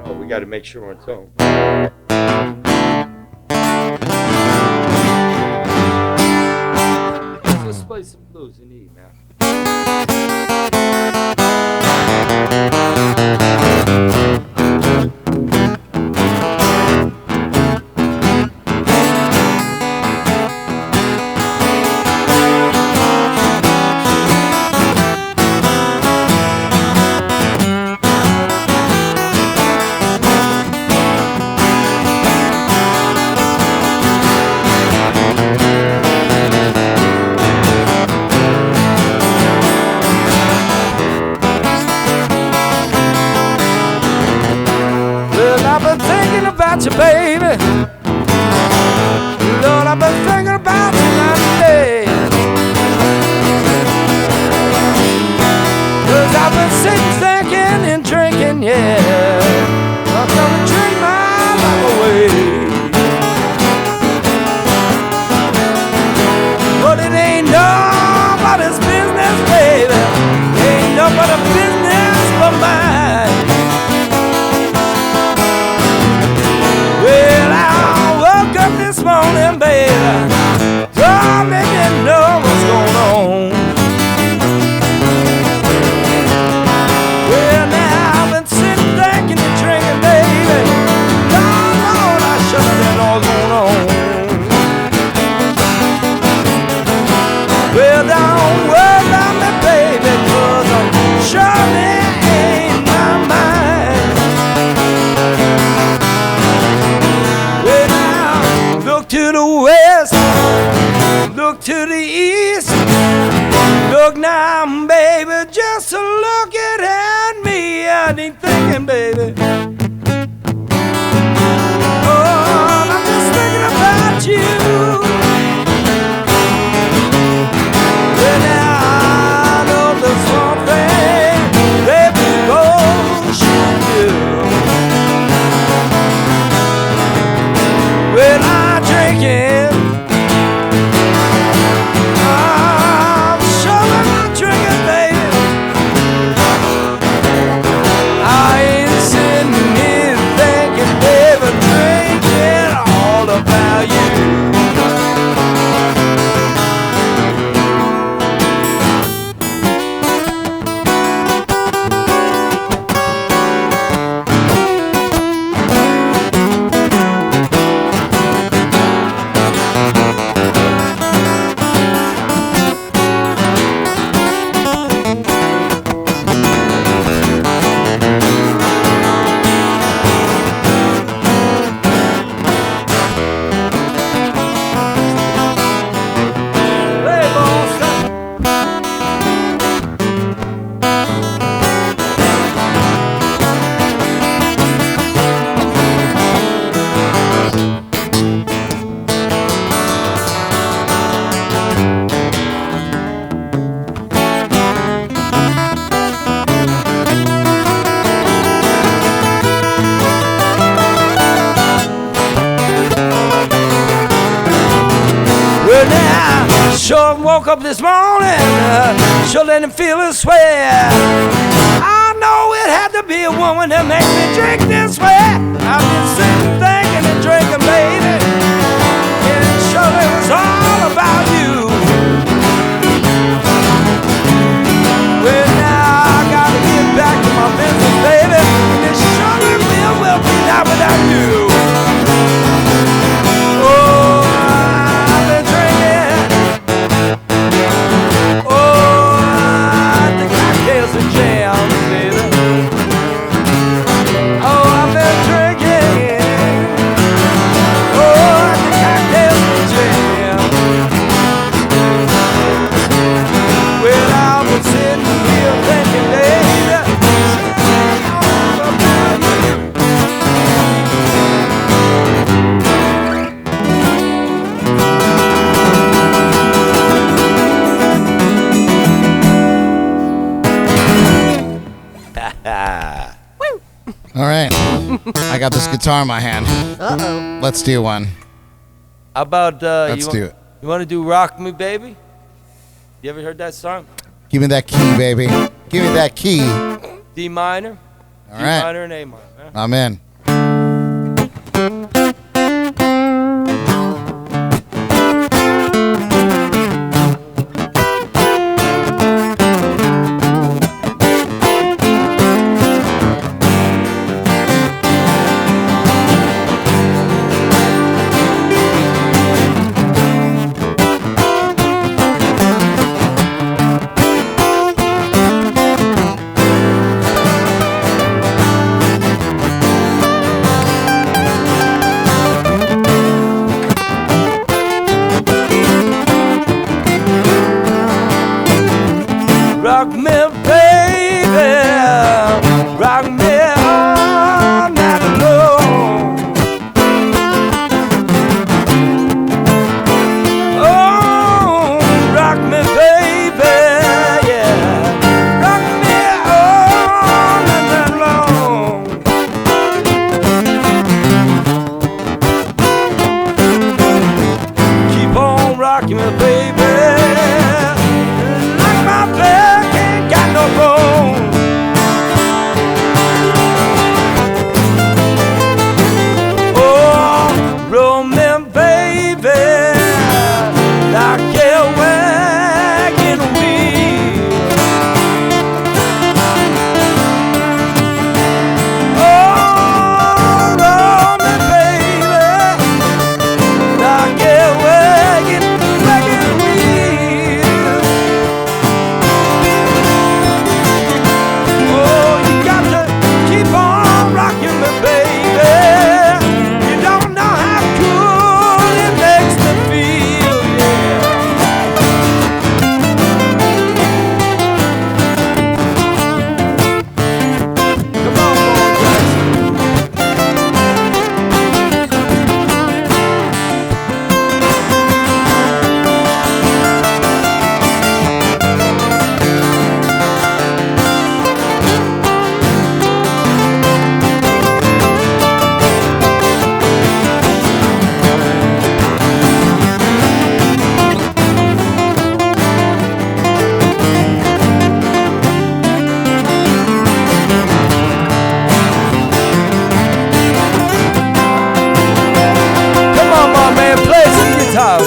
Oh, we got to make sure we're in tone. Let's play some blues in E, man. About you, baby. Lord, I've been thinking about you night and day. 'Cause I've been sitting, thinking and drinking, yeah. I'm gonna drink my life away. But it ain't nobody's business, baby. Ain't nobody's business but mine. Well, I woke up this morning, baby. Don't let me know what's going on. Well, now I've been sitting, thinking and drinking, baby. Lord, I should have known what's going on. Well, don't worry about me, baby, 'cause I'm surely ain't my mind. Well, now, look to the west, look to the east. Look now, baby, just looking at me. I ain't thinking, baby. Oh, I'm just thinking about you. Well, now I know there's something, baby, both should do. Well, I'm drinking. I'm sure I'm drinking, baby. I ain't sitting here thinking, baby, drinking all about you. Hey, boss. Well, now, sure woke up this morning, sure let him feel his way. I know it had to be a woman that makes me drink this way. I've been sitting, thinking and drinking, baby, and sure it was all about you. Well, now I gotta get back to my business, baby. It surely will be not without you. Oh, I've been drinking. Oh, the cocktails and jams, baby. Oh, I've been drinking. Oh, the cocktails and jams. Well, I've been sitting here thinking, baby, all about you. All right. I got this guitar in my hand. Uh-oh. Let's do one. How about Let's do it. You want to do "Rock Me, Baby"? You ever heard that song? Give me that key, baby. Give me that key. D minor. All D right. minor and A minor. Huh? I'm in. Rock me, baby, rock me all night long. Oh, rock me, baby, yeah, rock me all night long. Keep on rocking me, baby, like my back ain't got no bone. Oh, roll me, baby, like a wagon wheel. Oh, roll me, baby, like a wagon wheel. Oh, you got to keep on rocking me, baby. You don't know how cool it makes me feel, yeah. Come on, Roy Jackson. Come on, my man, play some guitar.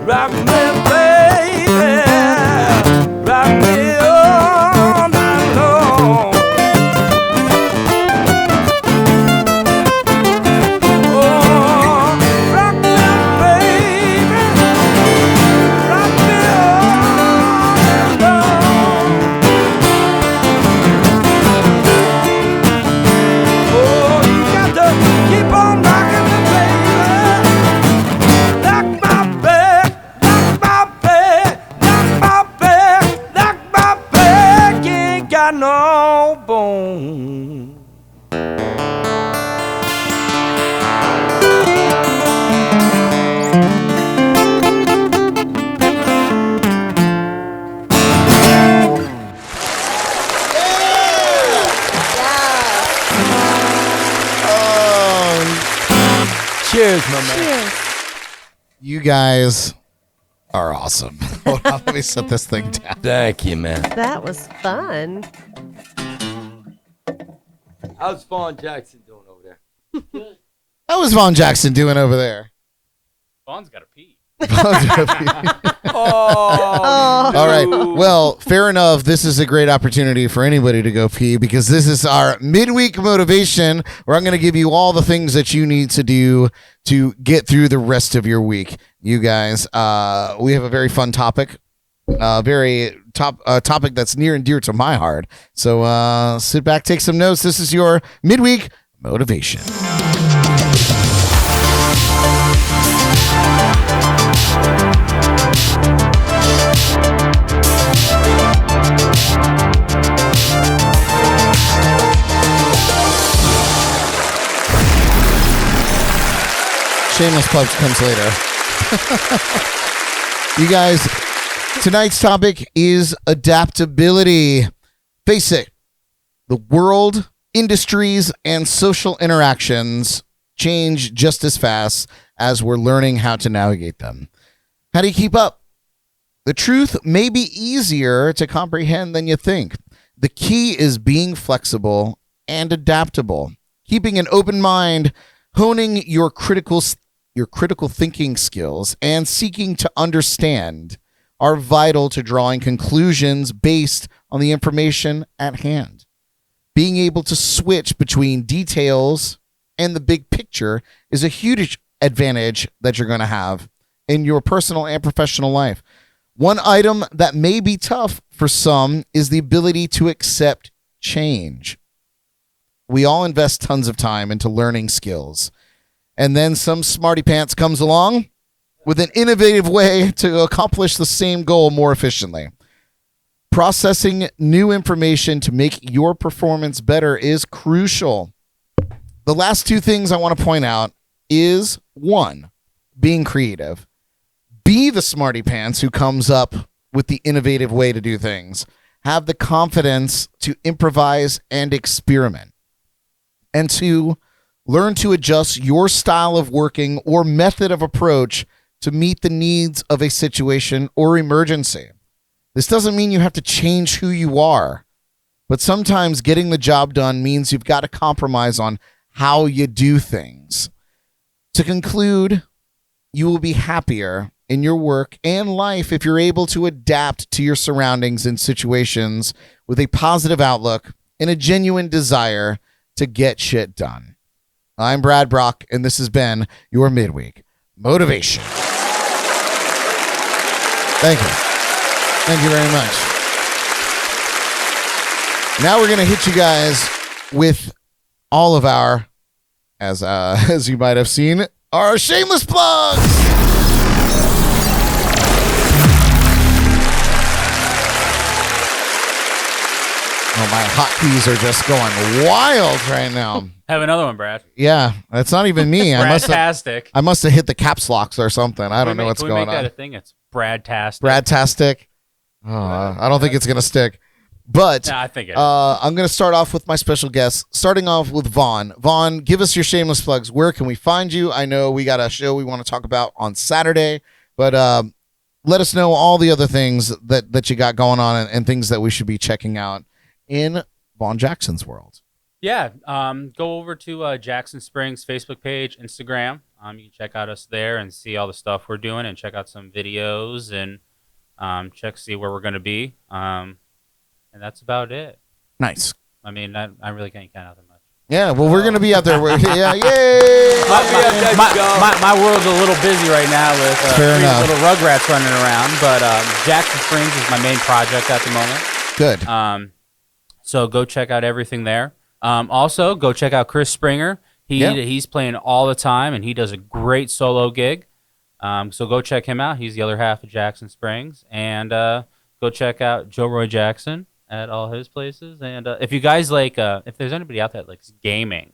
Rock me, baby, rock me all night long. Oh, rock me, baby, rock me all night long. Oh, you got to keep on rocking me, baby, like my back, like You guys are awesome. Hold on, let me set this thing down. Thank you, man. That was fun. How's Vaughan Jackson doing over there? How was Vaughan Jackson doing over there? Vaughn's got to pee. Oh, All right. Well, fair enough. This is a great opportunity for anybody to go pee because this is our midweek motivation where I'm going to give you all the things that you need to do to get through the rest of your week. You guys, we have a very fun topic, topic that's near and dear to my heart. So sit back, take some notes. This is your midweek motivation. Shameless Plugs comes later. You guys, tonight's topic is adaptability. Face it, the world, industries, and social interactions change just as fast as we're learning how to navigate them. How do you keep up? The truth may be easier to comprehend than you think. The key is being flexible and adaptable, keeping an open mind, honing your critical thinking skills, and seeking to understand are vital to drawing conclusions based on the information at hand. Being able to switch between details and the big picture is a huge advantage that you're going to have in your personal and professional life. One item that may be tough for some is the ability to accept change. We all invest tons of time into learning skills. And then some smarty pants comes along with an innovative way to accomplish the same goal more efficiently. Processing new information to make your performance better is crucial. The last two things I want to point out is, one, being creative. Be the smarty pants who comes up with the innovative way to do things. Have the confidence to improvise and experiment. And two, learn to adjust your style of working or method of approach to meet the needs of a situation or emergency. This doesn't mean you have to change who you are, but sometimes getting the job done means you've got to compromise on how you do things. To conclude, you will be happier in your work and life if you're able to adapt to your surroundings and situations with a positive outlook and a genuine desire to get shit done. I'm Brad Brock, and this has been your midweek motivation. Thank you. Thank you very much. Now we're going to hit you guys with all of our, as you might have seen, our shameless plugs. Oh, my hotkeys are just going wild right now. Have another one, Brad. Yeah, it's not even me. I must have hit the caps locks or something. I don't know what's going on. Can we make that a thing? It's Bradtastic. Bradtastic. Oh, I don't think it's gonna stick. But I think it is. I'm gonna start off with my special guest. Starting off with Vaughn. Vaughn, give us your shameless plugs. Where can we find you? I know we got a show we want to talk about on Saturday, but let us know all the other things that you got going on and things that we should be checking out in Vaughan Jackson's world. Yeah, go over to Jackson Springs Facebook page, Instagram. You can check out us there and see all the stuff we're doing and check out some videos and see where we're going to be. And that's about it. Nice. I mean, I really can't count out that much. Yeah, well, we're going to be out there. Yeah, yay! My world's a little busy right now with little Rugrats running around, but Jackson Springs is my main project at the moment. Good. So go check out everything there. Also, go check out Chris Springer. He's playing all the time, and he does a great solo gig. So go check him out. He's the other half of Jackson Springs. And go check out Joe Roy Jackson at all his places. And if you guys if there's anybody out there that likes gaming,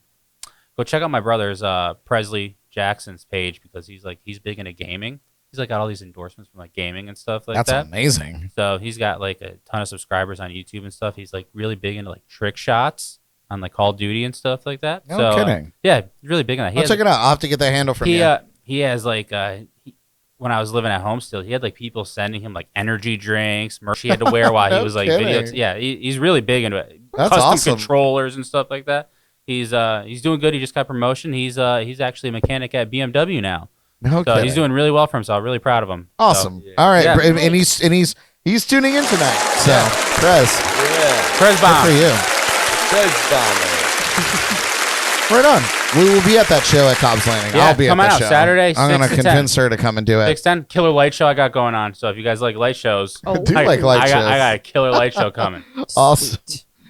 go check out my brother's Presley Jackson's page because he's big into gaming. He's got all these endorsements from gaming and stuff like that. That's amazing. So he's got a ton of subscribers on YouTube and stuff. He's really big into trick shots on Call of Duty and stuff like that. No kidding. Yeah, really big on that. I'll check it out. I'll have to get that handle from you. He has when I was living at home still, he had like people sending him like energy drinks, merch he had to wear while No he was like kidding. videos. Yeah, he's really big into it. That's Custom awesome. controllers and stuff like that. He's doing good. He just got promotion. He's actually a mechanic at BMW now. No So kidding. he's doing really well for himself. Really proud of him. Awesome. So, All right, Yeah. and he's tuning in tonight. So, Prez, Yeah. Prez good Bomb. for you. Says Bomber. Right on. We will be at that show at Cobb's Landing. Yeah, I'll be come at on the out show. Saturday, I'm gonna 6 to convince her to come and do it. 6:10 killer light show I got going on. So if you guys like light shows, I do like light shows. I got a killer light show coming. Awesome.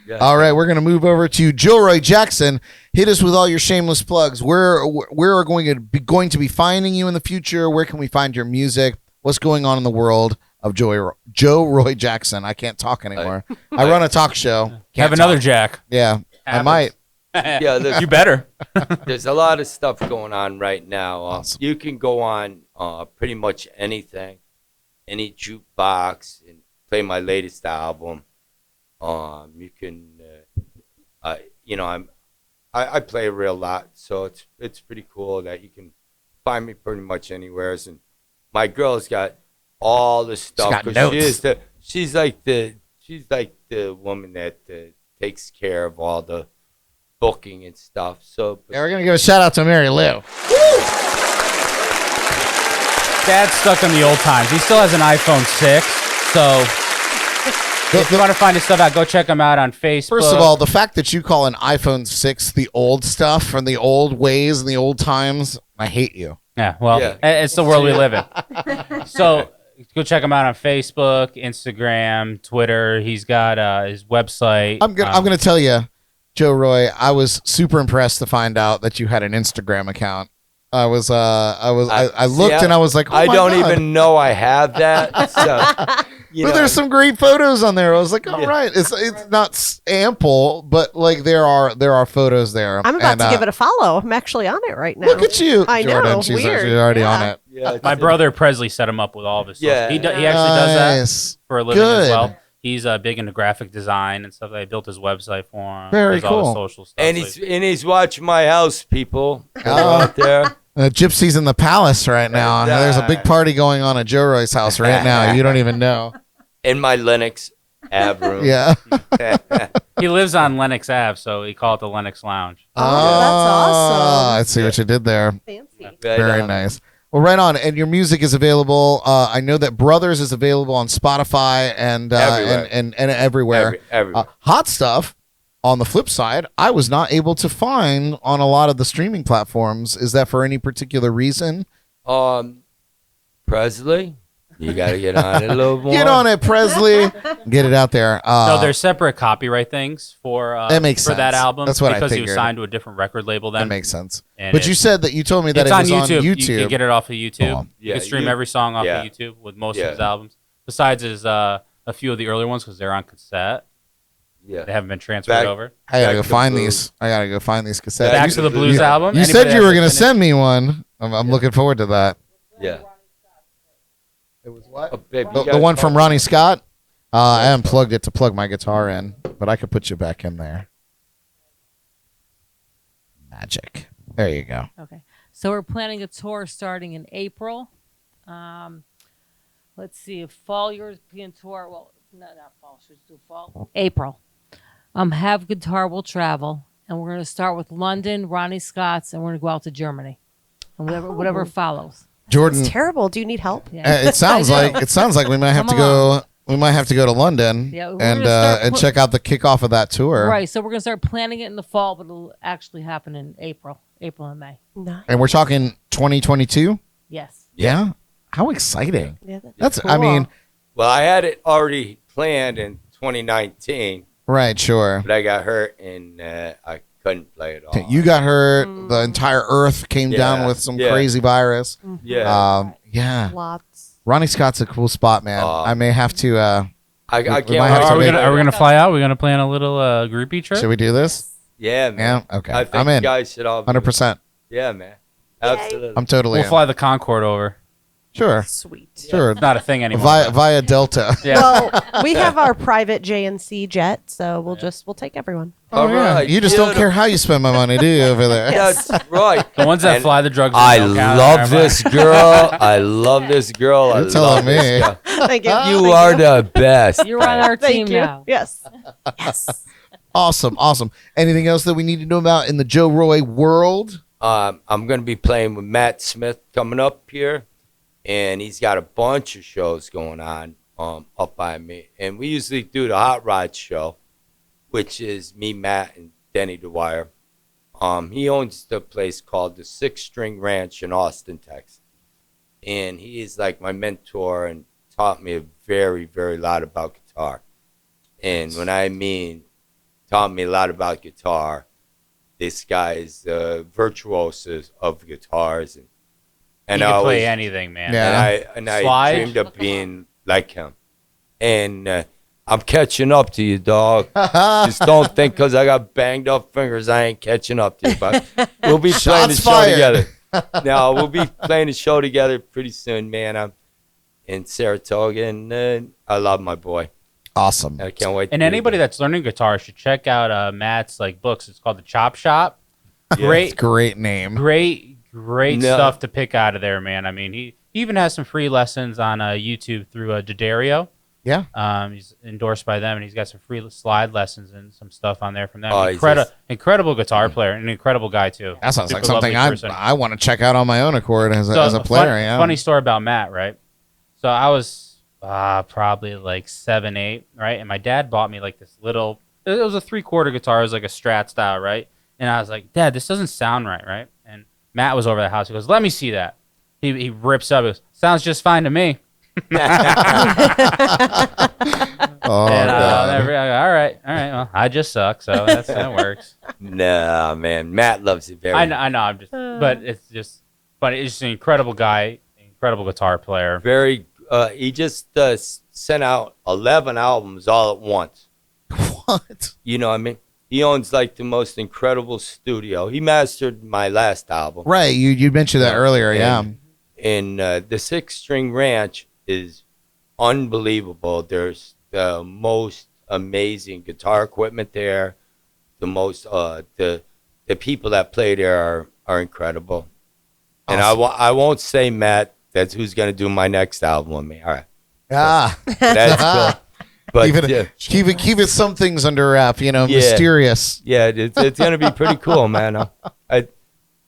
Yeah. All right, we're going to move over to Joe Roy Jackson. Hit us with all your shameless plugs. Where are going to be finding you in the future? Where can we find your music? What's going on in the world of Joe Roy Jackson? I can't talk anymore. I run a talk show. Can't Have another talk. Jack. Yeah, I Happens. might. Yeah, You better. there's a lot of stuff going on right now. Awesome. You can go on pretty much anything, any jukebox, and play my latest album. You can, I play a real lot, so it's pretty cool that you can find me pretty much anywhere. And my girl's got all the stuff. got 'cause notes. she's like the woman that takes care of all the booking and stuff. So Yeah, we're going to give a shout out to Mary Lou. Dad's stuck in the old times. He still has an iPhone 6, so if you want to find his stuff out, go check him out on Facebook. First of all, the fact that you call an iPhone 6 the old stuff from the old ways and the old times, I hate you. yeah, well, Yeah. it's the world we live in. So go check him out on Facebook, Instagram, Twitter. He's got his website. I'm gonna tell you, Joe Roy, I was super impressed to find out that you had an Instagram account. I looked and I was like, oh I my don't God. even know I have that. So, But there's some great photos on there. I was like, all right, it's not ample, but like there are photos there. I'm about And, to give it a follow. I'm actually on it right now. Look at you, I know, Jordan. She's weird. already on Yeah. it. Yeah, My brother Presley set him up with all of his stuff. Yeah. He actually does that Nice. for a living Good. as well. He's big into graphic design and stuff. I built his website for him. Very does all his cool. social stuff. and So he's watching my house, people. Oh. Out there. Gypsy's in the palace right now. And, There's a big party going on at Joe Roy's house right now. You don't even know. In my Linux Ave room. Yeah. he lives on Lenox Ave, so he called it the Lenox Lounge. Oh, that's awesome. I see what you did there. Fancy. Very nice. Well, right on. And your music is available. I know that Brothers is available on Spotify and Everywhere. and everywhere. Everywhere. Hot Stuff, on the flip side, I was not able to find on a lot of the streaming platforms. Is that for any particular reason? Presley, you got to get on it a little more. Get on it, Presley. Get it out there. No, there's separate copyright things for That makes for that sense. album. That's what I because he was figured. signed to a different record label then. That makes sense. And But you it's- said that you told me that it's it was on YouTube. You YouTube. can get it off of YouTube. Cool. You Yeah, can stream you- every song off yeah. of YouTube with most Yeah. of his albums. Besides his a few of the earlier ones because they're on cassette. Yeah. They haven't been transferred Back- over. I gotta Back go to find Blues. these. I gotta go find these cassettes. Back You- to the Blues album. You Anybody said that you were hasn't gonna finished- send me one. I'm looking forward to that. Yeah. It was what? Oh, babe, you The gotta one talk- from Ronnie Scott. I unplugged it to plug my guitar in, but I could put you back in there. Magic. There you go. Okay. So we're planning a tour starting in April. Let's see, a fall European tour. Well, no, not fall. Should we do fall? April. Have Guitar will travel, and we're going to start with London, Ronnie Scott's, and we're going to go out to Germany, and whatever follows. Jordan, It's terrible. Do you need help? Yeah. it sounds like we might have Come to go. We might have to go to London Yeah, we're and gonna start and check out the kickoff of that tour. Right. So we're going to start planning it in the fall, but it'll actually happen in April and May. Nice. And we're talking 2022. Yes. Yeah. How exciting! Yeah, That's. I mean, Well, I had it already planned in 2019, right? Sure. but I got hurt and I couldn't play it all. You got hurt. The entire Earth came down Yeah, with some yeah. crazy virus. Yeah. Yeah. Lots. Ronnie Scott's a cool spot, man. I may have to. I we can't might have wait. to Are we make- gonna fly out? We're gonna plan a little groupie trip. Should we do this? Yeah, man. Yeah. Okay. I think I'm you in. guys should all be 100%. Yeah, man. Absolutely. I'm totally We'll in. fly the Concorde over. Sure. Sweet. Sure. It's not a thing anymore. Via Delta. Yeah. Well, we have our private JNC jet, so we'll take everyone. Oh, yeah. right, You just don't care how you spend my money, do you, over there? That's right. The ones that And fly the drugs. I don't count, love am I? this girl. I love this girl. I You're telling love this me. girl. Thank you. You Thank are you. the best. You're on our team Thank you. now. Yes. Yes. Awesome. Anything else that we need to know about in the Joe Roy world? I'm going to be playing with Matt Smith coming up here, and he's got a bunch of shows going on up by me. And we usually do the Hot Rod show, which is me, Matt, and Denny Dwyer. He owns the place called the Six String Ranch in Austin, Texas. And he is like my mentor and taught me a very, very lot about guitar. And when I mean taught me a lot about guitar, this guy is virtuoso of guitars. And He I can play always- anything, man. Yeah. and I Slide? dreamed of being like him. And I'm catching up to you, dog. Just don't think because I got banged up fingers, I ain't catching up to you. But we'll be playing the Shots show fired. together. No, we'll be playing the show together pretty soon, man. I'm in Saratoga, and I love my boy. Awesome. I can't wait. And to be anybody there. that's learning guitar should check out Matt's books. It's called the Chop Shop. Great name. Great No. stuff to pick out of there, man. I mean, he even has some free lessons on YouTube through D'Addario. Yeah. He's endorsed by them, and he's got some free slide lessons and some stuff on there from them. Oh, he's just- Incredible guitar player, and an incredible guy too. That sounds like Super something lovely person. I want to check out on my own accord as a So, player. Yeah. Funny story about Matt, right? So I was probably like 7, 8, right? And my dad bought me like this little. It was a 3/4 guitar. It was like a Strat style, right? And I was like, Dad, this doesn't sound right, right? And Matt was over the house. He goes, "Let me see that." He rips up. He goes, "Sounds just fine to me." Oh, And God. I go, all right. Well, I just suck, so that works. Nah, man. Matt loves it very I know. I'm just, but it's just, but it's just an incredible guy, incredible guitar player. Very. He just sent out 11 albums all at once. What? You know what I mean? He owns like the most incredible studio. He mastered my last album. Right. You mentioned that earlier. Yeah. And the Six String Ranch is unbelievable. There's the most amazing guitar equipment there. The most the people that play there are incredible. And I won't say Matt. That's who's gonna do my next album with me. All right. Ah. That's cool. But keep it some things under wrap. Yeah. Mysterious. yeah, it's gonna be pretty cool, man.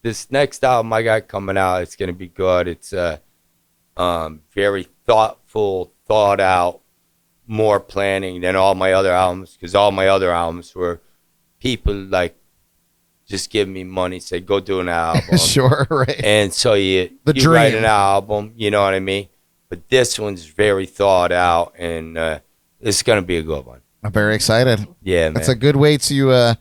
This next album I got coming out, it's gonna be good. It's very thoughtful, thought out, more planning than all my other albums, because all my other albums were people like just give me money, say go do an album. Sure. Right. And so you write an album, you know what I mean? But this one's very thought out, and it's gonna be a good one. I'm very excited. Yeah, man. That's a good way to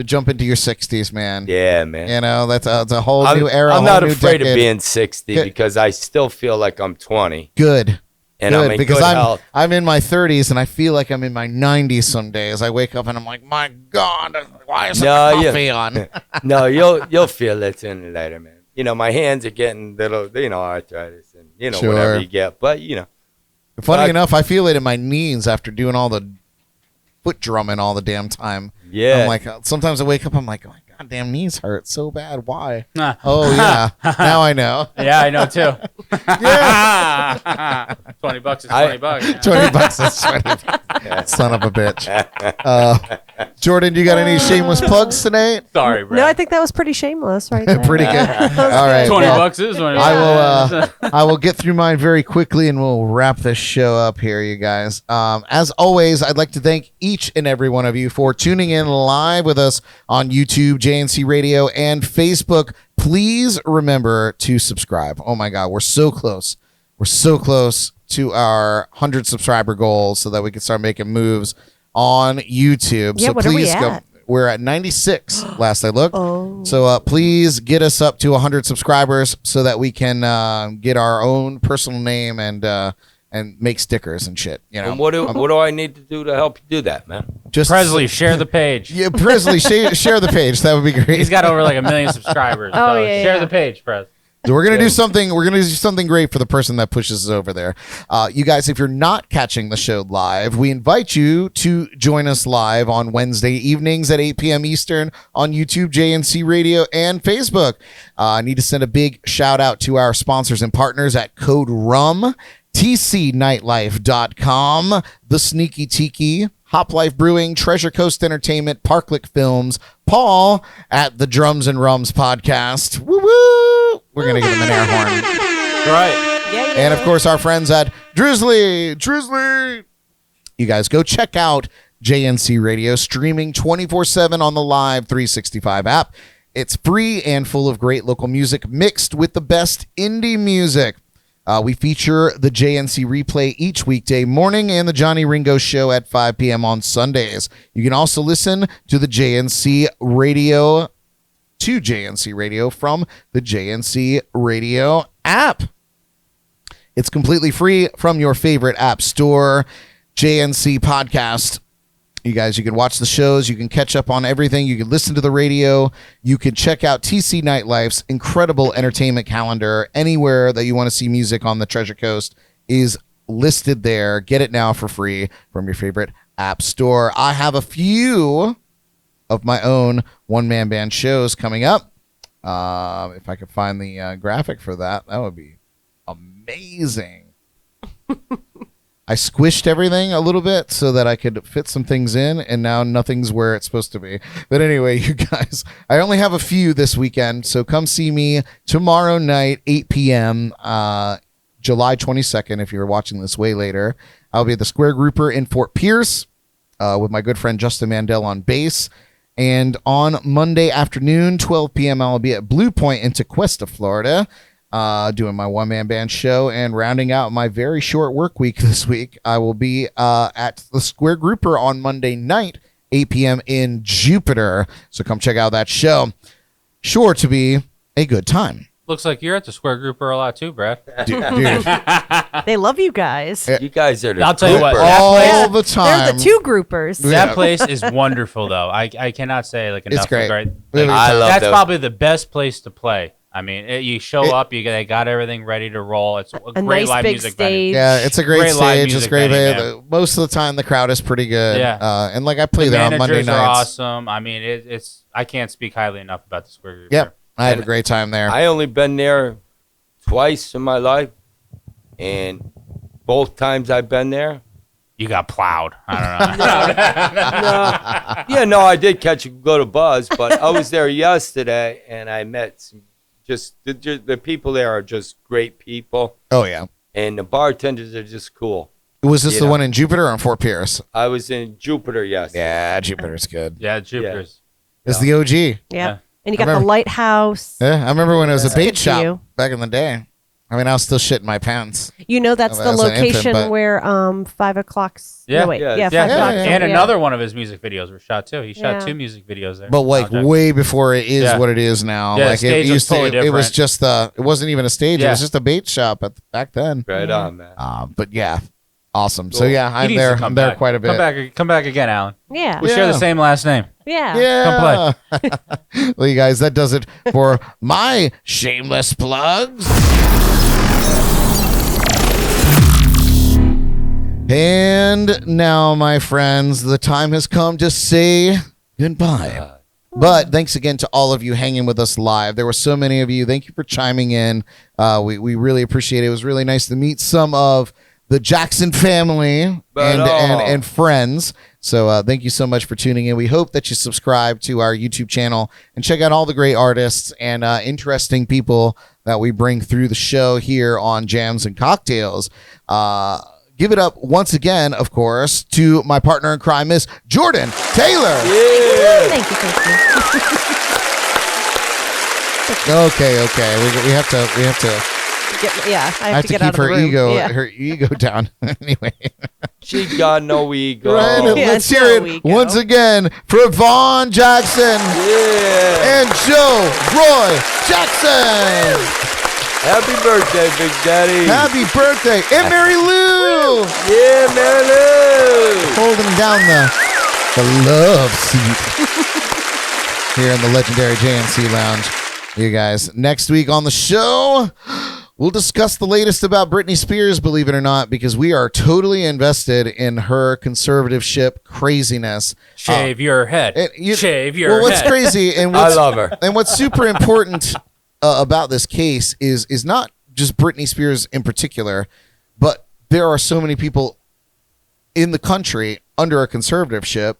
jump into your 60s, man. Yeah, man. You know, that's a whole new era. I'm whole not new afraid of decade. being 60 Good. because I still feel like I'm 20. Good. And Good, I'm in because good health. I'm in my 30s and I feel like I'm in my 90s some days. I wake up and I'm like, my God, why is there coffee on? No, you'll feel it sooner or later, man. You know, my hands are getting little, arthritis and, Sure. whatever you get. But, Funny enough, I feel it in my knees after doing all the foot drumming all the damn time. Yeah. I'm like, sometimes I wake up, I'm like, oh, my goddamn knees hurt so bad. Why? Nah. Oh, yeah. Now I know. Yeah, I know too. Yeah. $20 is $20. Yeah. $20 is 20. Son of a bitch. Jordan, you got any shameless plugs tonight? Sorry, bro. No, I think that was pretty shameless, right? There. Pretty good. All right. $20 is $20. I will get through mine very quickly and we'll wrap this show up here, you guys. As always, I'd like to thank each and every one of you for tuning in live with us on YouTube, JNC Radio, and Facebook. Please remember to subscribe. Oh my God, we're so close. We're so close to our 100 subscriber goal so that we can start making moves on YouTube. Yeah, so what are we please go. at? We're at 96 last I looked. Oh. So please get us up to 100 subscribers so that we can get our own personal name and make stickers and shit. You know, And what do I need to do to help you do that, man? just Presley, share the page. Yeah, Presley, share the page. That would be great. He's got over like 1 million subscribers. Oh, so yeah, share yeah. the page, Pres. So we're gonna do something. We're gonna do something great for the person that pushes us over there. You guys, if you're not catching the show live, we invite you to join us live on Wednesday evenings at 8 p.m. Eastern on YouTube, JNC Radio, and Facebook. I need to send a big shout out to our sponsors and partners at Code RUM, TCNightlife.com, The Sneaky Tiki, Hop Life Brewing, Treasure Coast Entertainment, Parklick Films, Paul at the Drums and Rums podcast. Woo woo! We're gonna give him an air horn. Right. Yeah. And of course, our friends at Drizzly. You guys go check out JNC Radio, streaming 24/7 on the Live 365 app. It's free and full of great local music mixed with the best indie music. We feature the JNC replay each weekday morning and the Johnny Ringo Show at 5 p.m. on Sundays. You can also listen to the JNC Radio from the JNC Radio app. It's completely free from your favorite app store. JNC Podcast. You guys, you can watch the shows. You can catch up on everything. You can listen to the radio. You can check out TC Nightlife's incredible entertainment calendar. Anywhere that you want to see music on the Treasure Coast is listed there. Get it now for free from your favorite app store. I have a few of my own one-man band shows coming up. If I could find the graphic for that, that would be amazing. I squished everything a little bit so that I could fit some things in, and now nothing's where it's supposed to be. But anyway, you guys, I only have a few this weekend, so come see me tomorrow night, 8 p.m., July 22nd, if you're watching this way later. I'll be at the Square Grouper in Fort Pierce with my good friend Justin Mandel on bass. And on Monday afternoon, 12 p.m., I'll be at Blue Point in Tequesta, Florida, doing my one-man band show. And rounding out my very short work week this week, I will be at the Square Grouper on Monday night, 8 p.m. in Jupiter. So come check out that show. Sure to be a good time. Looks like you're at the Square Grouper a lot too, Brad. Dude. They love you guys. You guys are the I'll tell you what, groupers. All the time. They're the two groupers. That place is wonderful, though. I cannot say like enough. It's great. Like, I love that's those. probably the best place to play. I mean, you show up, they got everything ready to roll. It's a great nice live big music stage. venue. Yeah, it's a great Great live stage. It's music great. venue, Most of the time, the crowd is pretty good. Yeah. And like I play The there on Monday managers are nights. awesome. I mean, it's I can't speak highly enough about the Square Grouper. Yep. I have a great time there. I only been there twice in my life, and both times I've been there. You got plowed. I don't know. I did catch a good buzz, but I was there yesterday, and I met some the people there are just great people, Oh, yeah. and the bartenders are just cool. Was this You the know. one in Jupiter or in Fort Pierce? I was in Jupiter yesterday. Yeah, Jupiter's good. Yeah, Jupiter's. It's the OG. Yeah. Yeah. And you got the remember- lighthouse. Yeah, I remember when it was a bait Good for shop you. back in the day. I mean, I was still shitting my pants. You know that's Oh, the as an infant, location but- where 5 o'clock's. Yeah. No, wait. Yeah, Yeah, 5 Yeah, o'clock. yeah. and yeah. another one of his music videos were shot too. He shot Yeah. 2 music videos there. But like Jackson. way before it is Yeah. what it is now. Yeah, like the stage was totally it was different. just it wasn't even a stage. It Yeah. was just a bait shop back then. Right on, man. But yeah, awesome. So Cool. yeah, He I'm needs there. to come I'm there back. quite a bit. Come back again, Alan. Yeah. We share the same last name. Yeah. Yeah. Well, you guys, that does it for my shameless plugs. And now, my friends, the time has come to say goodbye. But thanks again to all of you hanging with us live. There were so many of you. Thank you for chiming in. We really appreciate it. It was really nice to meet some of the Jackson family and friends. So thank you so much for tuning in. We hope that you subscribe to our YouTube channel and check out all the great artists and interesting people that we bring through the show here on Jams and Cocktails. Give it up once again, of course, to my partner in crime, Miss Jordan Taylor. Thank you. Okay. We have to. I I have to to get out keep of the room. her ego down. Anyway, She got no ego. right. Yeah, Let's hear no it ego. once again for Vaughan Jackson Yeah. and Joe Roy Jackson. Happy birthday, Big Daddy. Happy birthday, and Mary Lou Yeah, Mary Lou. holding down the love seat here in the legendary JNC Lounge. You guys, next week on the show, we'll discuss the latest about Britney Spears, believe it or not, because we are totally invested in her conservativeship craziness. Shave your head. Shave your Well, what's head. crazy and I what's, love her. and what's super important about this case is not just Britney Spears in particular, but there are so many people in the country under a conservativeship,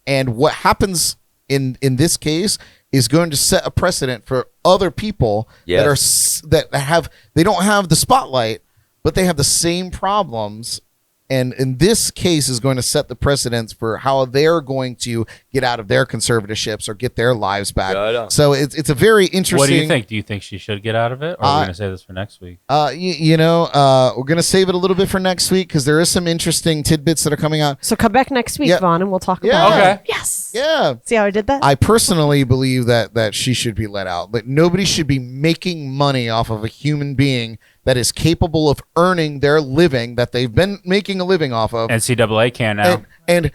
and what happens in this case is going to set a precedent for other people that they don't have the spotlight, but they have the same problems. And in this case is going to set the precedence for how they're going to get out of their conservatorships or get their lives back. So it's a very interesting. What do you think? Do you think she should get out of it? Or are we going to say this for next week? We're going to save it a little bit for next week because there is some interesting tidbits that are coming out. So come back next week, Yeah. Vaughn, and we'll talk Yeah. about it. Okay. Yes. Yeah. See how I did that? I personally believe that she should be let out. Like nobody should be making money off of a human being that is capable of earning their living that they've been making a living off of. NCAA can now. And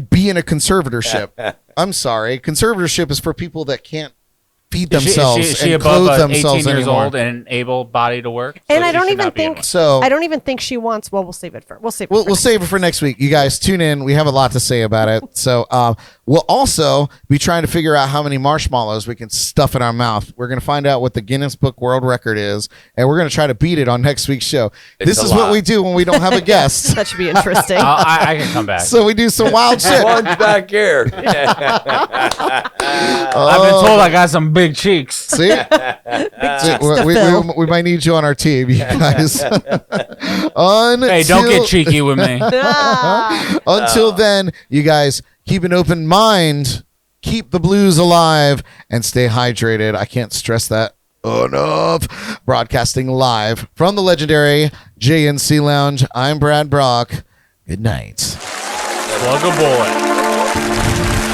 be in a conservatorship. I'm sorry. Conservatorship is for people that can't feed themselves Is she and above clothe themselves 18 years anymore. old and able body to work? And I she don't should even not be in think one. So I don't even think she wants. Well, we'll save it for. We'll save it for next week. You guys tune in. We have a lot to say about it. So we'll also be trying to figure out how many marshmallows we can stuff in our mouth. We're going to find out what the Guinness Book World Record is, and we're going to try to beat it on next week's show. This is what we do when we don't have a guest. That should be interesting. I can come back. So we do some wild shit. One's back here. I've been told I got some big cheeks. See? We might need you on our team, you guys. Hey, don't get cheeky with me. Until then, you guys, keep an open mind, keep the blues alive, and stay hydrated. I can't stress that enough. Broadcasting live from the legendary JNC Lounge. I'm Brad Brock. Good night. Plug a boy.